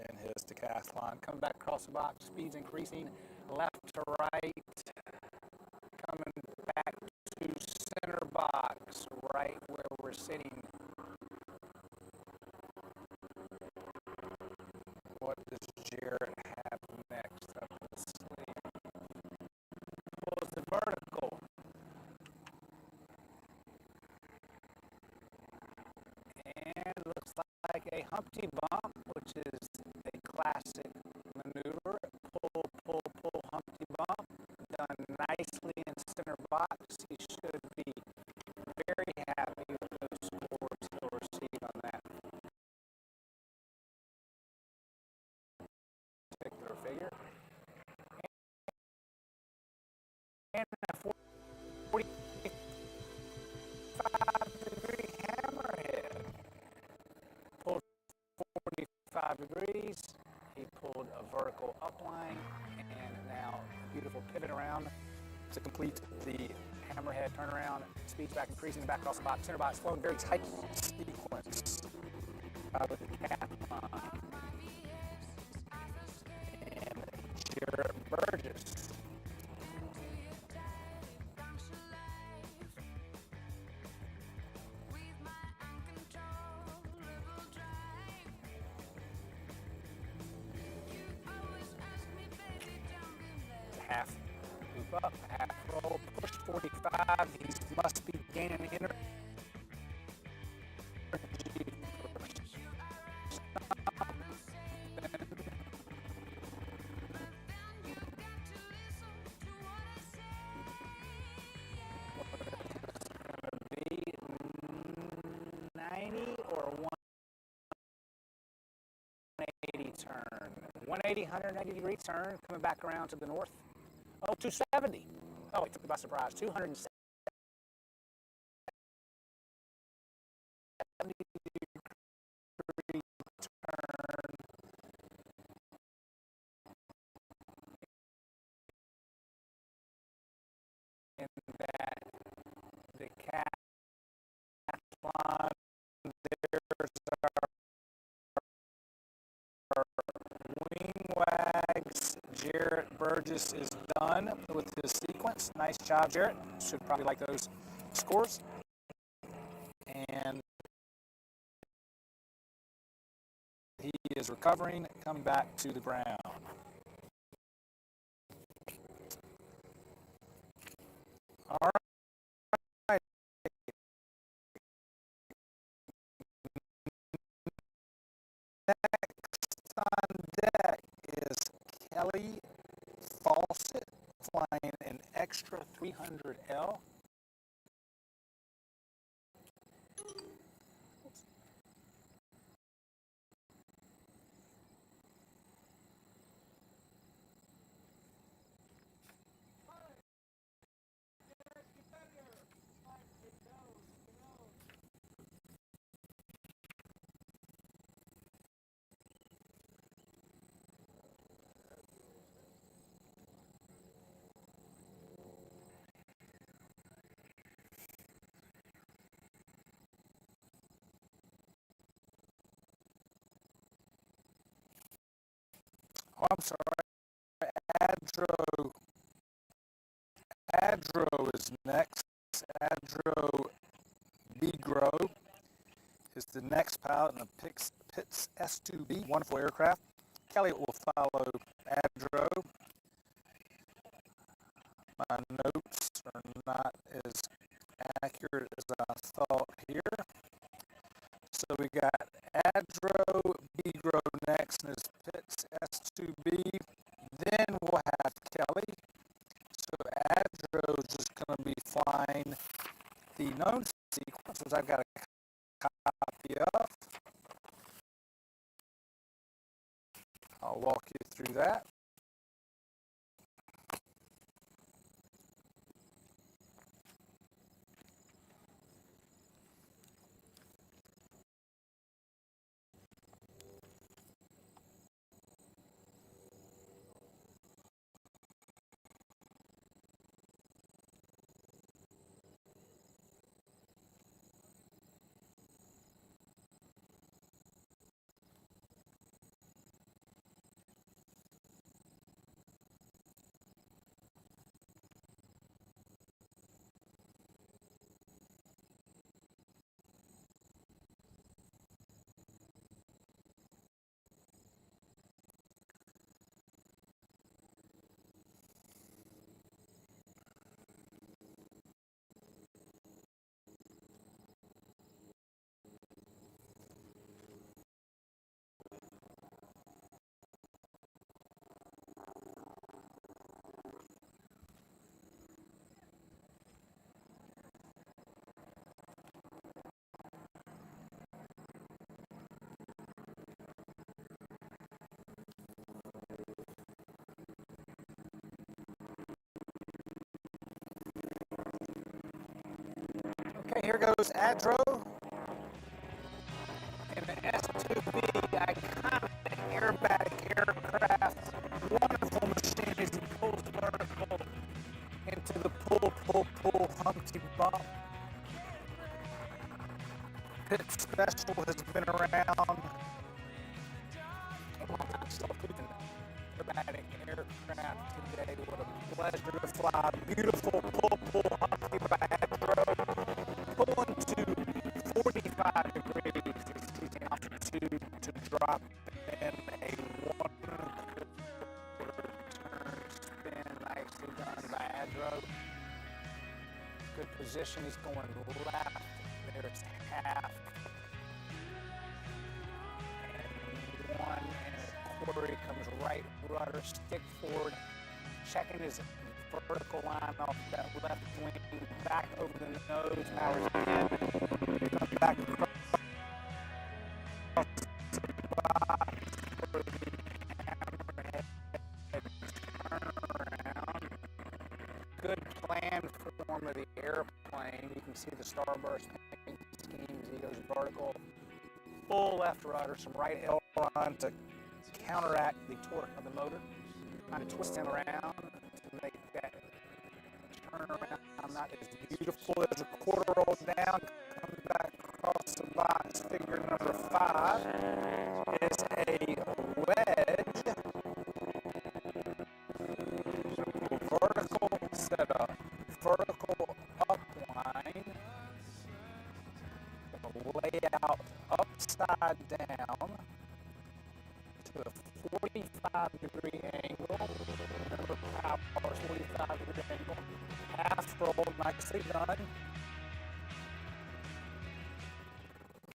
in his decathlon. Coming back across the box, speed's increasing left to right. Coming back to center box, right where we're sitting. What does Jaret have next up his sleeve? Pulls the vertical. And looks like a Humpty Bump, which is a classic 45 degrees. He pulled a vertical upline, and now a beautiful pivot around to complete the hammerhead turnaround. Speed's back increasing, back across the box, center box, flowing very tight sequence with the cap line. And Jaret Burgess. Half loop up, half roll, push 45. He must be gaining energy. Be 90 or 180 turn. 180, 180 degree turn, coming back around to the north. Oh, 270. Oh, it took me by surprise. 270 degree turn. And that the cap line, there's our wing wags. Jaret Burgess is done with his sequence. Nice job, Jaret. Should probably like those scores. And he is recovering, coming back to the ground. All right. Next on deck is Kelly Fawcett, flying an extra 300L. Oh, I'm sorry. Adro is next. Adro Begrow is the next pilot in the Pitts S2B. Wonderful aircraft. Kelly will follow Adro. My notes are not as accurate as I thought here. So we got Adro Begrow next in his Pitts S2B. Then we'll have Kelly. So Adro's just going to be flying the known sequence, which I've got a copy of. I'll walk you through that. Okay, here goes Adro in the S2B iconic Litsky bump. Pit Special has been around. Aerobatic aircraft today. What a pleasure to fly. Beautiful pull hockey by Adro. Pulling to 45 degrees. It's using altitude to drop in a 1/4 turn spin. Nicely done by Adro. Good position. He's going left. There's half. And 1 1/4. He comes right rudder, stick forward. Checking his vertical line off that left wing. Back over the nose. Powers again. Comes back across the box for the hammerhead turnaround. Good plan form of the airplane. You can see the starburst paint schemes. He goes vertical. Full left rudder, some right aileron to counteract the torque of the motor. Kind of twisting around to make that turnaround not as beautiful as a quarter roll down. Comes back across the box. Figure number 5 is a wedge. Vertical setup. Vertical upline. Lay out upside down to a 45-degree angle. Remember, power 45-degree angle. Half roll, nicely done.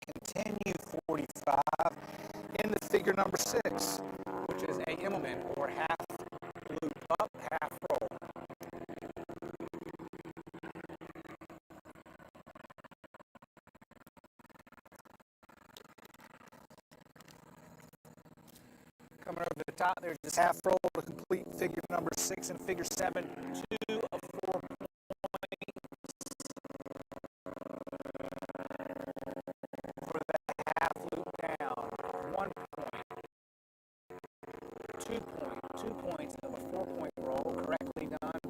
Continue 45 into figure number 6, which is a Immelman, or half loop up, half roll. Coming over to the top, there's this half roll to complete figure number 6 and figure 7, 2 of 4 points for the half loop down. 1 point, 2 points of a 4-point roll, correctly done.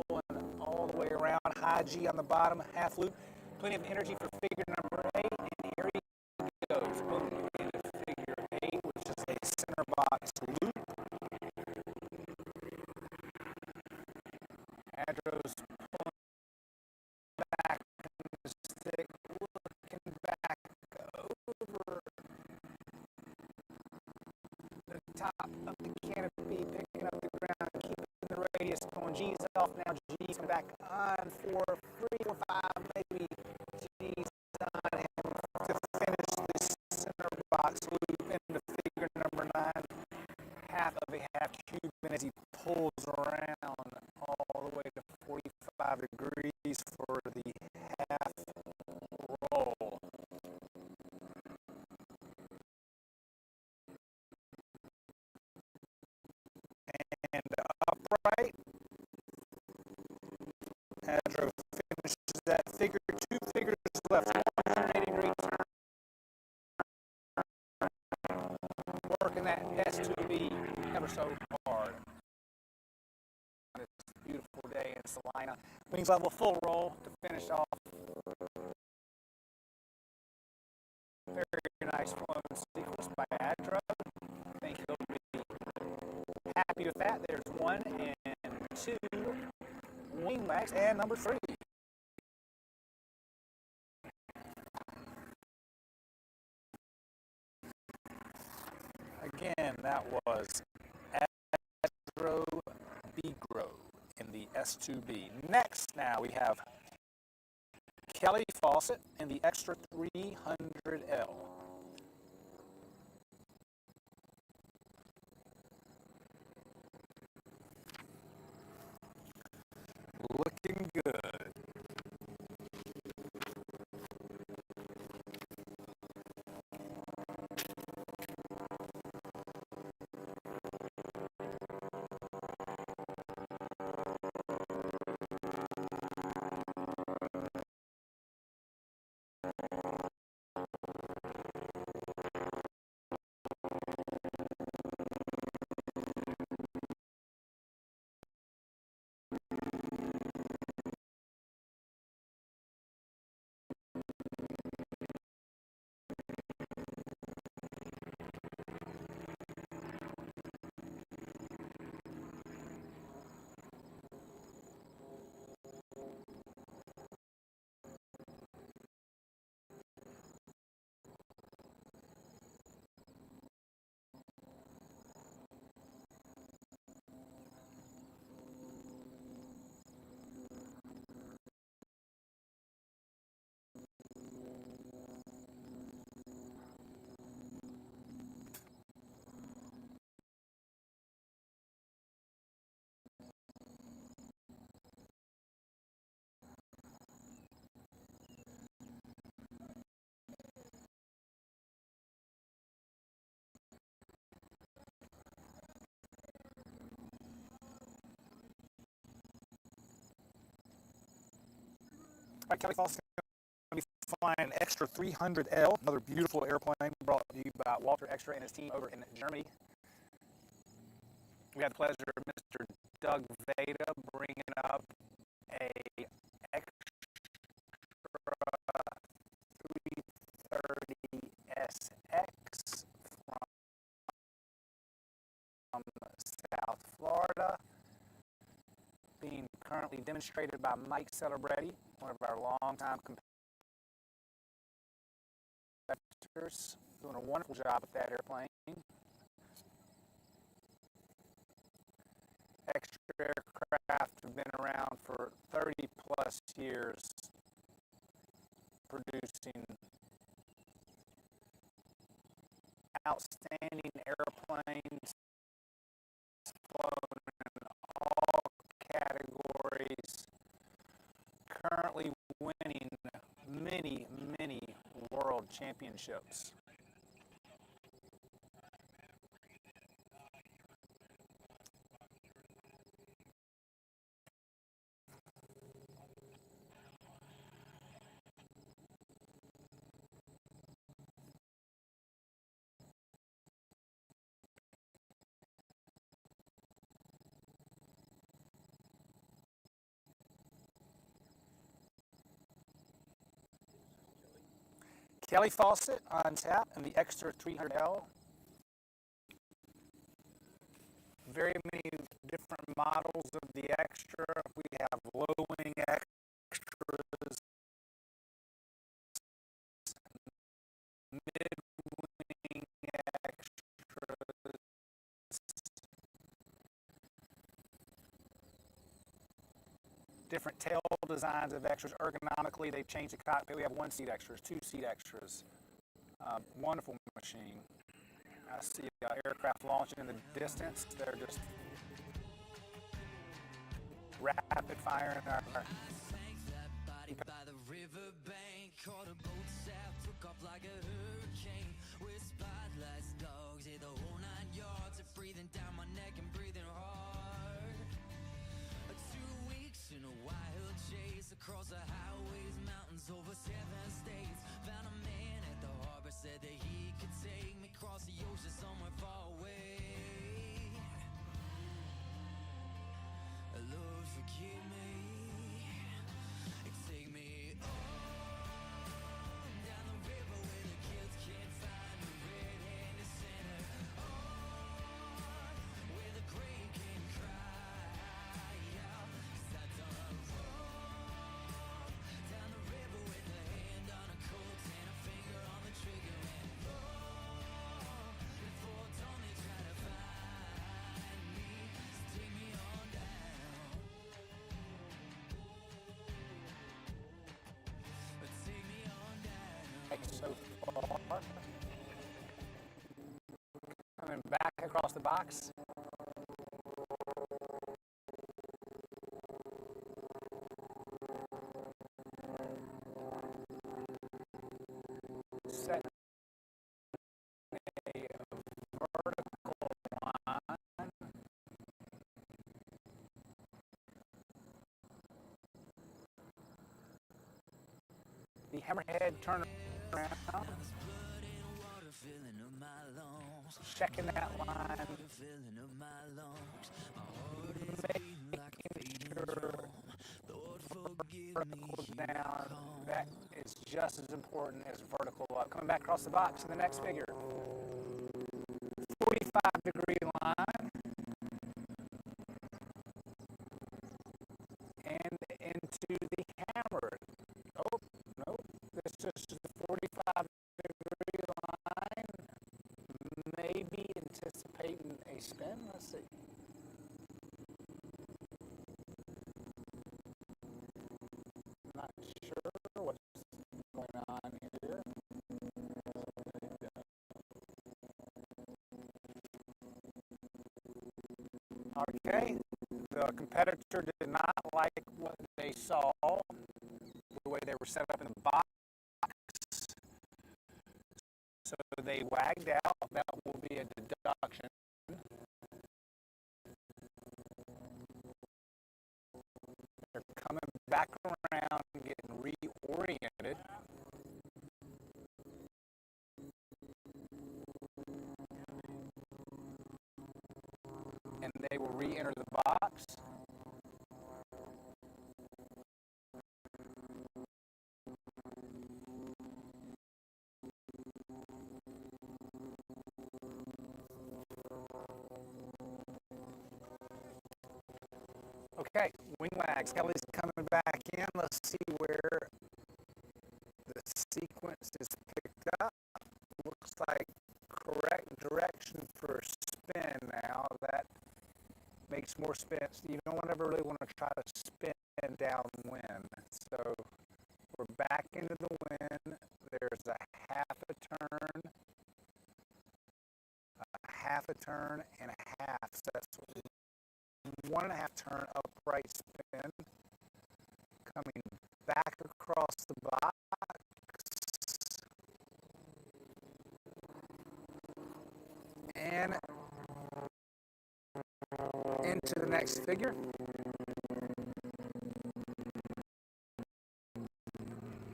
Pulling all the way around, high G on the bottom, half loop. Plenty of energy for figure number 8, and here he goes. Boom, into figure 8, which is a center box loop. Adro's pulling back in the stick, looking back over the top of the canopy, picking up the ground, keeping the radius going. G's off now, G's come back on for 3 or 5, maybe. G's on him to finish the center box loop into figure number 9. Half of a half Cuban as he pulls around all the way to 45 degrees for the half roll. And upright. Adro finishes that figure. 2 figures left. 180-degree turn. Working that S2B ever so hard. It's a beautiful day in Salina. Wings level, full roll to finish off. Very nice flown sequence by Adro. I think he'll be happy with that. There's 1 and 2 wing backs, and number 3. Again, that was Adro Begrow in the S2B. Next, now we have Kelly Fawcett in the extra 300L. Looking good. right, Kelly Fawcett's going to be flying Extra 300L, another beautiful airplane brought to you by Walter Extra and his team over in Germany. We had the pleasure of Mr. Doug Veda bringing up a Extra 330SX from South Florida, being currently demonstrated by Mike Celebretti, one of our longtime competitors, doing a wonderful job with that airplane. Extra aircraft have been around for 30 plus years, producing outstanding airplanes, flown in all categories, currently winning many, many world championships. Kelly Fawcett on tap and the Extra 300L. Very many different models of the Extra. We have low-wing extras, mid-wing extras, different tail designs of extras. Ergonomically, they've changed the cockpit. We have one-seat extras, two-seat extras. Wonderful machine. I see aircraft launching in the distance. They're just rapid firing our by the riverbank, caught a boat sap, took off like a hurricane. With spotlights, dogs, hit the whole 9 yards, of breathing down my neck and breathing hard. 2 weeks in a wild chase across the highways, mountains over 7 states. Found a man at the harbor, said that he could take me across the ocean somewhere far away. Lord, forgive me. Take me on down the river where the kids can't find the red-handed sinner. On where the grave can cry out, 'cause I done wrong. Down the river with a hand on a Colt and a finger on the trigger, and long before dawn they try to find me. So take me on down. Take me on down. so far. Coming back across the box. Set a vertical line. The hammerhead turn around. Checking that line. Vertical down. That is just as important as vertical up. Coming back across the box in the next figure. 45-degree line. And into the hammer. Oh, no. This is the 45-degree line. Maybe anticipating a spin. Let's see. Not sure what's going on here. Okay, the competitor did not like what they saw, the way they were set up in the box, so they wagged out. That will be a deduction. They're coming back around, getting reoriented. And they will re-enter the box. Okay, wing wags. Kelly's coming back in. Let's see where the sequence is picked up. Looks like correct direction for spin now. That makes more sense. You don't ever really want to try to spin downwind. So we're back into the wind. There's a half a turn, and a half. So that's 1.5 turn upright spin. Coming back across the box. And into the next figure.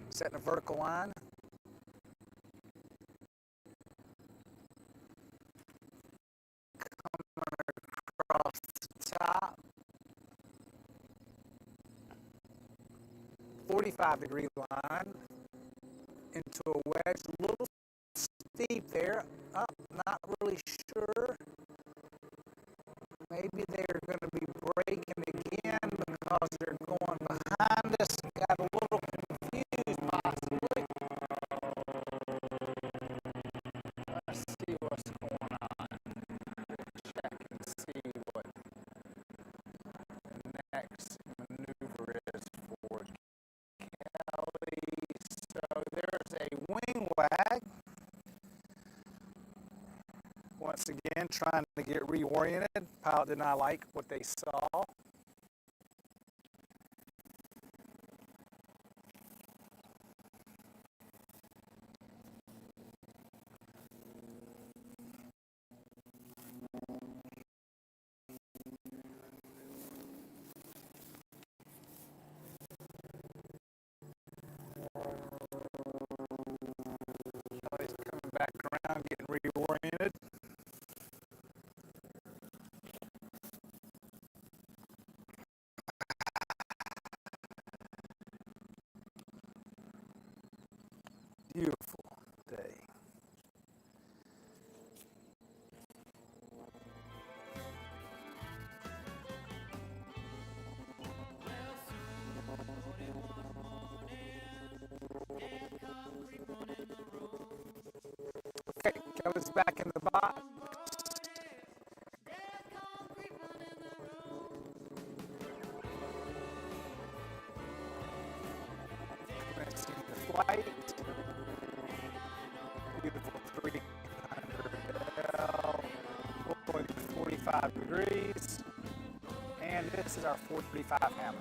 Setting a vertical line. Coming across the top. 45-degree line into a wedge. A little steep there. Up, not really sure. Maybe they're going to be braking again because they're going behind us. Got a little confused, possibly. Let's see what's going on. Check and see what the next maneuver is for Kelly. So there's a wing wag. Once again, trying to get reoriented. Pilot did not like what they saw. Kelly's coming back around, getting reoriented. Beautiful day. Okay, Kelly's back in the box. Commencing the flight. Beautiful 300L, going 45 degrees, and this is our 435 hammer.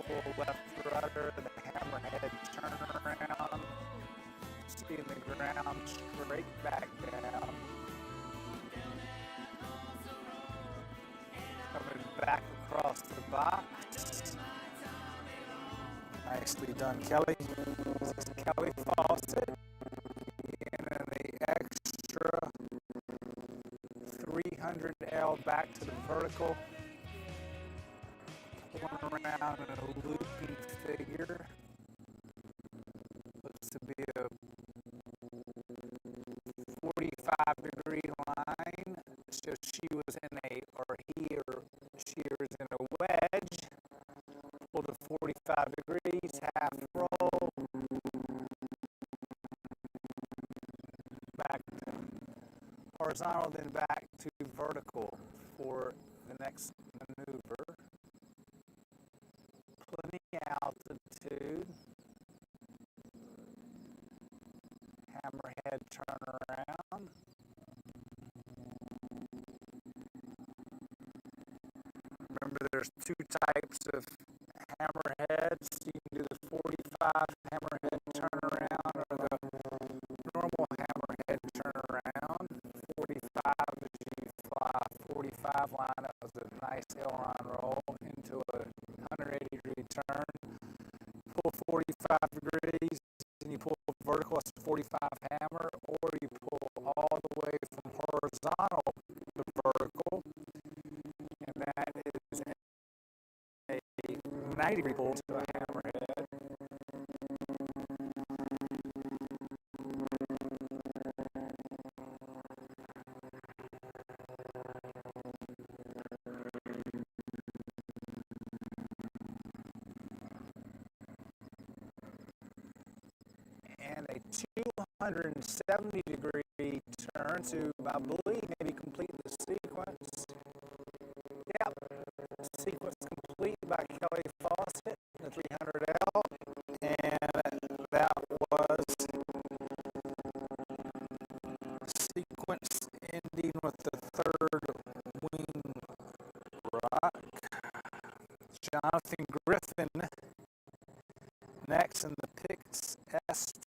Full left rudder, the hammerhead turnaround, seeing the ground straight back down. Coming back across the box. Nicely done, Kelly. This is Kelly Fawcett. And then the extra 300L back to the vertical. Going around in a looping figure. Looks to be a 45-degree line. So she was in she was in a wedge. Pull to 45 degrees, half roll. Back to horizontal, then back to vertical for the next maneuver. Plenty altitude. Hammerhead turnaround. Remember, there's two types of hammerheads. You can do the 45 hammerhead turnaround or the normal hammerhead turnaround. 45 is you turn. Pull 45 degrees, and you pull vertical, that's a 45 hammer, or you pull all the way from horizontal to vertical, and that is a 90-degree pull to a hammerhead. And a 270-degree turn to, I believe, maybe complete the sequence. Yep, sequence complete by Kelly Fawcett, the 300L, and that was sequence ending with the third wing rock. Jonathan Griffin next in the picks S2C.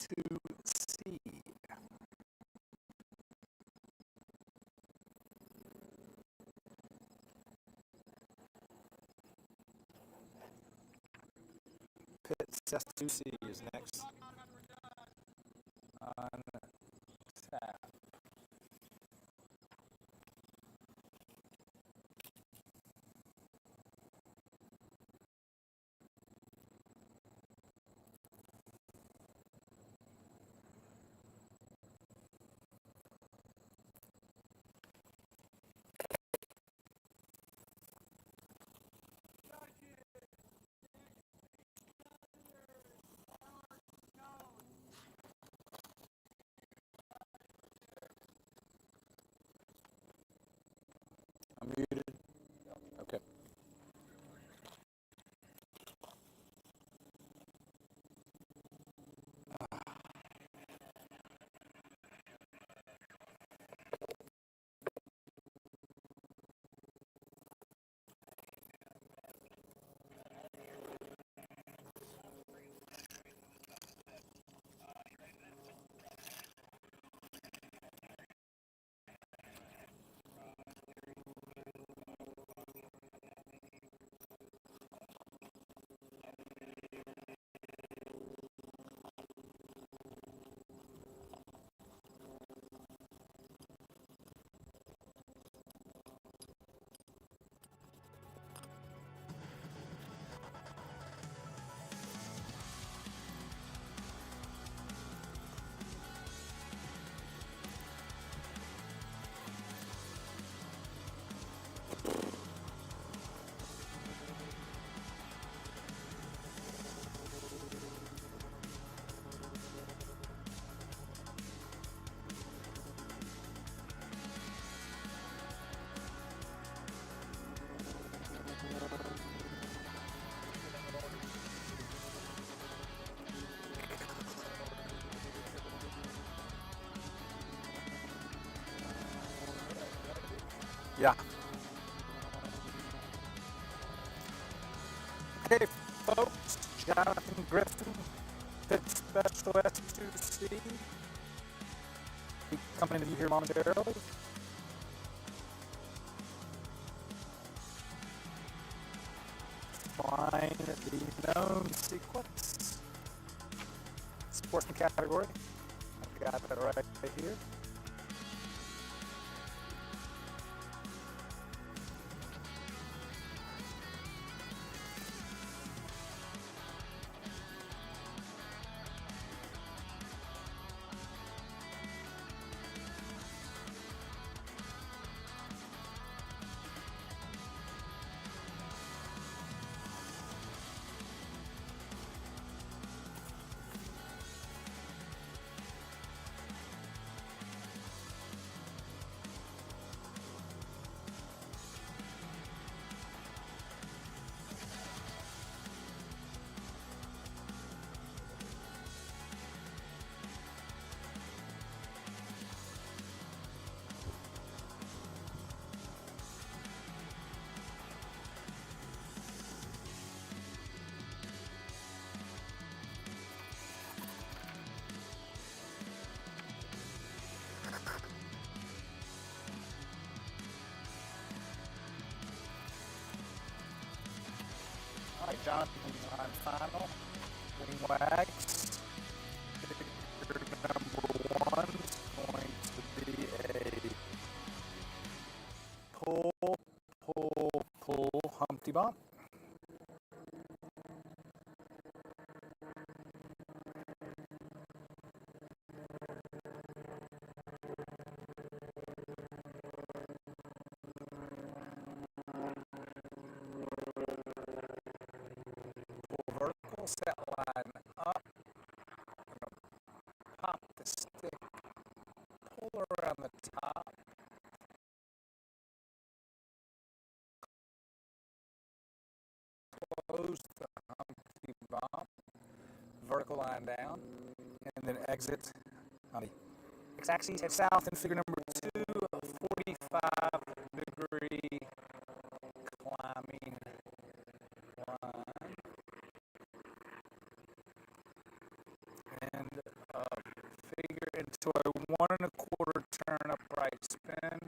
Pits S2C is next on tap. I'm muted. Okay. Yeah. Okay, folks, Jonathan Griffin, pit special S2C. Be coming to you here momentarily. Find the known sequence. Sportsman category. I've got that right here. Jonathan, final. Wing wags. Figure number 1 is going to be a pull, Humpty Bump. Pull vertical, set line up. Pop the stick, pull around the top. Close the Humpty Bump, vertical line down, and then exit on the x-axis, head south in figure number 2, a 45-degree climbing line. And figure into a 1 1/4 turn upright spin.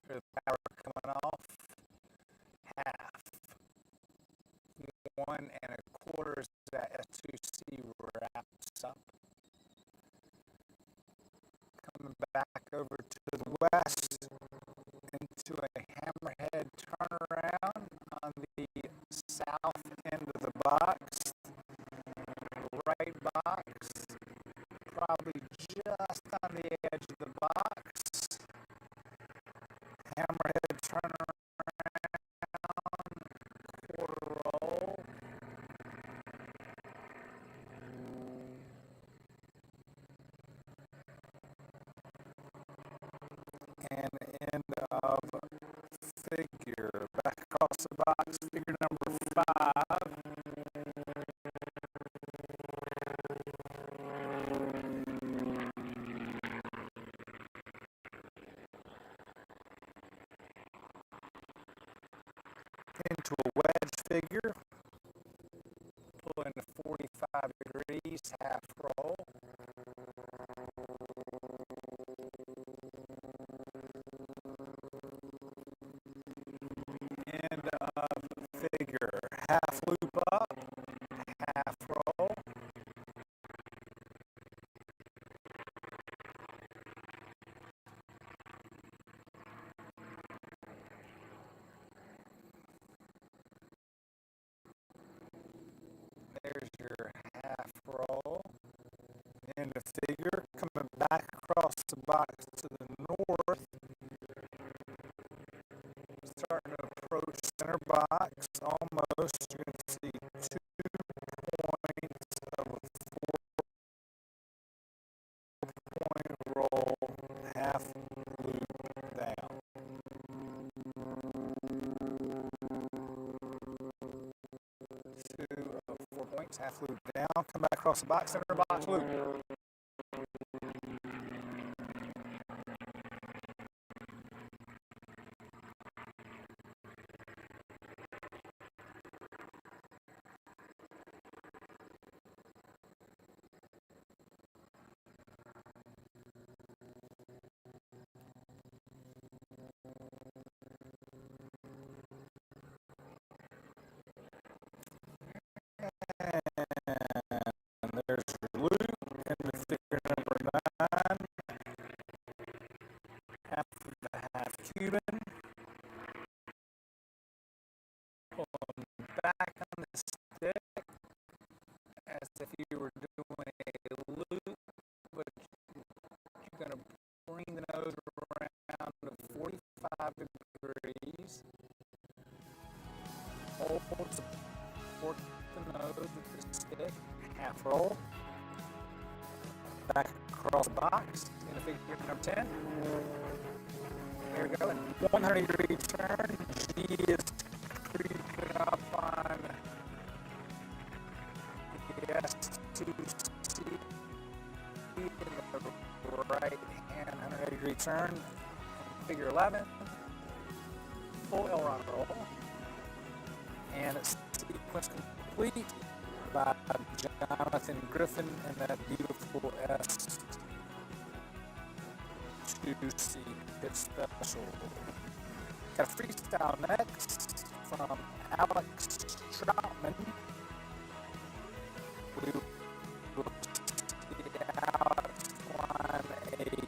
The power coming off, half, 1 1/4 as that S2C wraps up. Coming back over to the west into a hammerhead turnaround on the south end of the box, right box, probably just on the edge of the box. Hammerhead turnaround, quarter roll. And end of figure. Back across the box, figure number 5. Into a wedge figure, pull into 45 degrees, half roll. End of figure, half loop up, half roll. There's your half roll. End of figure, coming back across the box to the north. Starting to approach center box, almost. You're going to see 2 points of a 4-point roll, half loop down. 2 of 4 points, half loop down. Come back across the box, center box loop. And there's your loop into figure number 9. Half of the half Cuban. Pulling back on the stick as if you were doing a loop, but you're going to bring the nose around to 45 degrees. Hold, support the nose with the stick, half roll. Back across the box into figure number 10. There we go, and 100-degree turn. G is creeping up on the S2C in the right hand 180-degree turn. Figure 11, full aileron roll, and it's sequence complete. by Jonathan Griffin and that beautiful S2C Pit Special. Got a freestyle next from Alex Trautmann. We will see Alex climb a game.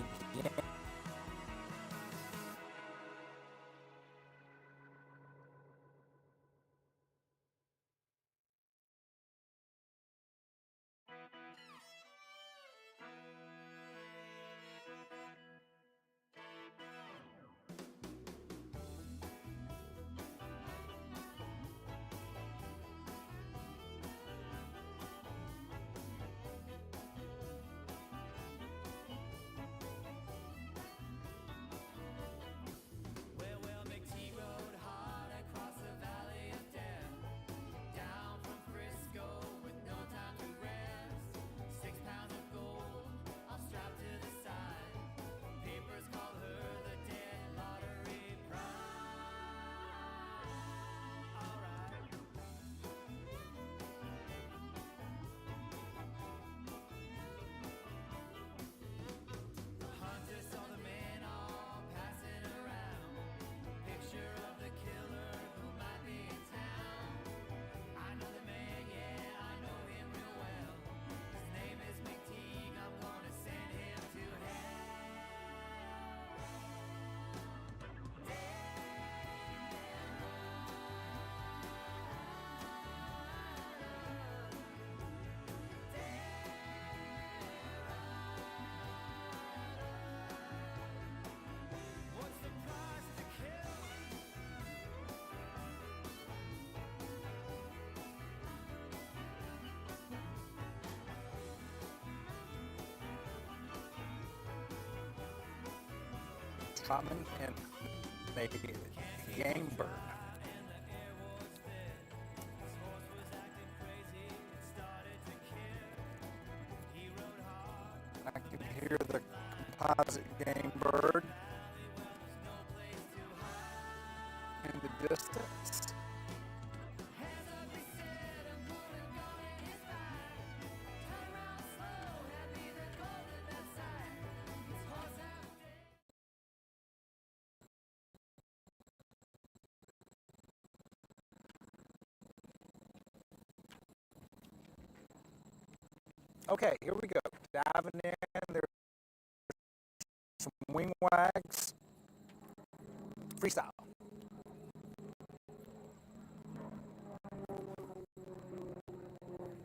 Trautmann and a game bird. I can hear the composite game bird in the distance. Okay, here we go. Diving in, there's some wing wags. Freestyle.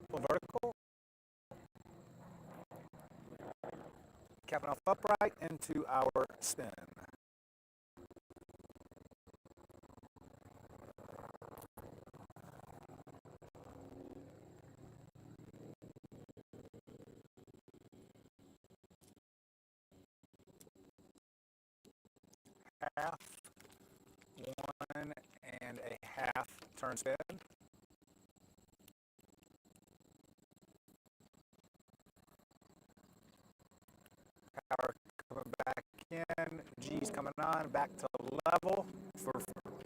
Pull vertical. Capping off upright into our spin. Half, 1.5 turn spin. Power coming back in, G's coming on, back to level for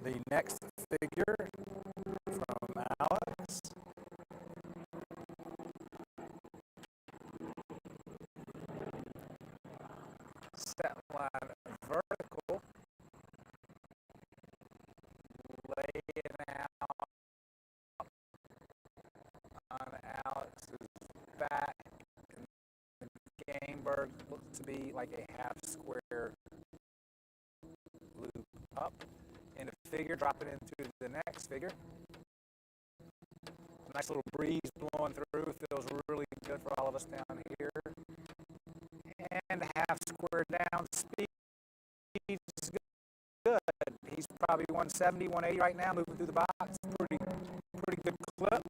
the next figure from Alex. Set line vertical. Laying out on Alex's back. And the game bird looks to be like a half square loop up. And a figure dropping into the next figure. Nice little breeze blowing through. Feels really good for all of us down here. And half square down speed is good. He's probably 170, 180 right now, moving through the box. Pretty good clip.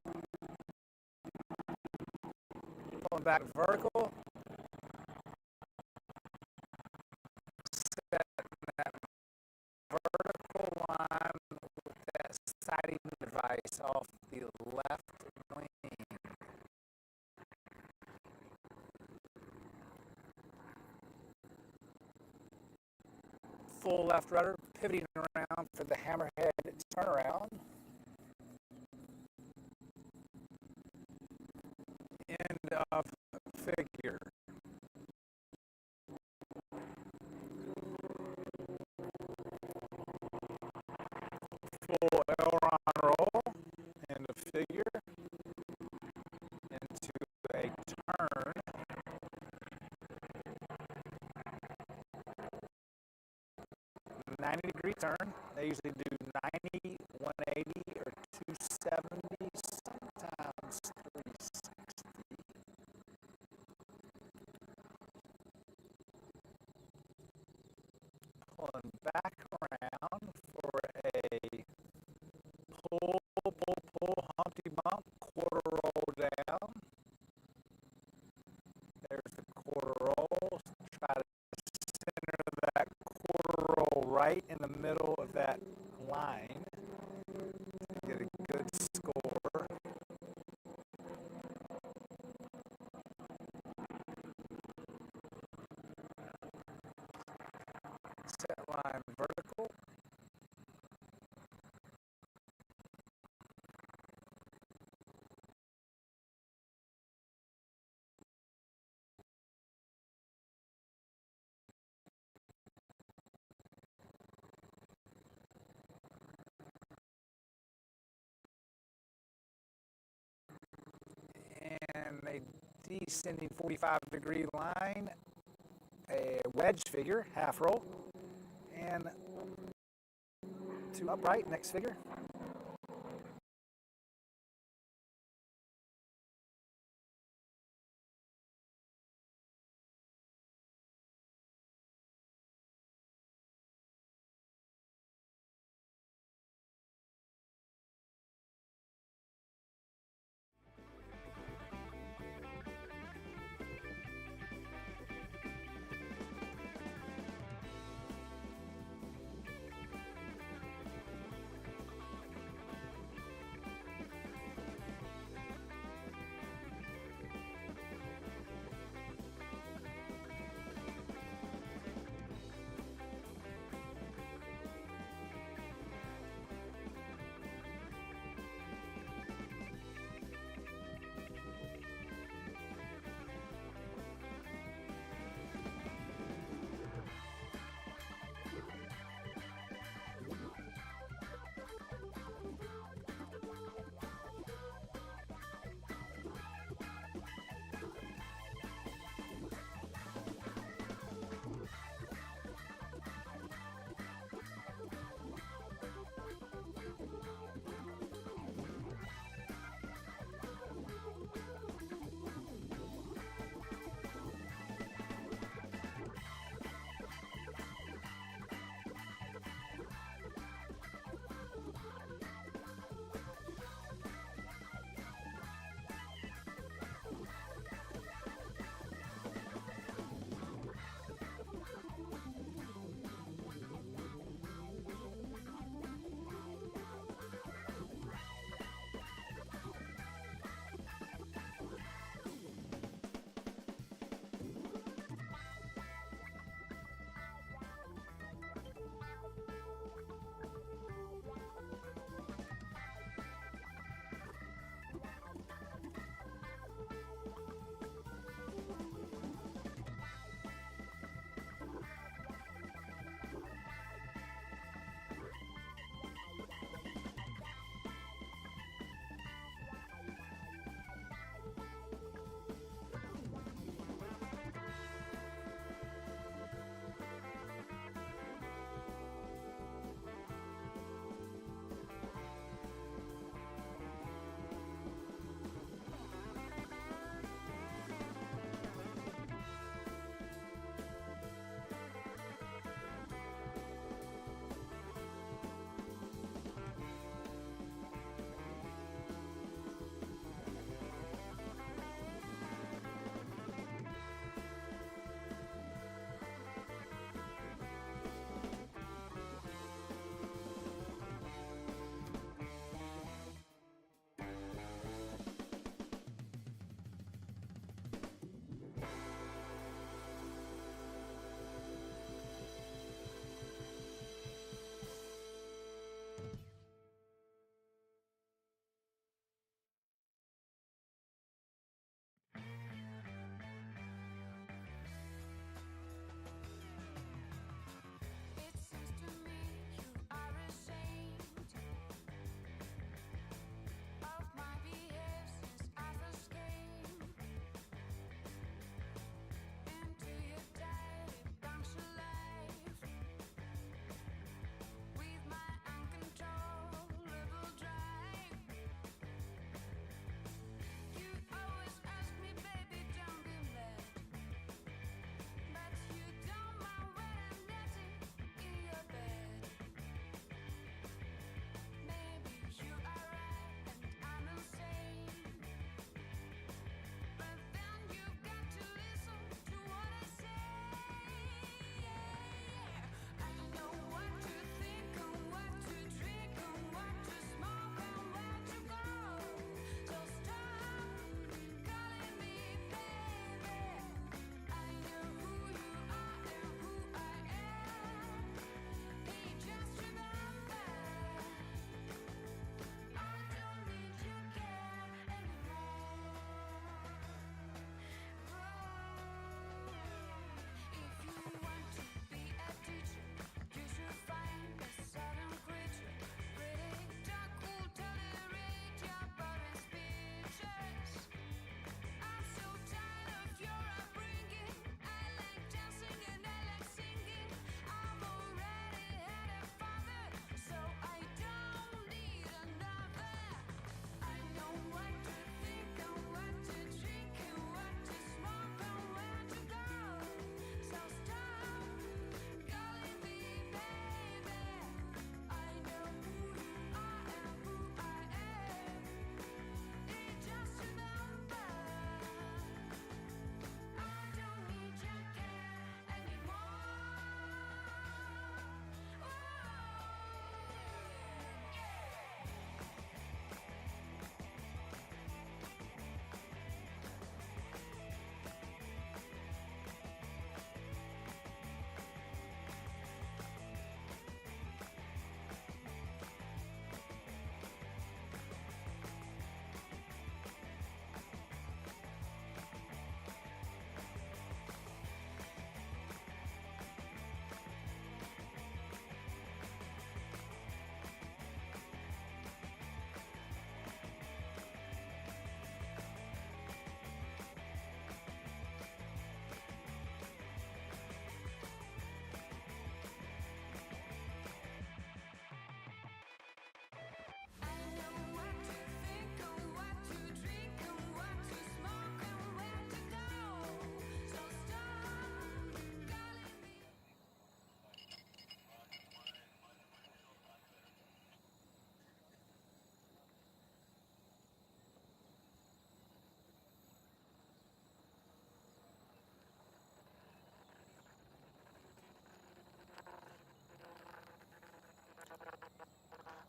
Pulling back vertical. Setting that vertical line with that sighting device off the left wing. Full left rudder, pivoting around for the hammerhead turnaround. of figure. Full aileron roll and a figure into a turn. 90-degree turn. They usually do 90, 180, or 270, sometimes 360. Pulling back around for a pull, Humpty Bump, quarter roll down. There's the quarter roll. Try to center that quarter roll right in the middle of that line. Get a good score. Set line vertical. And a descending 45-degree line, a wedge figure, half roll, and 2 upright, next figure.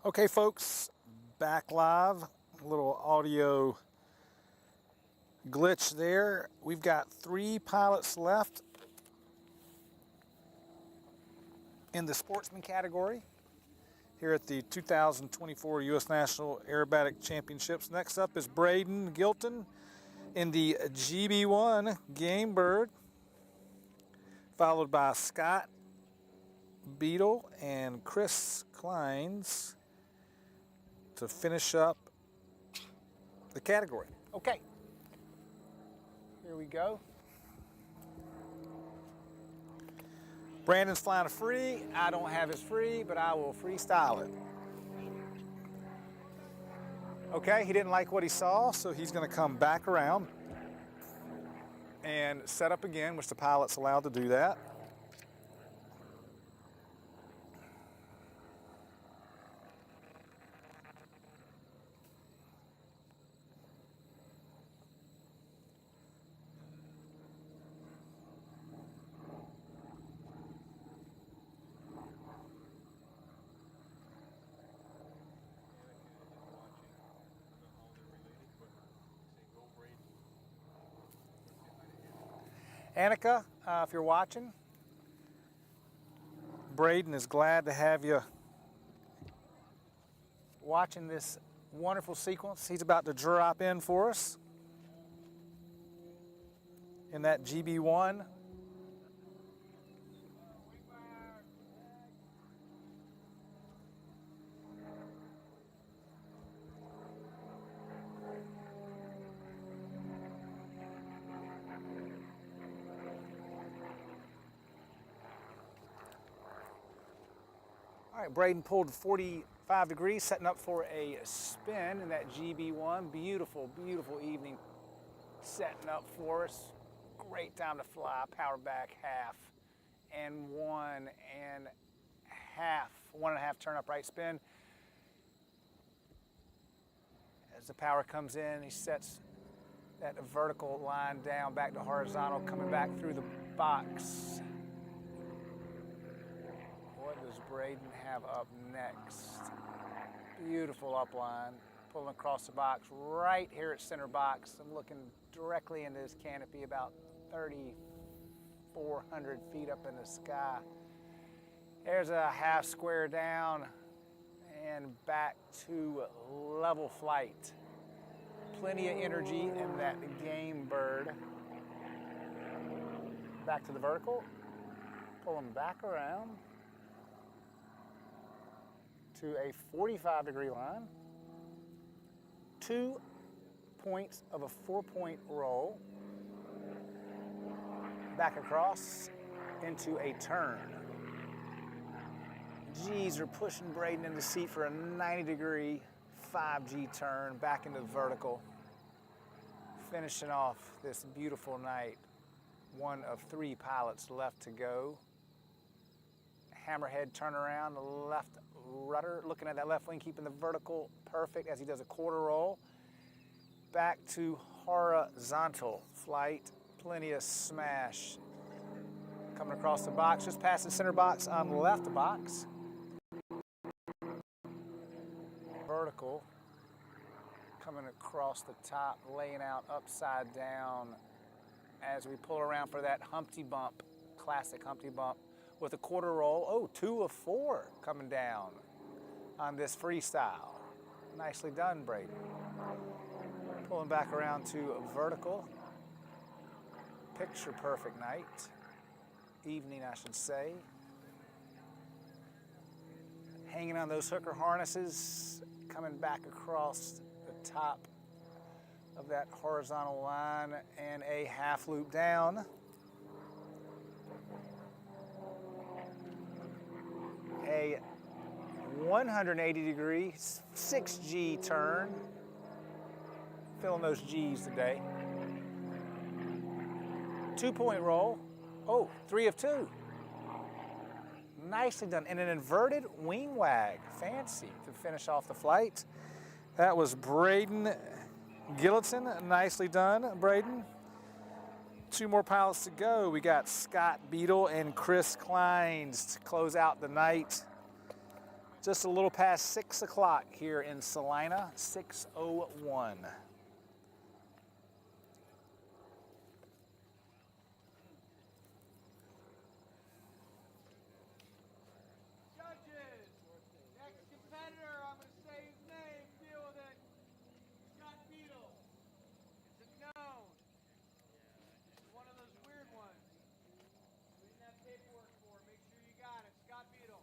Okay, folks, back live. A little audio glitch there. We've got 3 pilots left in the Sportsman category here at the 2024 U.S. National Aerobatic Championships. Next up is Braeden Giltinan in the GB1 Game Bird, followed by Scott Beadle and Chris Kleinhenz to finish up the category. Okay, here we go. Brandon's flying a free. I don't have his free, but I will freestyle it. Okay, he didn't like what he saw, so he's going to come back around and set up again, which the pilot's allowed to do that. Annika, if you're watching, Braeden is glad to have you watching this wonderful sequence. He's about to drop in for us in that GB1. All right, Braeden pulled 45 degrees, setting up for a spin in that GB1. Beautiful, beautiful evening setting up for us. Great time to fly, power back half and 1.5 turn upright spin. As the power comes in, he sets that vertical line down, back to horizontal, coming back through the box. What does Braeden have up next? Beautiful upline, pulling across the box right here at center box. I'm looking directly into his canopy, about 3,400 feet up in the sky. There's a half square down and back to level flight. Plenty of energy in that Game Bird. Back to the vertical, pulling back around to a 45-degree line, 2 points of a 4-point roll, back across into a turn. G's are pushing Braeden in the seat for a 90-degree 5G turn, back into the vertical, finishing off this beautiful night. 1 of 3 pilots left to go. Hammerhead turnaround, the left rudder, looking at that left wing, keeping the vertical perfect as he does a quarter roll. Back to horizontal flight, plenty of smash. Coming across the box, just past the center box on the left box. Vertical, coming across the top, laying out upside down as we pull around for that Humpty Bump, classic Humpty Bump, with a quarter roll. Oh, 2 of 4 coming down on this freestyle. Nicely done, Braeden. Pulling back around to vertical. Picture perfect night. Evening, I should say. Hanging on those hooker harnesses, coming back across the top of that horizontal line and a half loop down. A 180-degree 6G turn. Feeling those G's today. 2-point roll. Oh, 3 of 2. Nicely done. And an inverted wing wag. Fancy to finish off the flight. That was Braeden Giltinan. Nicely done, Braeden. 2 more pilots to go. We got Scott Beadle and Chris Kleinhenz to close out the night. Just a little past 6 o'clock here in Salina, 6:01. Judges, next competitor, I'm going to say his name, deal with it. Scott Beadle. It's a known. It's one of those weird ones. We didn't have paperwork for. Make sure you got it. Scott Beadle.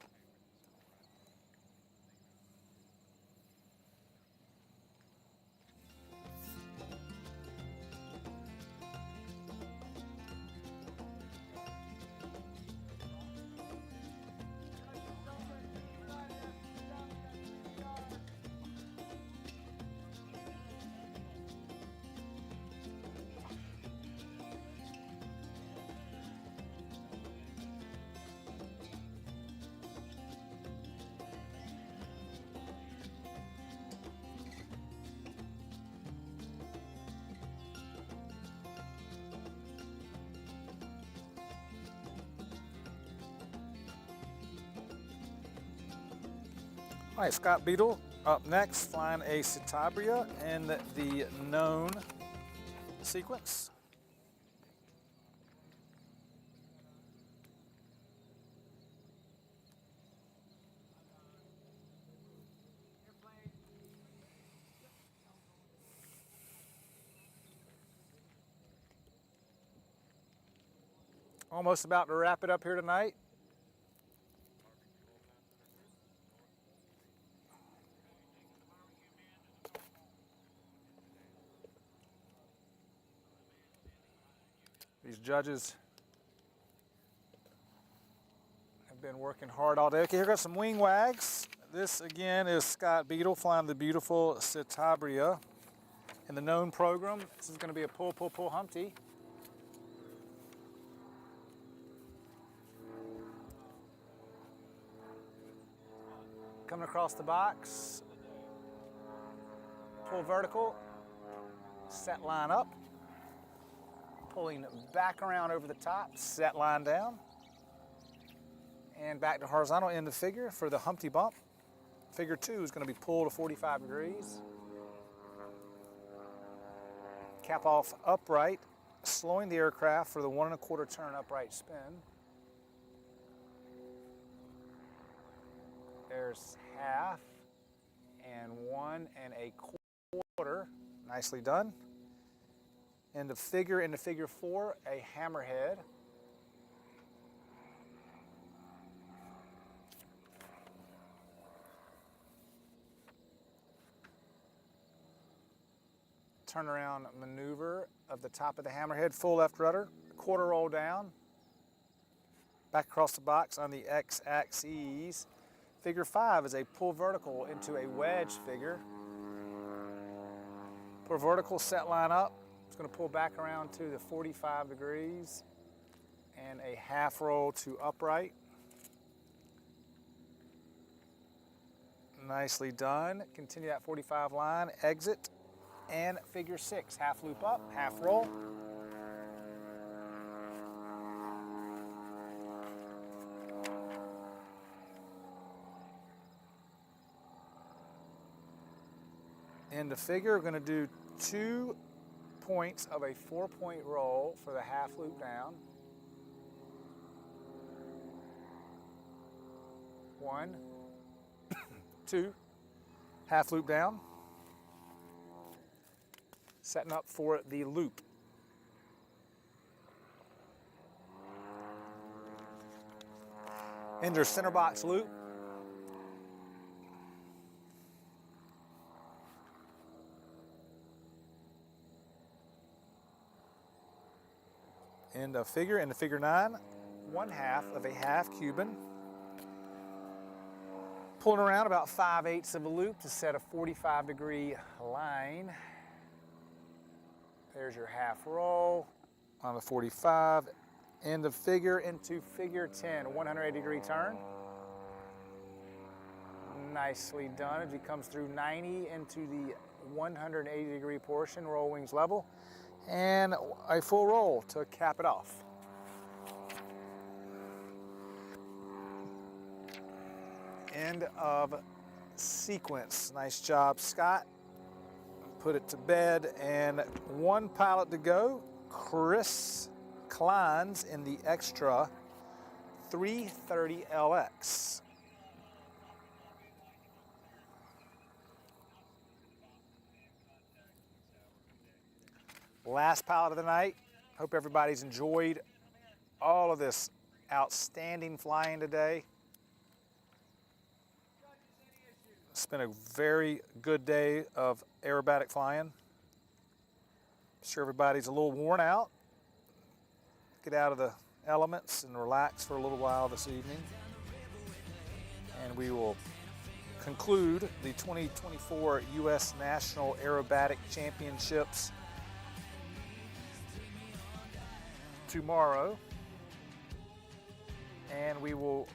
All right, Scott Beadle up next, flying a Citabria in the known sequence. Almost about to wrap it up here tonight. These judges have been working hard all day. Okay, here got some wing wags. This again is Scott Beadle flying the beautiful Citabria in the known program. This is going to be a pull, pull, pull Humpty. Coming across the box, pull vertical, set line up. Pulling back around over the top, set line down, and back to horizontal end of figure for the Humpty bump. Figure 2 is going to be pulled to 45 degrees. Cap off upright, slowing the aircraft for the 1 1/4 turn upright spin. There's half and 1 1/4. Nicely done. Into figure 4, a hammerhead. Turnaround maneuver of the top of the hammerhead, full left rudder, quarter roll down. Back across the box on the x-axis. Figure 5 is a pull vertical into a wedge figure. Pull vertical, set line up. It's going to pull back around to the 45 degrees and a half roll to upright. Nicely done. Continue that 45 line, exit, and figure 6, half loop up, half roll. End of figure, we're going to do 2 points of a 4-point roll for the half loop down. 1, 2, half loop down. Setting up for the loop. Enter center box loop. End of figure 9, 1/2 of a half Cuban. Pulling around about 5/8 of a loop to set a 45-degree line. There's your half roll on the 45. End of figure into figure 10, 180-degree turn. Nicely done as he comes through 90 into the 180-degree portion, roll wings level. And a full roll to cap it off. End of sequence. Nice job, Scott. Put it to bed, and one pilot to go. Chris Kleinhenz in the extra 330 LX. Last pilot of the night. Hope everybody's enjoyed all of this outstanding flying today. It's been a very good day of aerobatic flying. I'm sure everybody's a little worn out. Get out of the elements and relax for a little while this evening. And we will conclude the 2024 U.S. National Aerobatic Championships tomorrow. And we will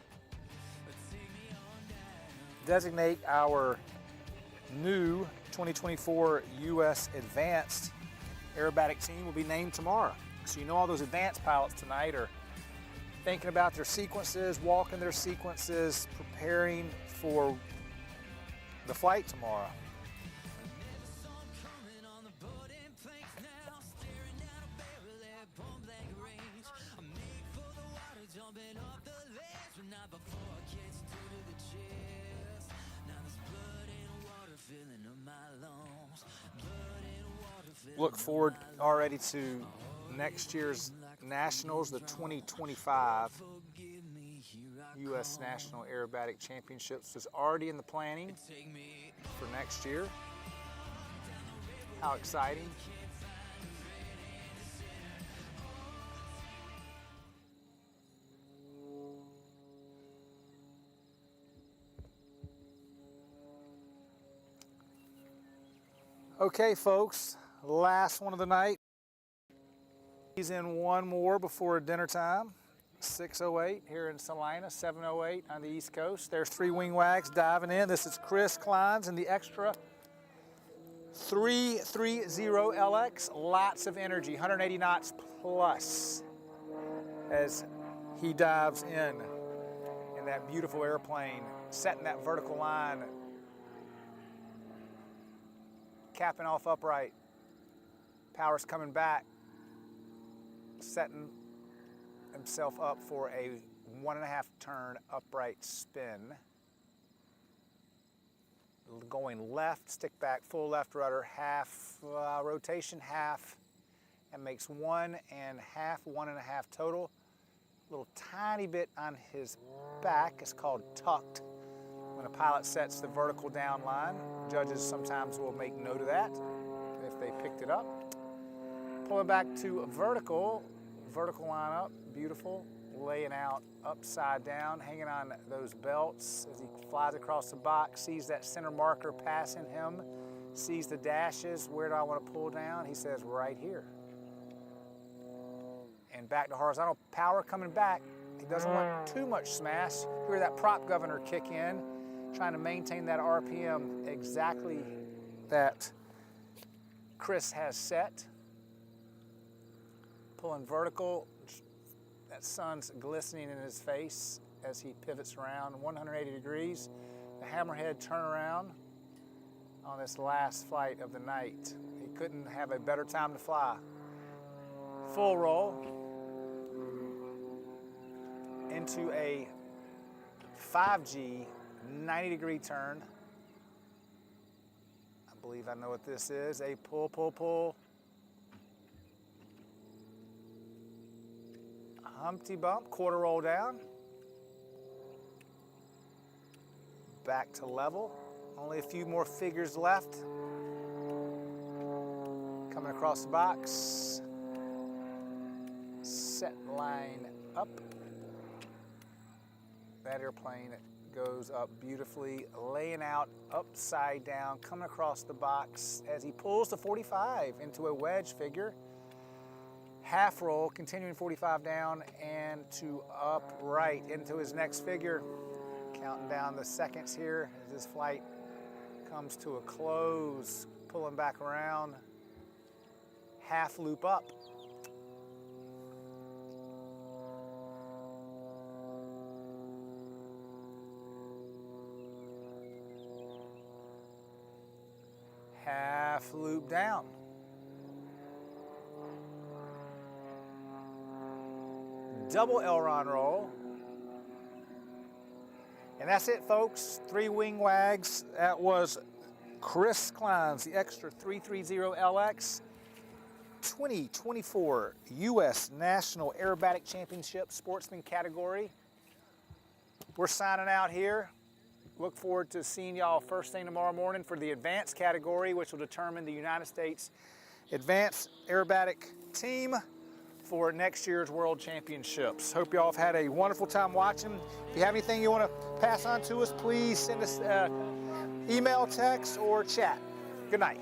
designate our new 2024 U.S. Advanced Aerobatic team will be named tomorrow. So you know all those advanced pilots tonight are thinking about their sequences, walking their sequences, preparing for the flight tomorrow. Look forward already to next year's Nationals, the 2025 U.S. National Aerobatic Championships is already in the planning for next year. How exciting. Okay, folks, last one of the night. He's in one more before dinner time. 6:08 here in Salina, 7:08 on the East Coast. There's three wing wags diving in. This is Chris Kleinhenz in the extra 330 LX. Lots of energy, 180 knots plus as he dives in that beautiful airplane, setting that vertical line, capping off upright. Power's coming back, setting himself up for a 1.5 turn upright spin. Going left, stick back, full left rudder, half rotation, half, and makes 1.5, 1.5 total. A little tiny bit on his back. It's called tucked. When a pilot sets the vertical down line, judges sometimes will make note of that if they picked it up. Pulling back to a vertical line up, beautiful, laying out upside down, hanging on those belts as he flies across the box, sees that center marker passing him, sees the dashes. Where do I want to pull down? He says, right here. And back to horizontal, power coming back. He doesn't want too much smash. Hear that prop governor kick in, trying to maintain that RPM exactly that Chris has set. Pulling vertical, that sun's glistening in his face as he pivots around 180 degrees. The hammerhead turnaround on this last flight of the night. He couldn't have a better time to fly. Full roll into a 5G 90-degree turn. I believe I know what this is. A pull, pull, pull. Humpty bump, quarter roll down. Back to level. Only a few more figures left. Coming across the box. Set line up. That airplane goes up beautifully, laying out upside down, coming across the box as he pulls the 45 into a wedge figure. Half roll, continuing 45 down and to upright into his next figure. Counting down the seconds here as this flight comes to a close, pulling back around. Half loop up. half loop down. Double aileron roll. And that's it, folks. 3 wing wags. That was Chris Kleinhenz, the extra 330LX 2024 U.S. National Aerobatic Championship Sportsman category. We're signing out here. Look forward to seeing y'all first thing tomorrow morning for the advanced category, which will determine the United States Advanced Aerobatic Team for next year's World Championships. Hope y'all have had a wonderful time watching. If you have anything you want to pass on to us, please send us email, text, or chat. Good night.